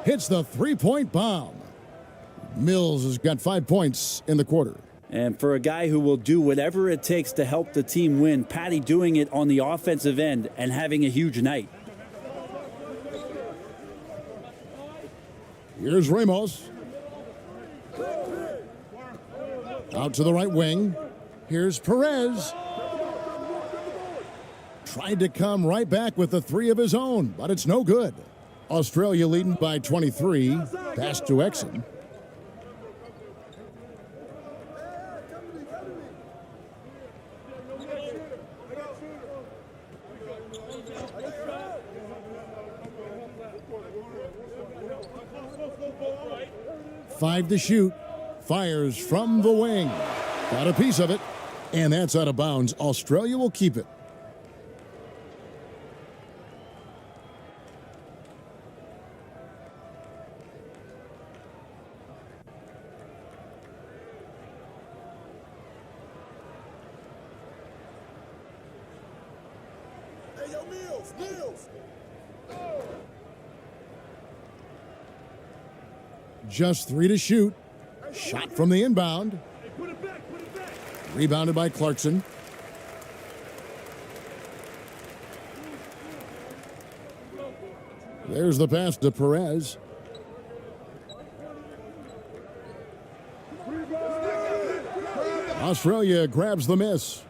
Hits the three-point bomb. Mills has got 5 points in the quarter. And for a guy who will do whatever it takes to help the team win, Patty doing it on the offensive end and having a huge night. Here's Ramos. Out to the right wing. Here's Perez. Tried to come right back with the 3 of his own, but it's no good. Australia leading by 23. Pass to Exum. Five to shoot. Fires from the wing. Got a piece of it, and that's out of bounds. Australia will keep it. Just 3 to shoot. Shot from the inbound. Rebounded by Clarkson. There's the pass to Perez. Australia grabs the miss.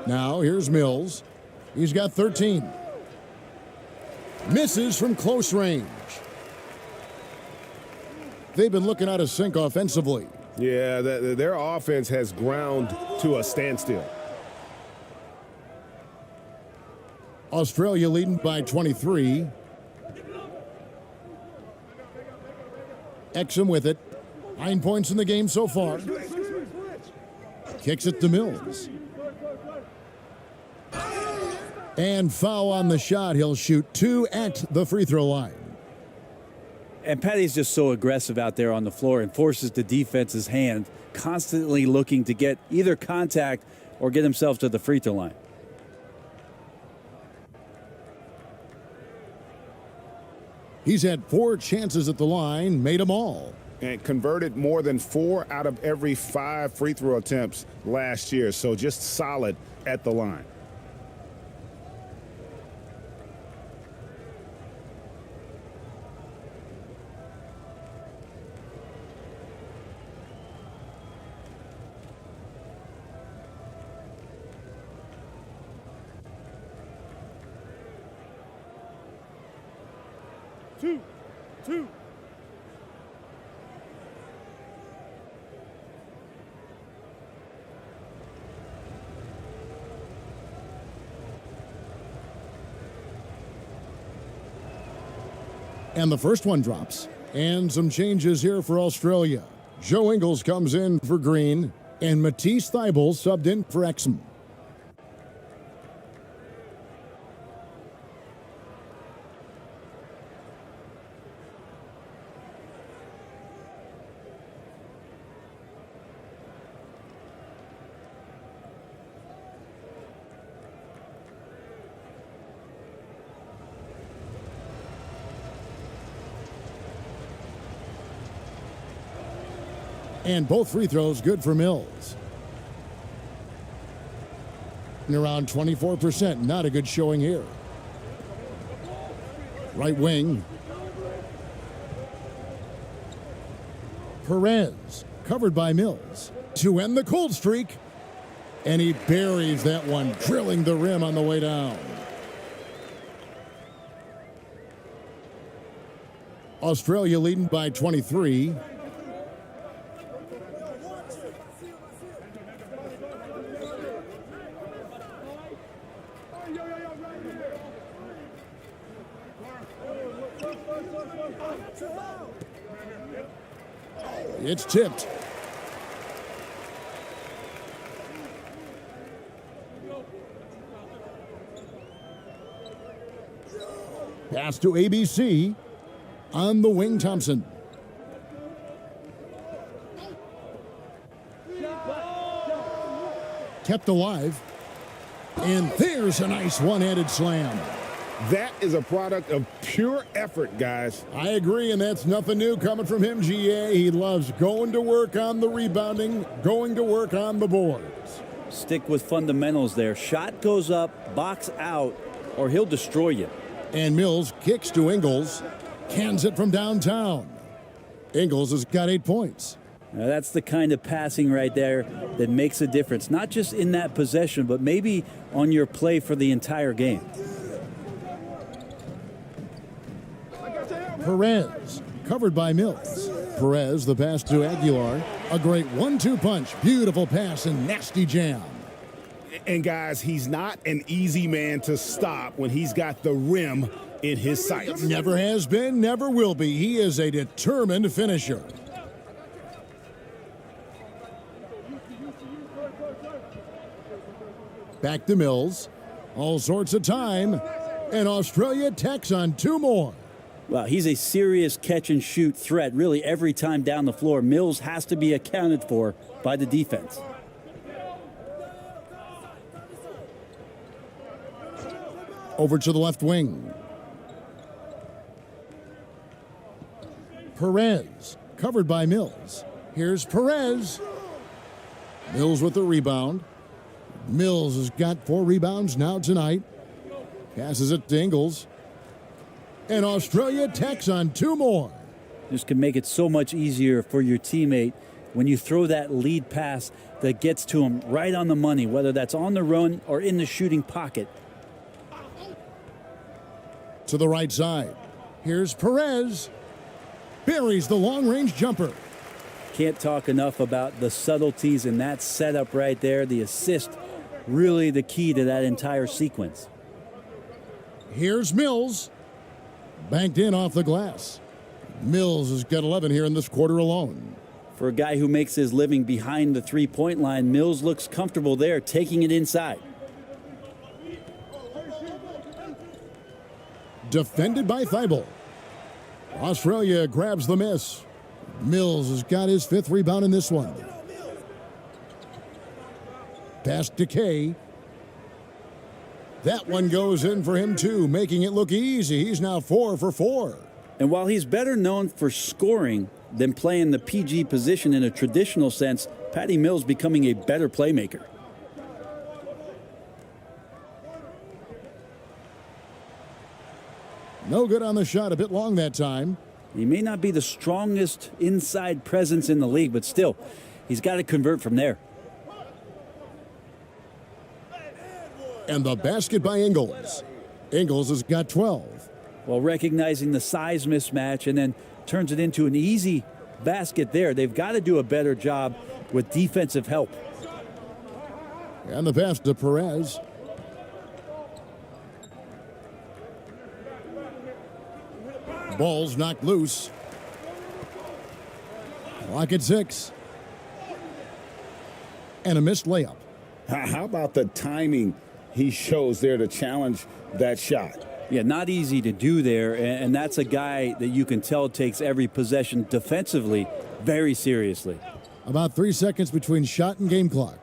Now here's Mills. He's got 13. Misses from close range. They've been looking out of sync offensively. Yeah, their offense has ground to a standstill. Australia leading by 23. Exum with it. 9 points in the game so far. Kicks it to Mills. And foul on the shot. He'll shoot 2 at the free throw line. And Patty's just so aggressive out there on the floor and forces the defense's hand, constantly looking to get either contact or get himself to the free throw line. He's had 4 chances at the line, made them all. And converted more than 4 out of every 5 free throw attempts last year. So just solid at the line. Two. And the first one drops. And some changes here for Australia. Joe Ingles comes in for Green, and Matisse Thybulle subbed in for Exum. And both free throws good for Mills. And around 24%, not a good showing here. Right wing. Perez, covered by Mills, to end the cold streak. And he buries that one, drilling the rim on the way down. Australia leading by 23. It's tipped. Pass to ABC. On the wing, Thompson. Kept alive. And there's a nice one-handed slam. That is a product of pure effort, guys. I agree, and that's nothing new coming from him, GA. He loves going to work on the rebounding, going to work on the boards. Stick with fundamentals there. Shot goes up, box out, or he'll destroy you. And Mills kicks to Ingles, cans it from downtown. Ingles has got 8 points. Now that's the kind of passing right there that makes a difference, not just in that possession, but maybe on your play for the entire game. Perez, covered by Mills. Perez, the pass to Aguilar. A great 1-2 punch. Beautiful pass and nasty jam. And guys, he's not an easy man to stop when he's got the rim in his sights. Never has been, never will be. He is a determined finisher. Back to Mills. All sorts of time. And Australia tacks on 2 more. Well, he's a serious catch-and-shoot threat really every time down the floor. Mills has to be accounted for by the defense. Over to the left wing. Perez, covered by Mills. Here's Perez. Mills with the rebound. Mills has got 4 rebounds now tonight. Passes it to Ingles. And Australia tacks on 2 more. This can make it so much easier for your teammate when you throw that lead pass that gets to him right on the money, whether that's on the run or in the shooting pocket. To the right side. Here's Perez. Buries the long-range jumper. Can't talk enough about the subtleties in that setup right there. The assist, really the key to that entire sequence. Here's Mills. Banked in off the glass. Mills has got 11 here in this quarter alone. For a guy who makes his living behind the three-point line, Mills looks comfortable there, taking it inside. Defended by Thybulle. Australia grabs the miss. Mills has got his 5th rebound in this one. Pass to Kay. That one goes in for him too, making it look easy. He's now 4 for 4. And while he's better known for scoring than playing the PG position in a traditional sense, Patty Mills becoming a better playmaker. No good on the shot, a bit long that time. He may not be the strongest inside presence in the league, but still, he's got to convert from there. And the basket by Ingles. Ingles has got 12. Well, recognizing the size mismatch and then turns it into an easy basket there. They've got to do a better job with defensive help. And the pass to Perez. Ball's knocked loose. Clock at 6. And a missed layup. How about the timing he shows there to challenge that shot? Yeah, not easy to do there, and that's a guy that you can tell takes every possession defensively very seriously. About 3 seconds between shot and game clock.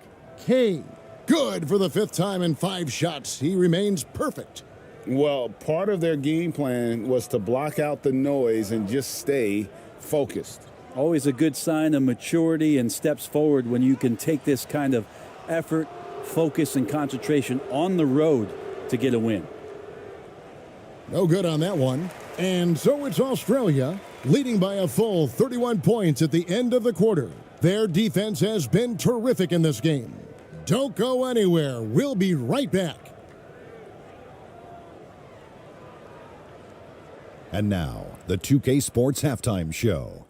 K, good for the 5th time in 5 shots. He remains perfect. Well, part of their game plan was to block out the noise and just stay focused. Always a good sign of maturity and steps forward when you can take this kind of effort, focus, and concentration on the road to get a win. No good on that one. And so it's Australia leading by a full 31 points at the end of the quarter. Their defense has been terrific in this game. Don't go anywhere. We'll be right back. And now, the 2K Sports Halftime Show.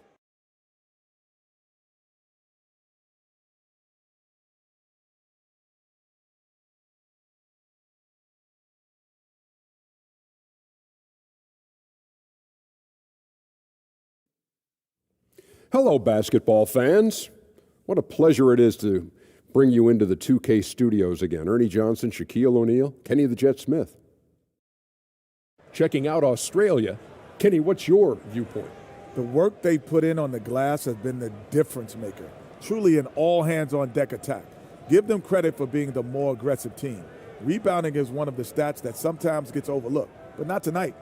Hello, basketball fans. What a pleasure it is to bring you into the 2K studios again. Ernie Johnson, Shaquille O'Neal, Kenny the Jet Smith. Checking out Australia. Kenny, what's your viewpoint? The work they put in on the glass has been the difference maker. Truly an all-hands-on-deck attack. Give them credit for being the more aggressive team. Rebounding is one of the stats that sometimes gets overlooked, but not tonight.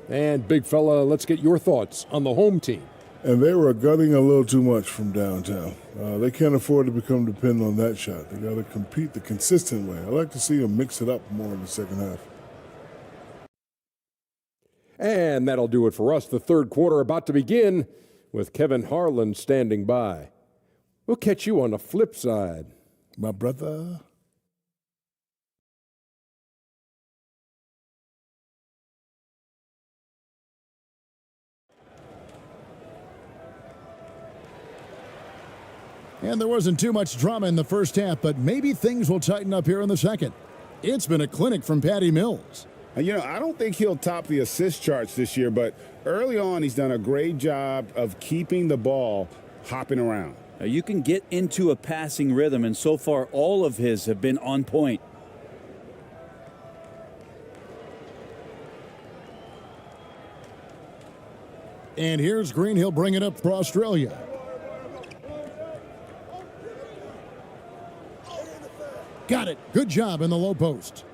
And big fella, let's get your thoughts on the home team. And they were gutting a little too much from downtown. They can't afford to become dependent on that shot. They got to compete the consistent way. I like to see them mix it up more in the second half. And that'll do it for us. The third quarter about to begin with Kevin Harlan standing by. We'll catch you on the flip side, my brother. And there wasn't too much drama in the first half, but maybe things will tighten up here in the second. It's been a clinic from Patty Mills. You know, I don't think he'll top the assist charts this year, but early on he's done a great job of keeping the ball hopping around. Now, you can get into a passing rhythm, and so far all of his have been on point. And here's Green. He'll bring it up for Australia. Got it. Good job in the low post.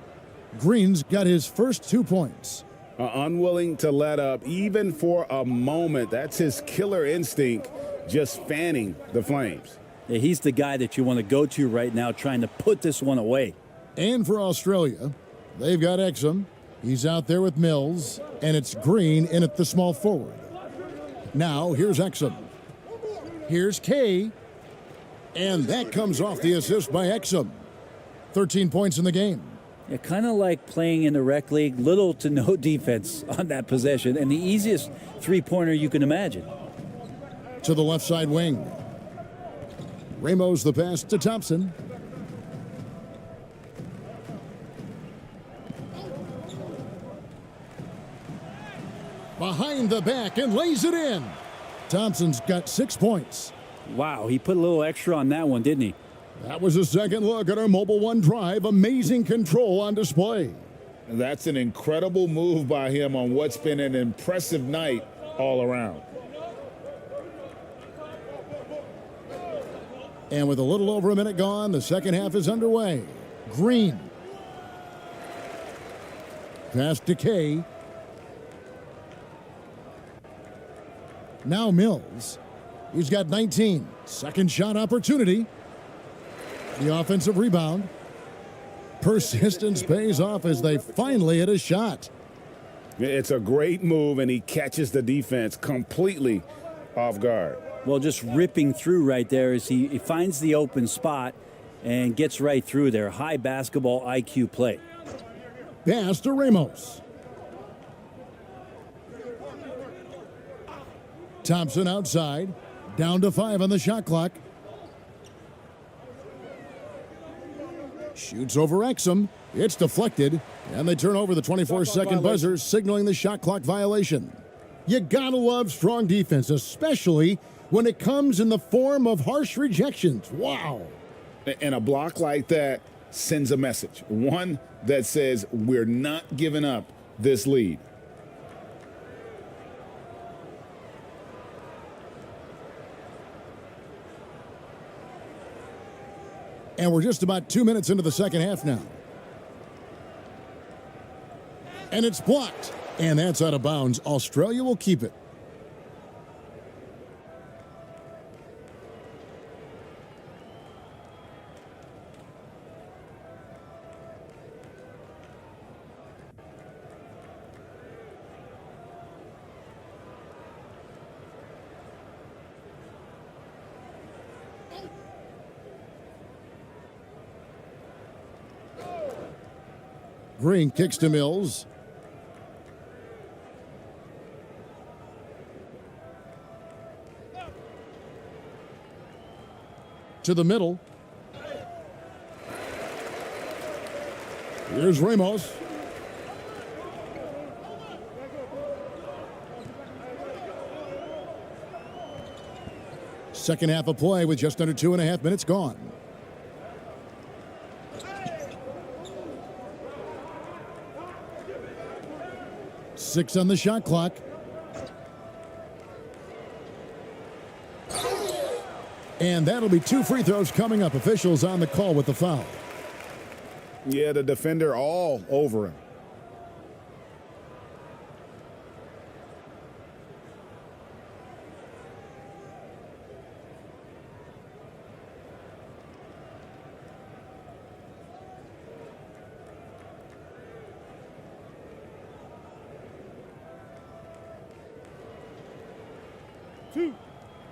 Green's got his first 2 points. Unwilling to let up even for a moment. That's his killer instinct, just fanning the flames. Yeah, he's the guy that you want to go to right now trying to put this one away. And for Australia, they've got Exum. He's out there with Mills, and it's Green in at the small forward. Now here's Exum. Here's K, and that comes off the assist by Exum. 13 points in the game. Yeah, kind of like playing in the rec league, little to no defense on that possession, and the easiest three-pointer you can imagine. To the left side wing. Ramos the pass to Thompson. Behind the back and lays it in. Thompson's got 6 points. Wow, he put a little extra on that one, didn't he? That was a second look at our Mobile One drive. Amazing control on display. That's an incredible move by him on what's been an impressive night all around. And with a little over a minute gone, the second half is underway. Green. Pass to K. Now Mills. He's got 19. Second shot opportunity. The offensive rebound. Persistence pays off as they finally hit a shot. It's a great move, and he catches the defense completely off guard. Well, just ripping through right there as he finds the open spot and gets right through there. High basketball IQ play. Pass to Ramos. Thompson outside. Down to 5 on the shot clock. Shoots over Exum. It's deflected, and they turn over the 24-second buzzer, signaling the shot clock violation. You gotta love strong defense, especially when it comes in the form of harsh rejections. Wow. And a block like that sends a message, one that says we're not giving up this lead. And we're just about 2 minutes into the second half now. And it's blocked. And that's out of bounds. Australia will keep it. Green kicks to Mills. To the middle. Here's Ramos. Second half of play with just under 2.5 minutes gone. Six on the shot clock. And that'll be 2 free throws coming up. Officials on the call with the foul. Yeah, the defender all over him.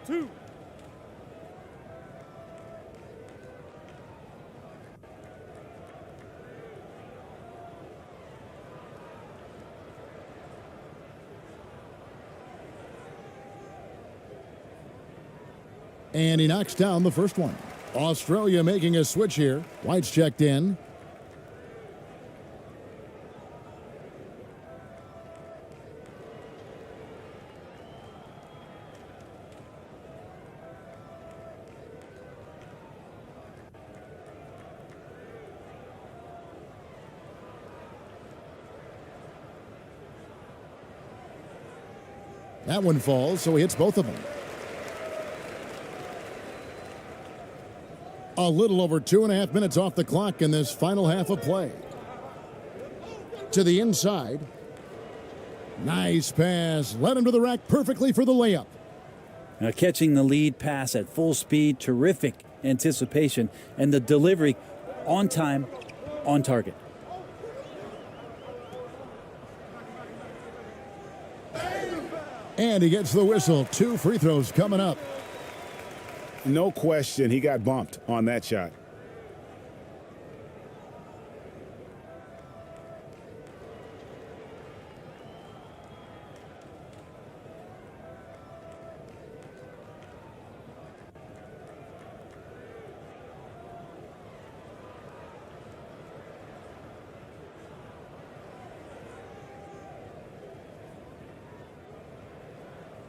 Two. And he knocks down the first one. Australia making a switch here. White's checked in. That one falls, so he hits both of them. A little over 2.5 minutes off the clock in this final half of play. To the inside. Nice pass. Led him to the rack perfectly for the layup. Now catching the lead pass at full speed, terrific anticipation, and the delivery on time, on target. And he gets the whistle. 2 free throws coming up. No question, he got bumped on that shot.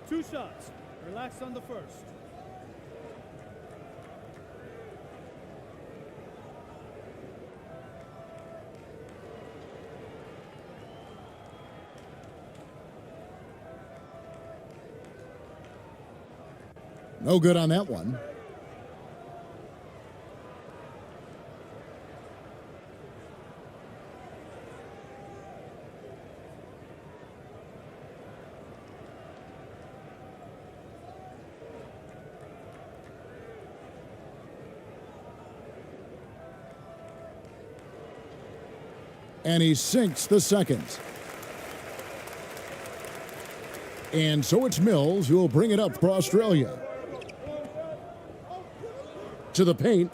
Two shots. Relax on the first. No good on that one. And he sinks the second. And so it's Mills who will bring it up for Australia. To the paint.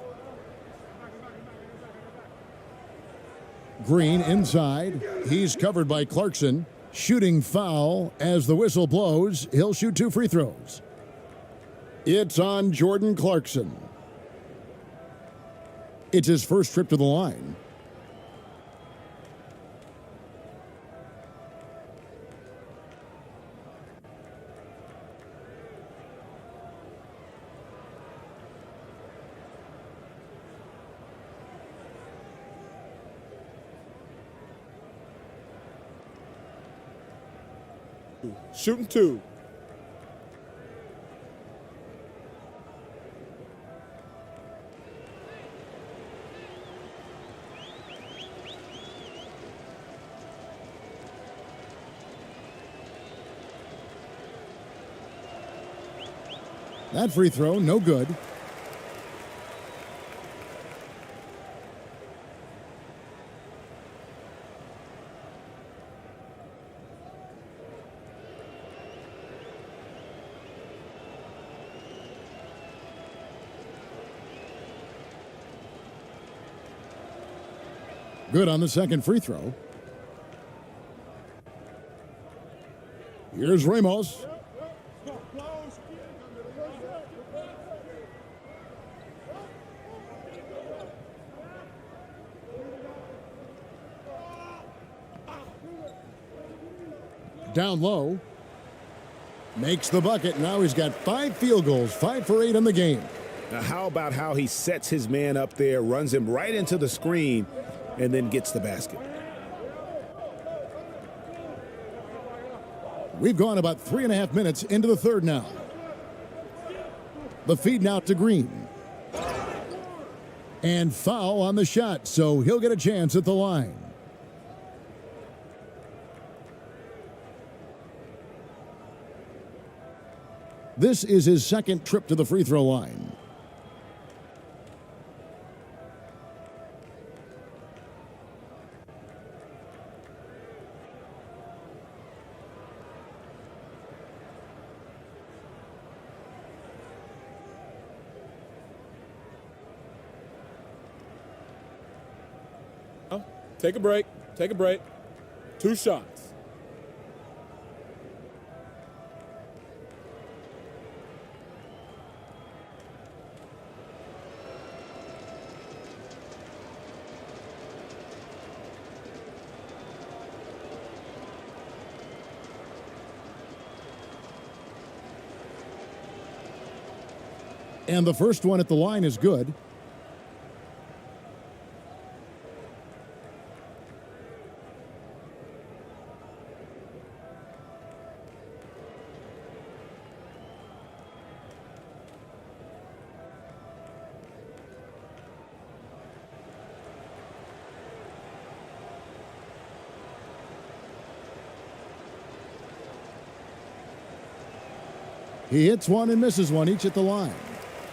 Green inside. He's covered by Clarkson. Shooting foul as the whistle blows. He'll shoot 2 free throws. It's on Jordan Clarkson. It's his first trip to the line. Shooting 2. That free throw, no good. Good on the second free throw. Here's Ramos. Down low. Makes the bucket. Now he's got 5 field goals, 5 for 8 in the game. Now, how about how he sets his man up there, runs him right into the screen, and then gets the basket? We've gone about 3.5 minutes into the third now. The feed now to Green. And foul on the shot, so he'll get a chance at the line. This is his second trip to the free throw line. Take a break. Take a break. 2 shots. And the first one at the line is good. He hits one and misses one, each at the line.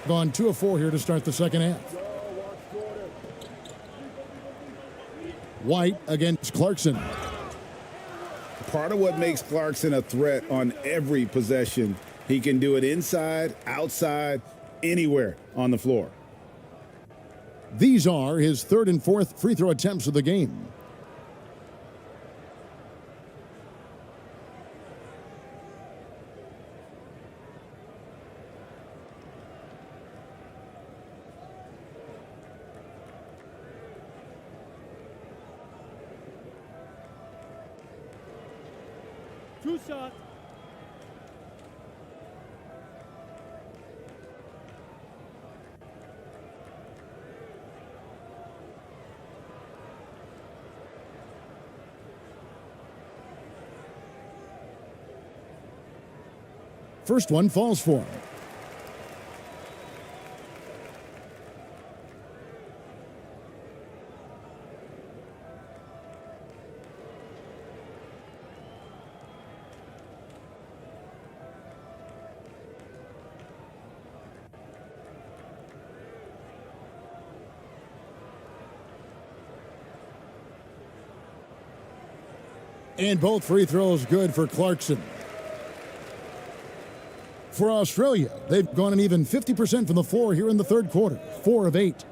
Gone 2 of 4 here to start the second half. White against Clarkson. Part of what makes Clarkson a threat on every possession, he can do it inside, outside, anywhere on the floor. These are his 3rd and 4th free throw attempts of the game. Two shots. First one falls for him. And both free throws good for Clarkson. For Australia, they've gone an even 50% from the floor here in the third quarter, 4 of 8.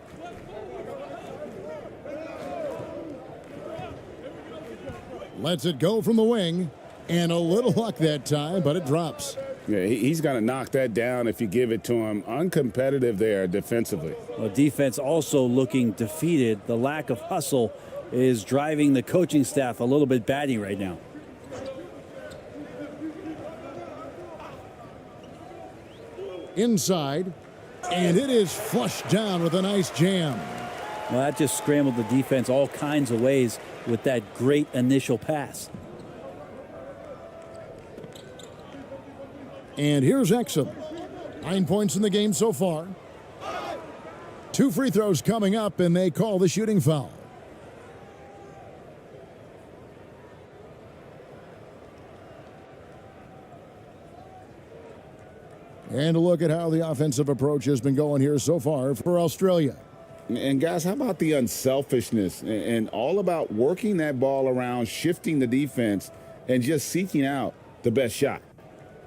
Lets it go from the wing, and a little luck that time, but it drops. Yeah, he's going to knock that down if you give it to him. Uncompetitive there defensively. Well, defense also looking defeated. The lack of hustle is driving the coaching staff a little bit batty right now. Inside, and it is flushed down with a nice jam. Well, that just scrambled the defense all kinds of ways with that great initial pass. And here's Exum. 9 points in the game so far. 2 free throws coming up, and they call the shooting foul. And a look at how the offensive approach has been going here so far for Australia. And guys, how about the unselfishness and all about working that ball around, shifting the defense, and just seeking out the best shot?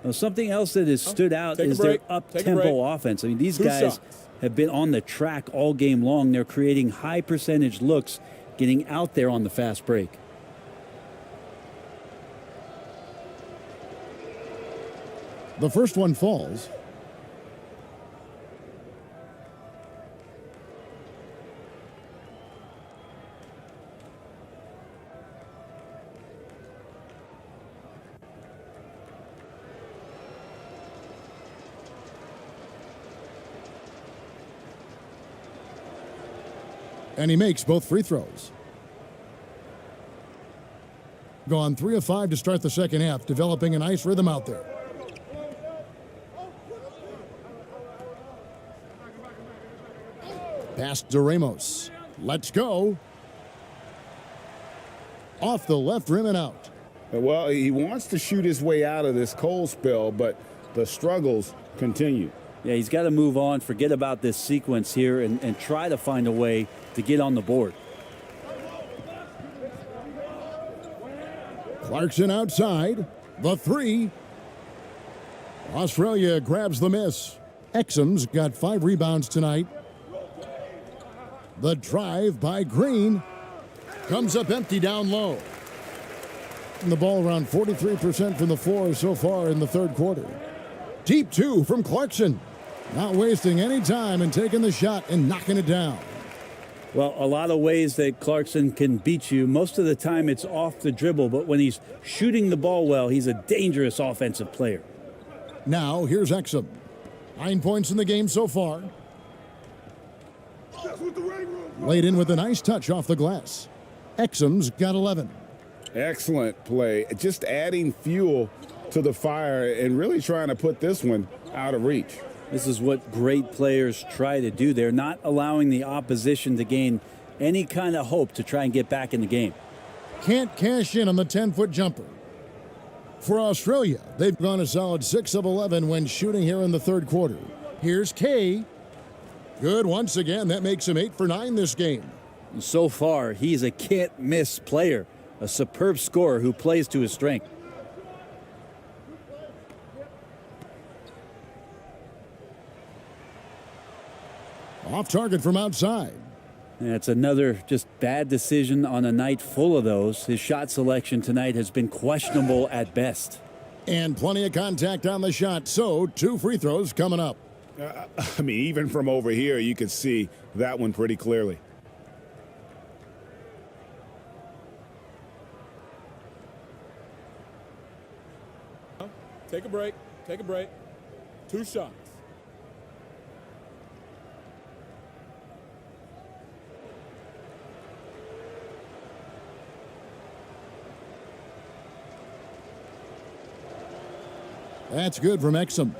Well, something else that has stood out is their up-tempo offense. I mean, these guys have been on the track all game long. They're creating high-percentage looks, getting out there on the fast break. The first one falls. And he makes both free throws. Gone 3 of 5 to start the second half, developing a nice rhythm out there. Pass to Ramos. Let's go. Off the left rim and out. Well, he wants to shoot his way out of this cold spell, but the struggles continue. Yeah, he's got to move on, forget about this sequence here, and try to find a way to get on the board. Clarkson outside. The 3. Australia grabs the miss. Exum's got 5 rebounds tonight. The drive by Green comes up empty down low. And the ball around 43% from the floor so far in the third quarter. Deep 2 from Clarkson. Not wasting any time and taking the shot and knocking it down. Well, a lot of ways that Clarkson can beat you. Most of the time it's off the dribble, but when he's shooting the ball well, he's a dangerous offensive player. Now, here's Exum. 9 points in the game so far. Laid in with a nice touch off the glass. Exum's got 11. Excellent play. Just adding fuel to the fire and really trying to put this one out of reach. This is what great players try to do. They're not allowing the opposition to gain any kind of hope to try and get back in the game. Can't cash in on the 10-foot jumper. For Australia, they've gone a solid 6 of 11 when shooting here in the third quarter. Here's Kay. Good once again. That makes him 8 for 9 this game. And so far, he's a can't-miss player, a superb scorer who plays to his strength. Off target from outside. That's another just bad decision on a night full of those. His shot selection tonight has been questionable at best. And plenty of contact on the shot, so 2 free throws coming up. I mean, even from over here, you could see that one pretty clearly. Take a break. Take a break. 2 shots. That's good from Exum.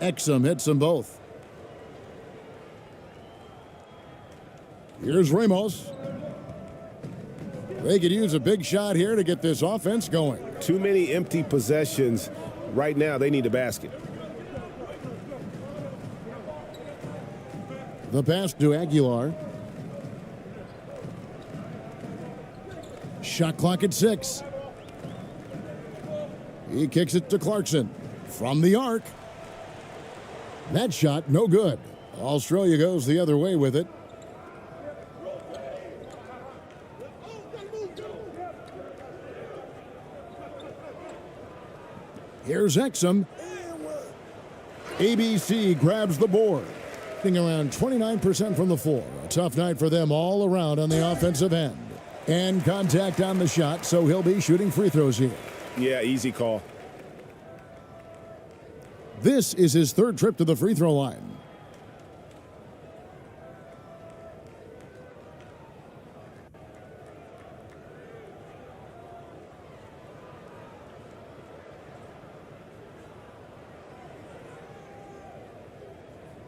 Exum hits them both. Here's Ramos. They could use a big shot here to get this offense going. Too many empty possessions. Right now, they need a basket. The pass to Aguilar. Shot clock at 6. He kicks it to Clarkson. From the arc. That shot, no good. Australia goes the other way with it. Here's Exum. ABC grabs the board. Around 29% from the floor. A tough night for them all around on the offensive end. And contact on the shot, so he'll be shooting free throws here. Yeah, easy call. This is his third trip to the free throw line.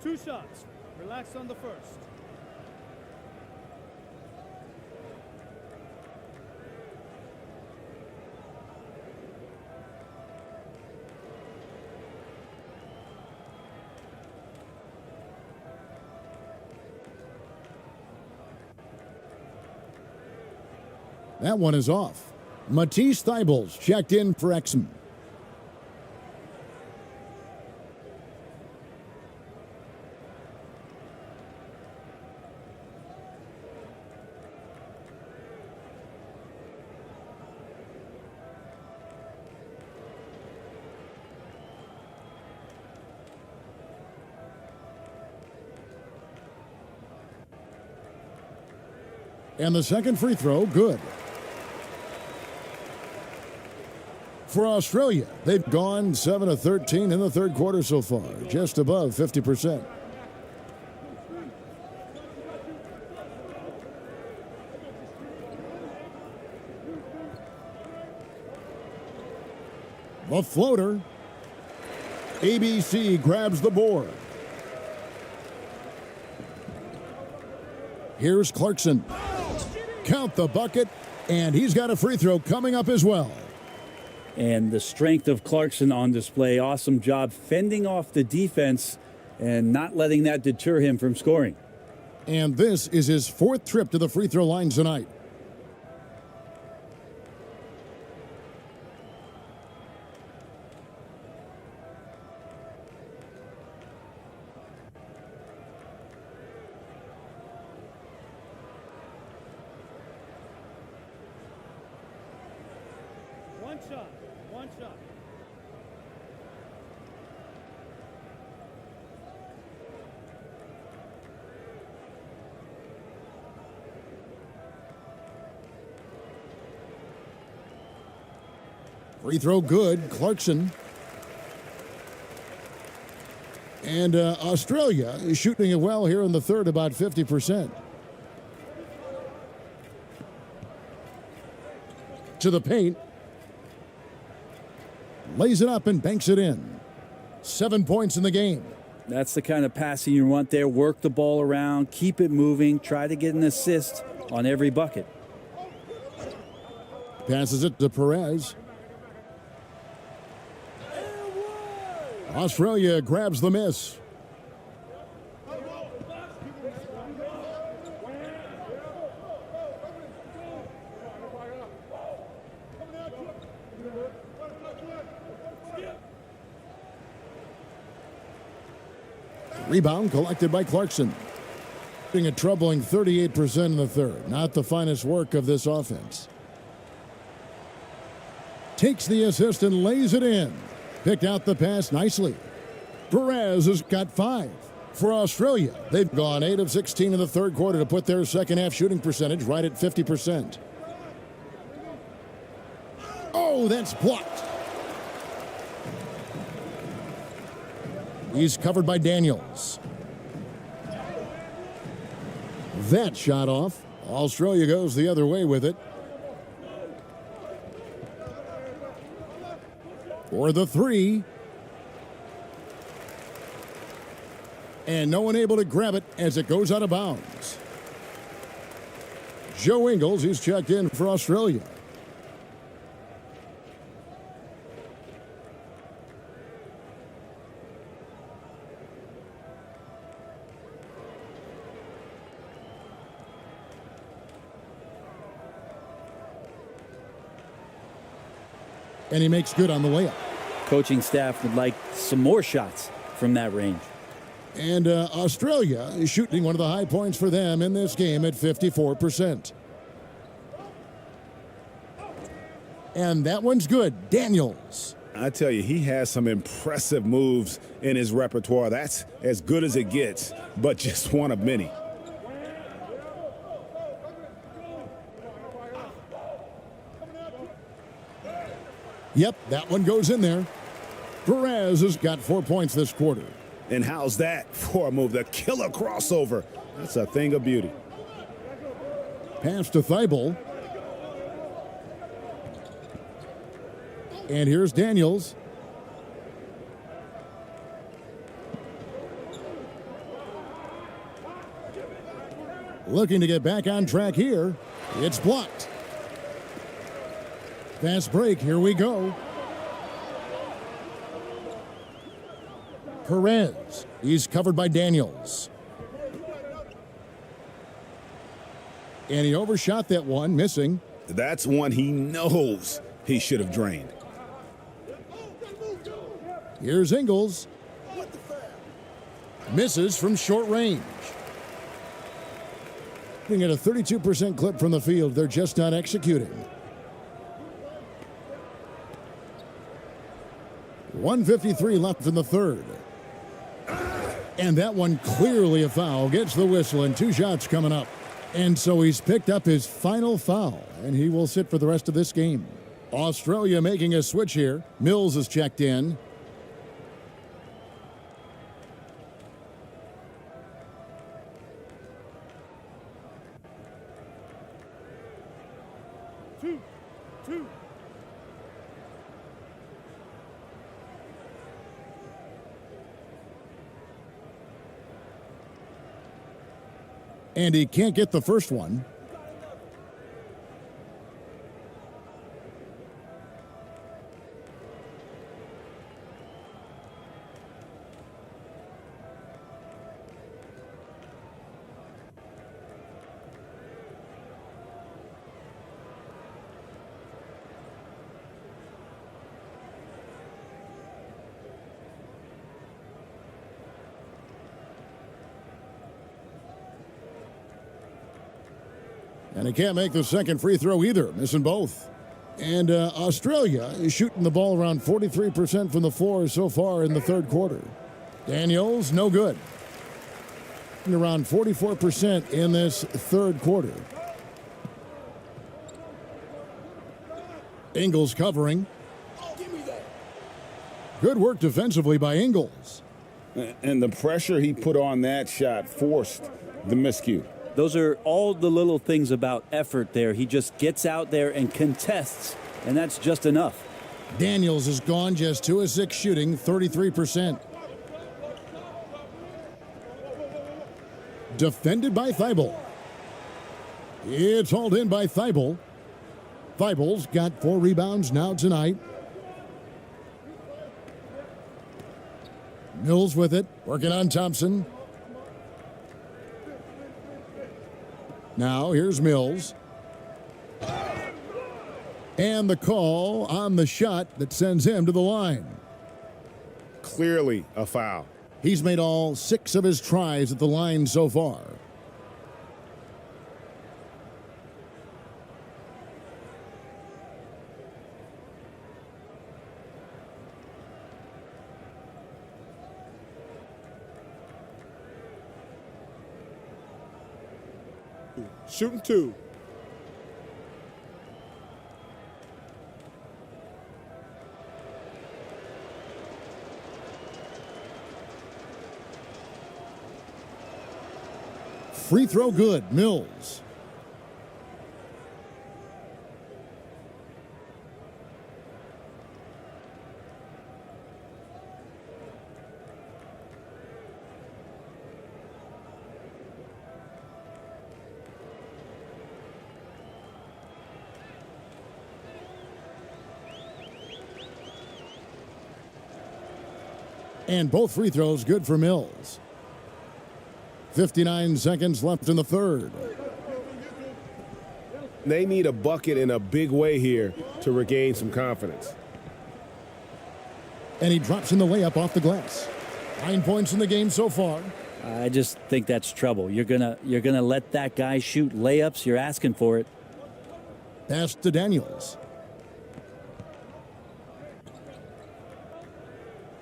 Two shots. Relax on the first. That one is off. Matisse Thybulles checked in for Exum. And the second free throw, good. For Australia, they've gone 7 of 13 in the third quarter so far, just above 50%. The floater. ABC grabs the board. Here's Clarkson. Count the bucket, and he's got a free throw coming up as well. And the strength of Clarkson on display. Awesome job fending off the defense and not letting that deter him from scoring. And this is his fourth trip to the free throw line tonight. One shot. Free throw good, Clarkson. And Australia is shooting it well here in the third, about 50%. To the paint. Lays it up and banks it in. 7 points in the game. That's the kind of passing you want there. Work the ball around, keep it moving, try to get an assist on every bucket. Passes it to Perez. Australia grabs the miss. Rebound collected by Clarkson. Being a troubling 38% in the third. Not the finest work of this offense. Takes the assist and lays it in. Picked out the pass nicely. Perez has got 5. For Australia, they've gone 8 of 16 in the third quarter to put their second half shooting percentage right at 50%. Oh, that's blocked. He's covered by Daniels. That shot off. Australia goes the other way with it. For the three. And no one able to grab it as it goes out of bounds. Joe Ingles, he's checked in for Australia. And he makes good on the layup. Coaching staff would like some more shots from that range. And Australia is shooting one of the high points for them in this game at 54%. And that one's good. Daniels. I tell you, he has some impressive moves in his repertoire. That's as good as it gets, but just one of many. Yep, that one goes in there. Perez has got 4 points this quarter. And how's that for a move? The killer crossover. That's a thing of beauty. Pass to Thibault. And here's Daniels. Looking to get back on track here. It's blocked. Fast break. Here we go. Perez. He's covered by Daniels. And he overshot that one, missing. That's one he knows he should have drained. Here's Ingles. Misses from short range. Looking at a 32% clip from the field. They're just not executing. 1:53 left in the third. And that one clearly a foul. Gets the whistle and 2 shots coming up. And so he's picked up his final foul, and he will sit for the rest of this game. Australia making a switch here. Mills is checked in. And he can't get the first one. And he can't make the second free throw either, missing both. And Australia is shooting the ball around 43% from the floor so far in the third quarter. Daniels, no good. And around 44% in this third quarter. Ingles covering. Good work defensively by Ingles. And the pressure he put on that shot forced the miscue. Those are all the little things about effort there. He just gets out there and contests, and that's just enough. Daniels is gone, just 2 of 6 shooting, 33%. Defended by Thibault. It's hauled in by Thibault. Thibault's got 4 rebounds now tonight. Mills with it, working on Thompson. Now here's Mills. And the call on the shot that sends him to the line. Clearly a foul. He's made all 6 of his tries at the line so far. Shooting 2. Free throw good, Mills. And both free throws good for Mills. 59 seconds left in the third. They need a bucket in a big way here to regain some confidence. And he drops in the layup off the glass. 9 points in the game so far. I just think that's trouble. You're gonna let that guy shoot layups. You're asking for it. Pass to Daniels.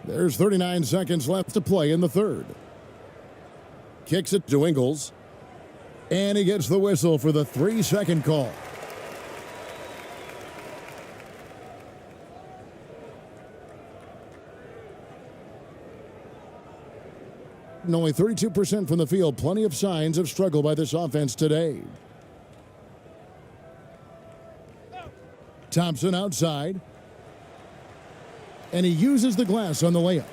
There's 39 seconds left to play in the third. Kicks it to Ingles. And he gets the whistle for the 3-second call. And only 32% from the field. Plenty of signs of struggle by this offense today. Thompson outside. And he uses the glass on the layup.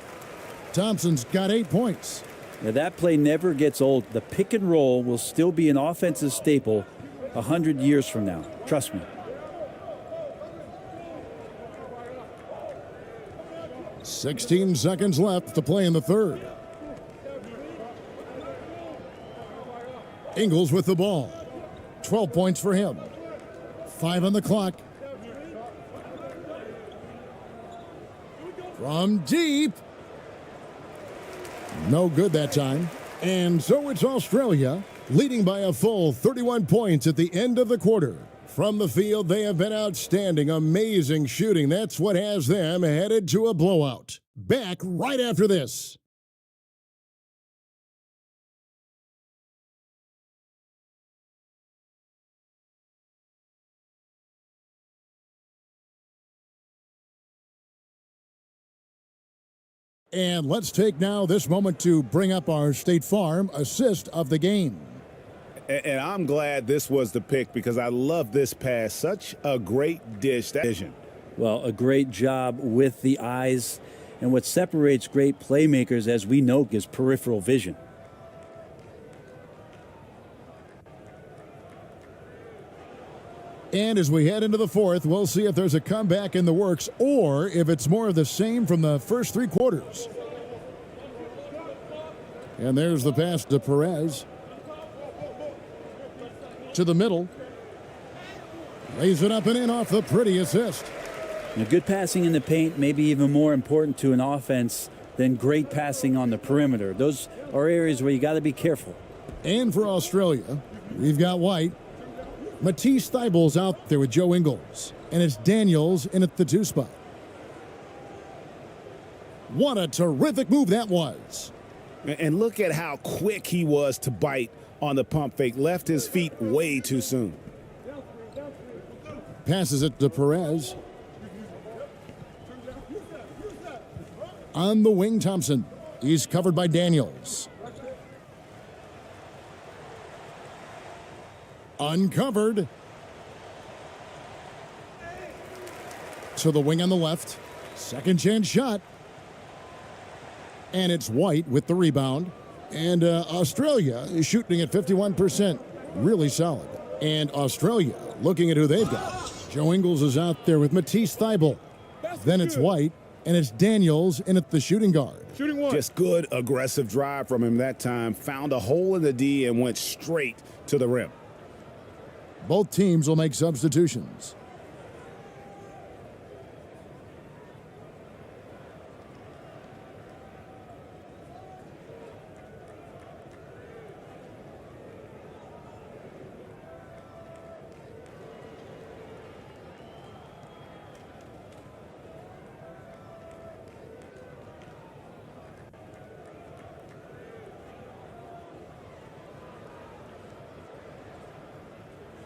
Thompson's got 8 points. Now that play never gets old. The pick and roll will still be an offensive staple 100 years from now. Trust me. "16 seconds left to play in the third. Ingles with the ball. 12 points for him. 5 on the clock. From deep. No good that time. And so it's Australia leading by a full 31 points at the end of the quarter. From the field, they have been outstanding. Amazing shooting. That's what has them headed to a blowout. Back right after this. And let's take now this moment to bring up our State Farm assist of the game. And I'm glad this was the pick because I love this pass. Such a great dish. That vision. Well, a great job with the eyes. And what separates great playmakers, as we know, is peripheral vision. And as we head into the fourth, we'll see if there's a comeback in the works or if it's more of the same from the first 3 quarters. And there's the pass to Perez. To the middle. Lays it up and in off the pretty assist. Now, good passing in the paint may be even more important to an offense than great passing on the perimeter. Those are areas where you got to be careful. And for Australia, we've got White. Matisse Thybulle's out there with Joe Ingles. And it's Daniels in at the 2 spot. What a terrific move that was. And look at how quick he was to bite on the pump fake. Left his feet way too soon. Passes it to Perez. On the wing, Thompson. He's covered by Daniels. Uncovered. To the wing on the left. Second chance shot. And it's White with the rebound. And Australia is shooting at 51%. Really solid. And Australia looking at who they've got. Joe Ingles is out there with Matisse Thybulle. Then it's White. And it's Daniels in at the shooting guard. Shooting one. Just good aggressive drive from him that time. Found a hole in the D and went straight to the rim. Both teams will make substitutions.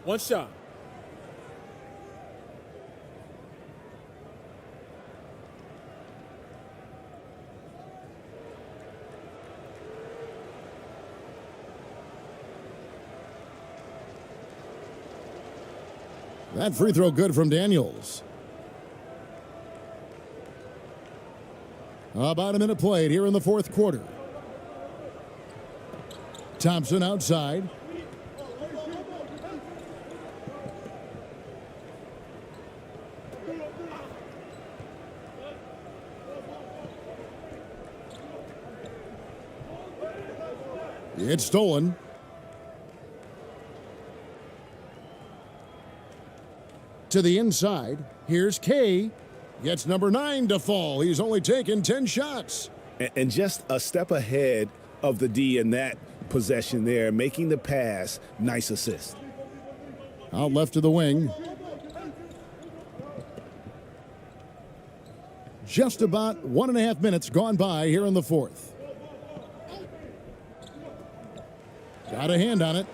One shot. That free throw good from Daniels. About a minute played here in the fourth quarter. Thompson outside. It's stolen. To the inside. Here's Kay. Gets number 9 to fall. He's only taken 10 shots. And just a step ahead of the D in that possession there, making the pass. Nice assist. Out left to the wing. Just about 1.5 minutes gone by here in the fourth. Got a hand on it.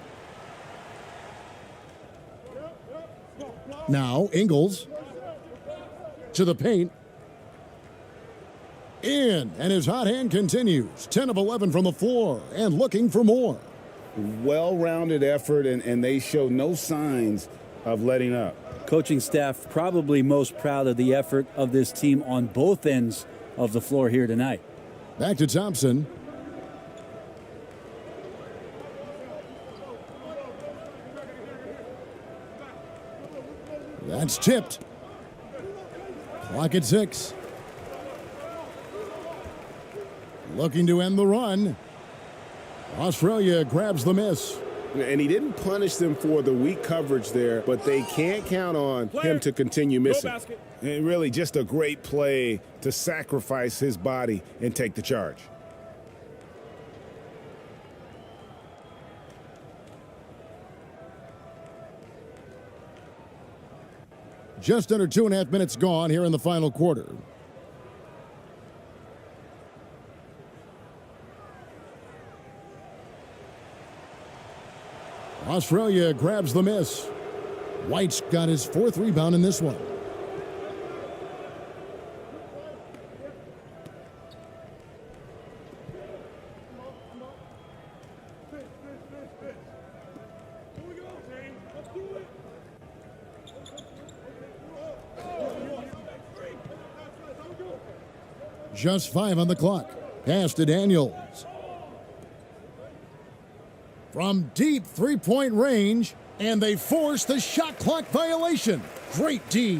Now Ingles to the paint. In, and his hot hand continues. 10 of 11 from the floor and looking for more. Well-rounded effort, and they show no signs of letting up. Coaching staff probably most proud of the effort of this team on both ends of the floor here tonight. Back to Thompson. That's tipped. Clock at 6. Looking to end the run. Australia grabs the miss. And he didn't punish them for the weak coverage there, but they can't count on him to continue missing. And really just a great play to sacrifice his body and take the charge. Just under 2.5 minutes gone here in the final quarter. Australia grabs the miss. White's got his 4th rebound in this one. Just 5 on the clock. Pass to Daniels. From deep three-point range, and they force the shot clock violation. Great D.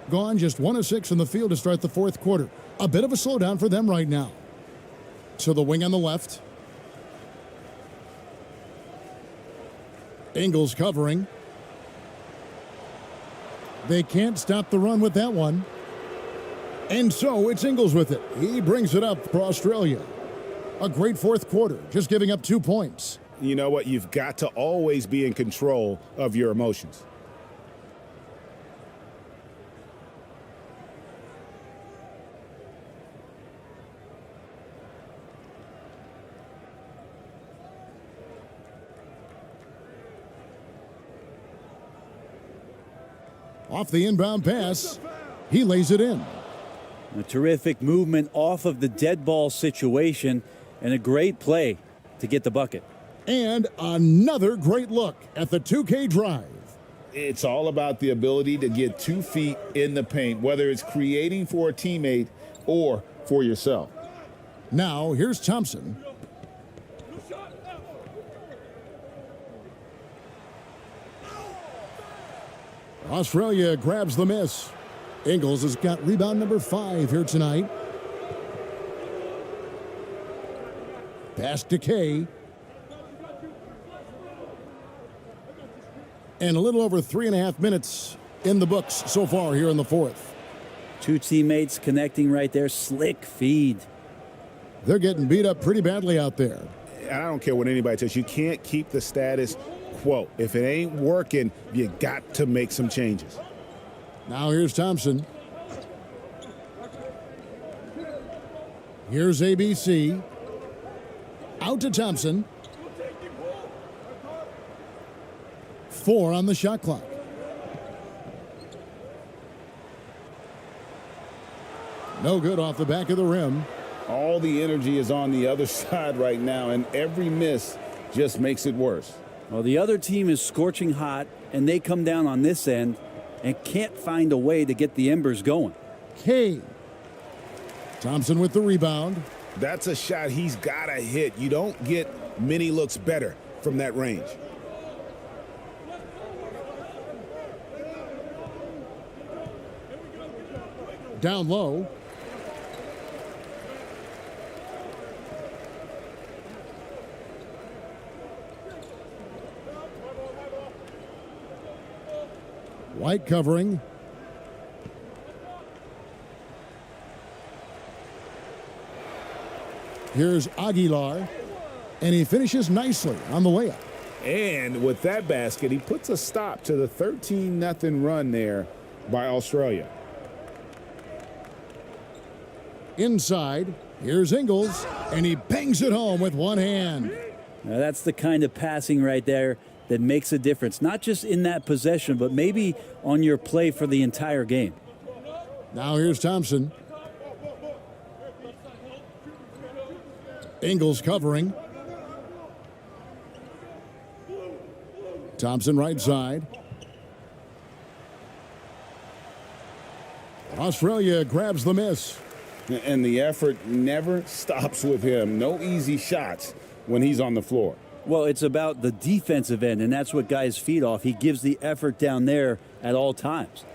Gone, just 1 of 6 in the field to start the fourth quarter. A bit of a slowdown for them right now. So the wing on the left. Ingles covering. They can't stop the run with that one. And so it's Ingles with it. He brings it up for Australia. A great fourth quarter, just giving up 2 points. You know what? You've got to always be in control of your emotions. Off the inbound pass, he lays it in. A terrific movement off of the dead ball situation and a great play to get the bucket. And another great look at the 2K drive. It's all about the ability to get 2 feet in the paint, whether it's creating for a teammate or for yourself. Now, here's Thompson. Australia grabs the miss. Ingles has got rebound number 5 here tonight. Pass to K. And a little over 3.5 minutes in the books so far here in the fourth. 2 teammates connecting right there. Slick feed. They're getting beat up pretty badly out there. And I don't care what anybody says. You can't keep the status quo. If it ain't working, you got to make some changes. Now here's Thompson. Here's ABC. Out to Thompson. 4 on the shot clock. No good off the back of the rim. All the energy is on the other side right now, and every miss just makes it worse. Well, the other team is scorching hot, and they come down on this end and can't find a way to get the embers going. K. Thompson with the rebound. That's a shot he's got to hit. You don't get many looks better from that range. Down low. White covering. Here's Aguilar, and he finishes nicely on the layup. And with that basket, he puts a stop to the 13-0 run there by Australia. Inside, here's Ingles, and he bangs it home with one hand. Now that's the kind of passing right there that makes a difference, not just in that possession, but maybe on your play for the entire game. Now here's Thompson. Ingles covering. Thompson right side. Australia grabs the miss. And the effort never stops with him. No easy shots when he's on the floor. Well, it's about the defensive end, and that's what guys feed off. He gives the effort down there at all times.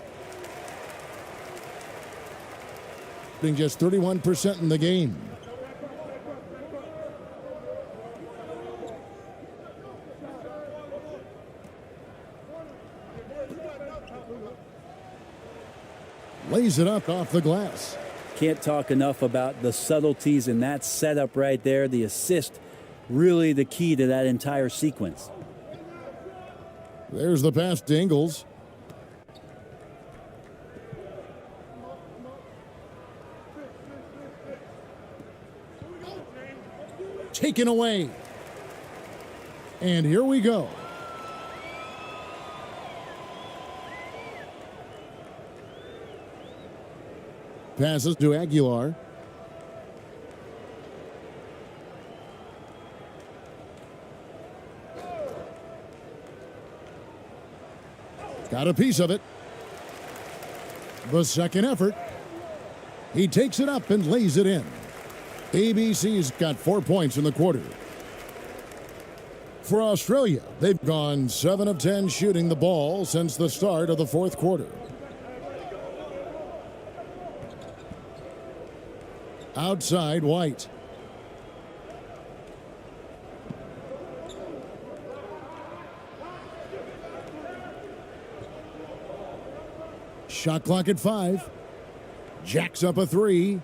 Being just 31% in the game. Lays it up off the glass. Can't talk enough about the subtleties in that setup right there. The assist, really the key to that entire sequence. There's the pass to Ingles. Taken away. And here we go. Passes to Aguilar. Got a piece of it. The second effort. He takes it up and lays it in. ABC's got 4 points in the quarter. For Australia, they've gone 7 of 10 shooting the ball since the start of the fourth quarter. Outside, White. Shot clock at 5. Jacks up a 3.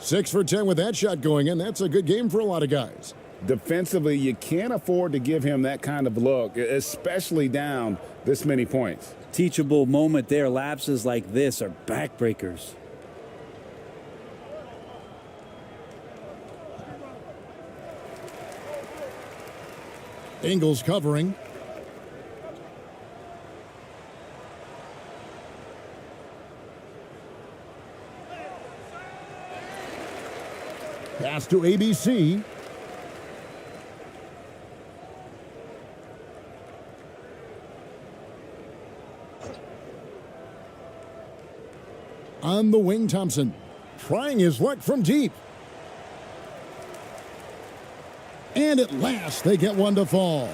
6 for 10 with that shot going in. That's a good game for a lot of guys. Defensively, you can't afford to give him that kind of look, especially down this many points. Teachable moment there. Lapses like this are backbreakers. Ingles covering. Pass to ABC. On the wing, Thompson. Trying his luck from deep. And at last, they get one to fall.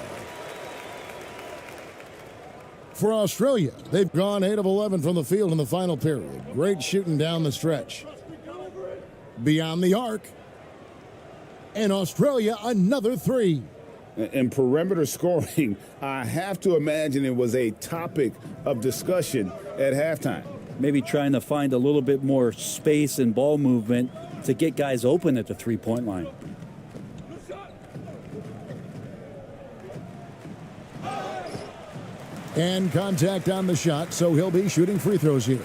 For Australia, they've gone 8 of 11 from the field in the final period. Great shooting down the stretch. Beyond the arc. And Australia, another 3. And perimeter scoring, I have to imagine it was a topic of discussion at halftime. Maybe trying to find a little bit more space and ball movement to get guys open at the three-point line. And contact on the shot, so he'll be shooting free throws here.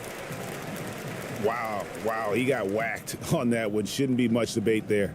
Wow, he got whacked on that one. Shouldn't be much debate there.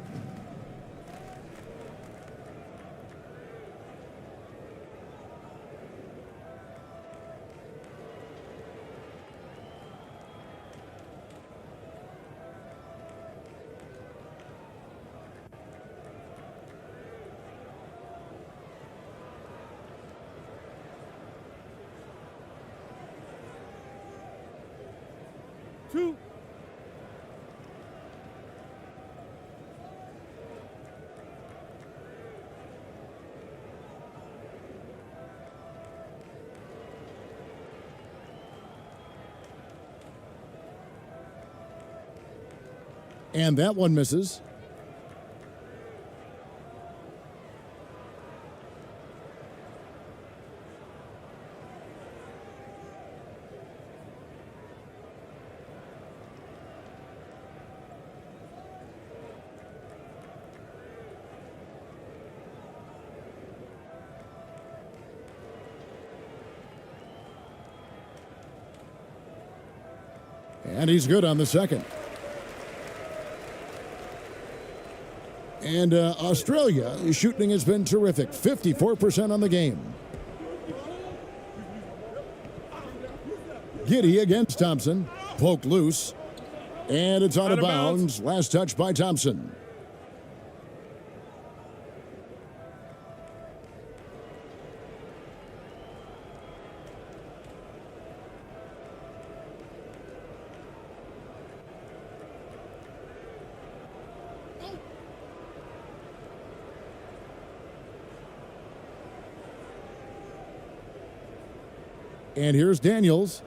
And that one misses. And he's good on the second. And Australia, shooting has been terrific. 54% on the game. Giddey against Thompson. Poked loose. And it's out of bounds. Last touch by Thompson. And here's Daniels.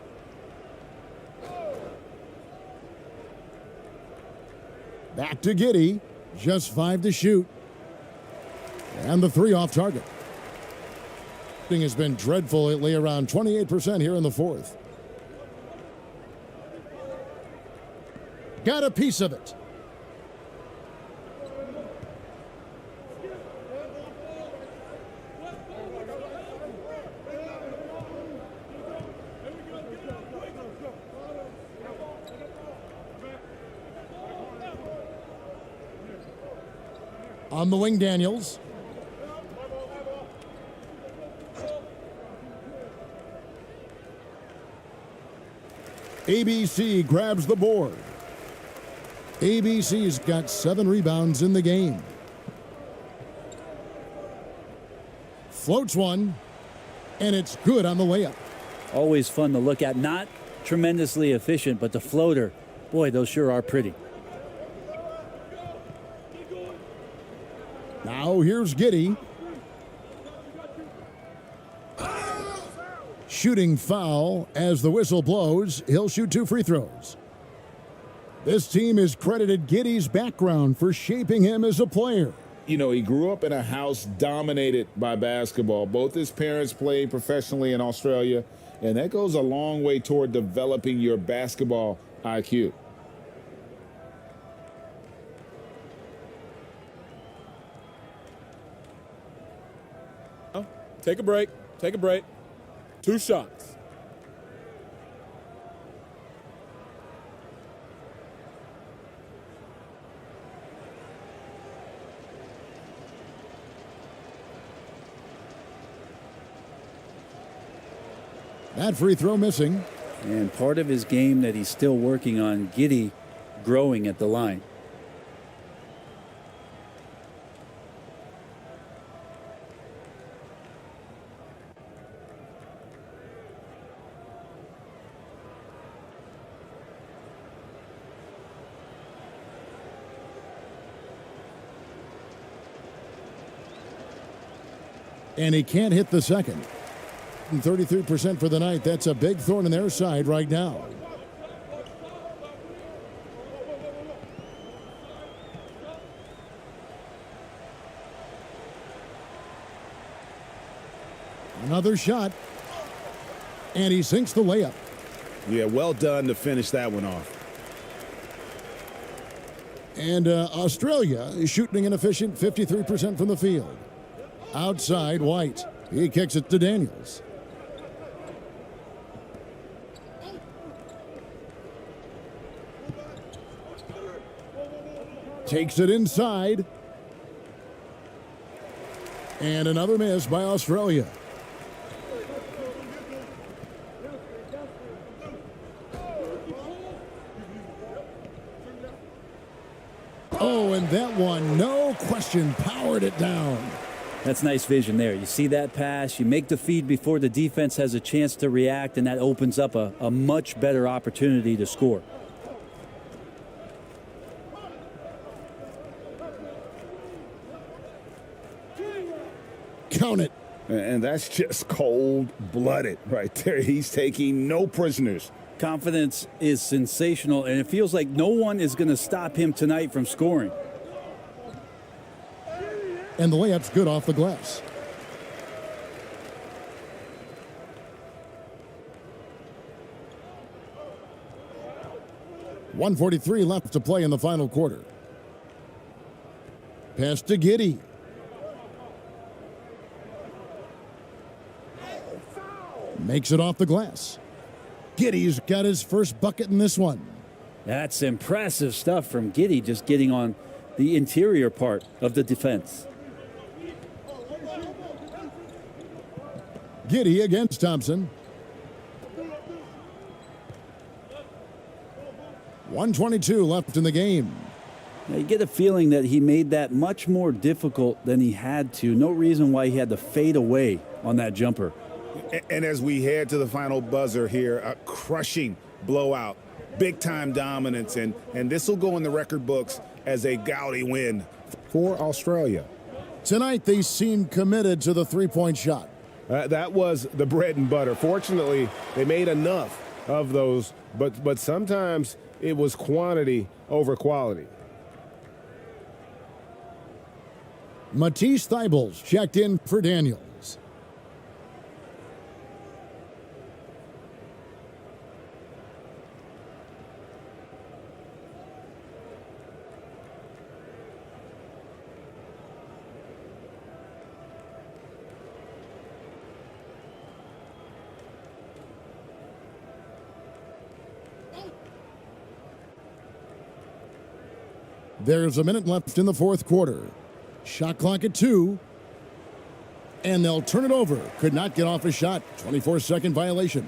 Back to Giddey. Just 5 to shoot. And the 3 off target. Shooting has been dreadful lately, around 28% here in the fourth. Got a piece of it. On the wing, Daniels. ABC grabs the board. ABC's got 7 rebounds in the game. Floats one, and it's good on the layup. Always fun to look at. Not tremendously efficient, but the floater, boy, those sure are pretty. Now here's Giddey. Shooting foul as the whistle blows. He'll shoot 2 free throws. This team has credited Giddey's background for shaping him as a player. You know, he grew up in a house dominated by basketball. Both his parents played professionally in Australia, and that goes a long way toward developing your basketball IQ. Take a break. Take a break. 2 shots. That free throw missing. And part of his game that he's still working on, Giddey growing at the line. And he can't hit the second. 33% for the night. That's a big thorn in their side right now. Another shot. And he sinks the layup. Yeah, well done to finish that one off. And Australia is shooting an efficient 53% from the field. Outside, White. He kicks it to Daniels. Takes it inside. And another miss by Australia. Oh, and that one, no question, powered it down. That's nice vision there. You see that pass, you make the feed before the defense has a chance to react, and that opens up a much better opportunity to score. Count it. And that's just cold-blooded right there. He's taking no prisoners. Confidence is sensational, and it feels like no one is going to stop him tonight from scoring. And the layup's good off the glass. .143 left to play in the final quarter. Pass to Giddey. Makes it off the glass. Giddey's got his first bucket in this one. That's impressive stuff from Giddey, just getting on the interior part of the defense. Giddey against Thompson. 1:22 left in the game. Now you get a feeling that he made that much more difficult than he had to. No reason why he had to fade away on that jumper. And as we head to the final buzzer here, a crushing blowout, big-time dominance, and this will go in the record books as a gaudy win for Australia. Tonight they seem committed to the three-point shot. That was the bread and butter. Fortunately, they made enough of those, but sometimes it was quantity over quality. Matisse Thybulles checked in for Daniels. There's a minute left in the fourth quarter. Shot clock at 2. And they'll turn it over. Could not get off a shot. 24-second violation.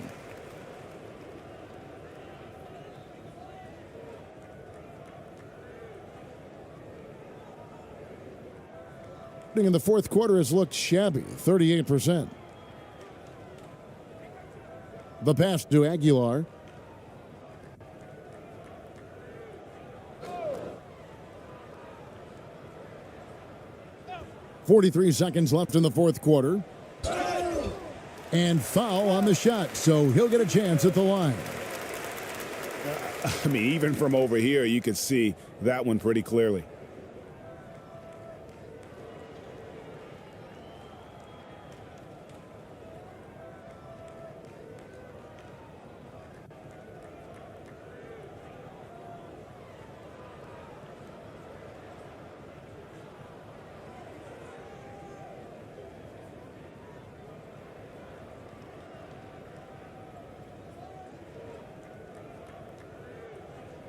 In the fourth quarter has looked shabby. 38%. The pass to Aguilar. 43 seconds left in the fourth quarter. And foul on the shot, so he'll get a chance at the line. I mean, even from over here, you could see that one pretty clearly.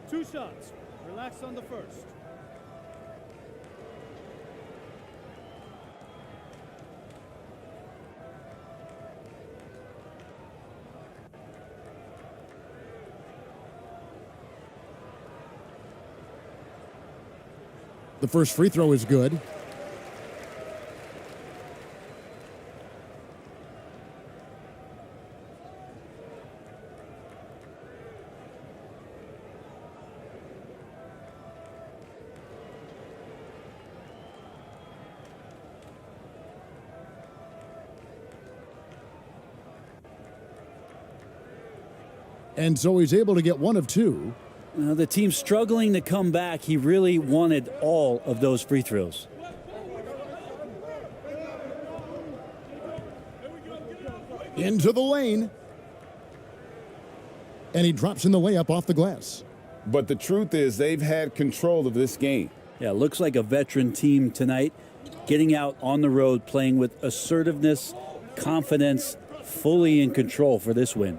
Two shots. Relax on the first. The first free throw is good. And so he's able to get one of two. The team's struggling to come back. He really wanted all of those free throws. Into the lane. And he drops in the layup off the glass. But the truth is they've had control of this game. Yeah, looks like a veteran team tonight, getting out on the road, playing with assertiveness, confidence, fully in control for this win.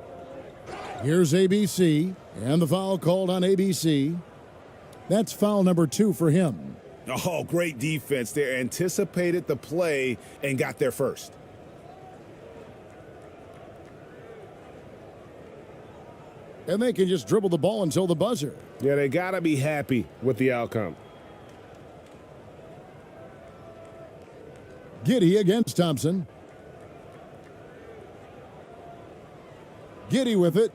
Here's ABC, and the foul called on ABC. That's foul number 2 for him. Oh, great defense. They anticipated the play and got there first. And they can just dribble the ball until the buzzer. Yeah, they got to be happy with the outcome. Giddey against Thompson. Giddey with it.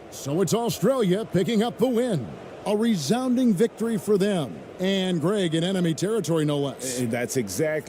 So it's Australia picking up the win. A resounding victory for them. And Greg in enemy territory, no less. That's exactly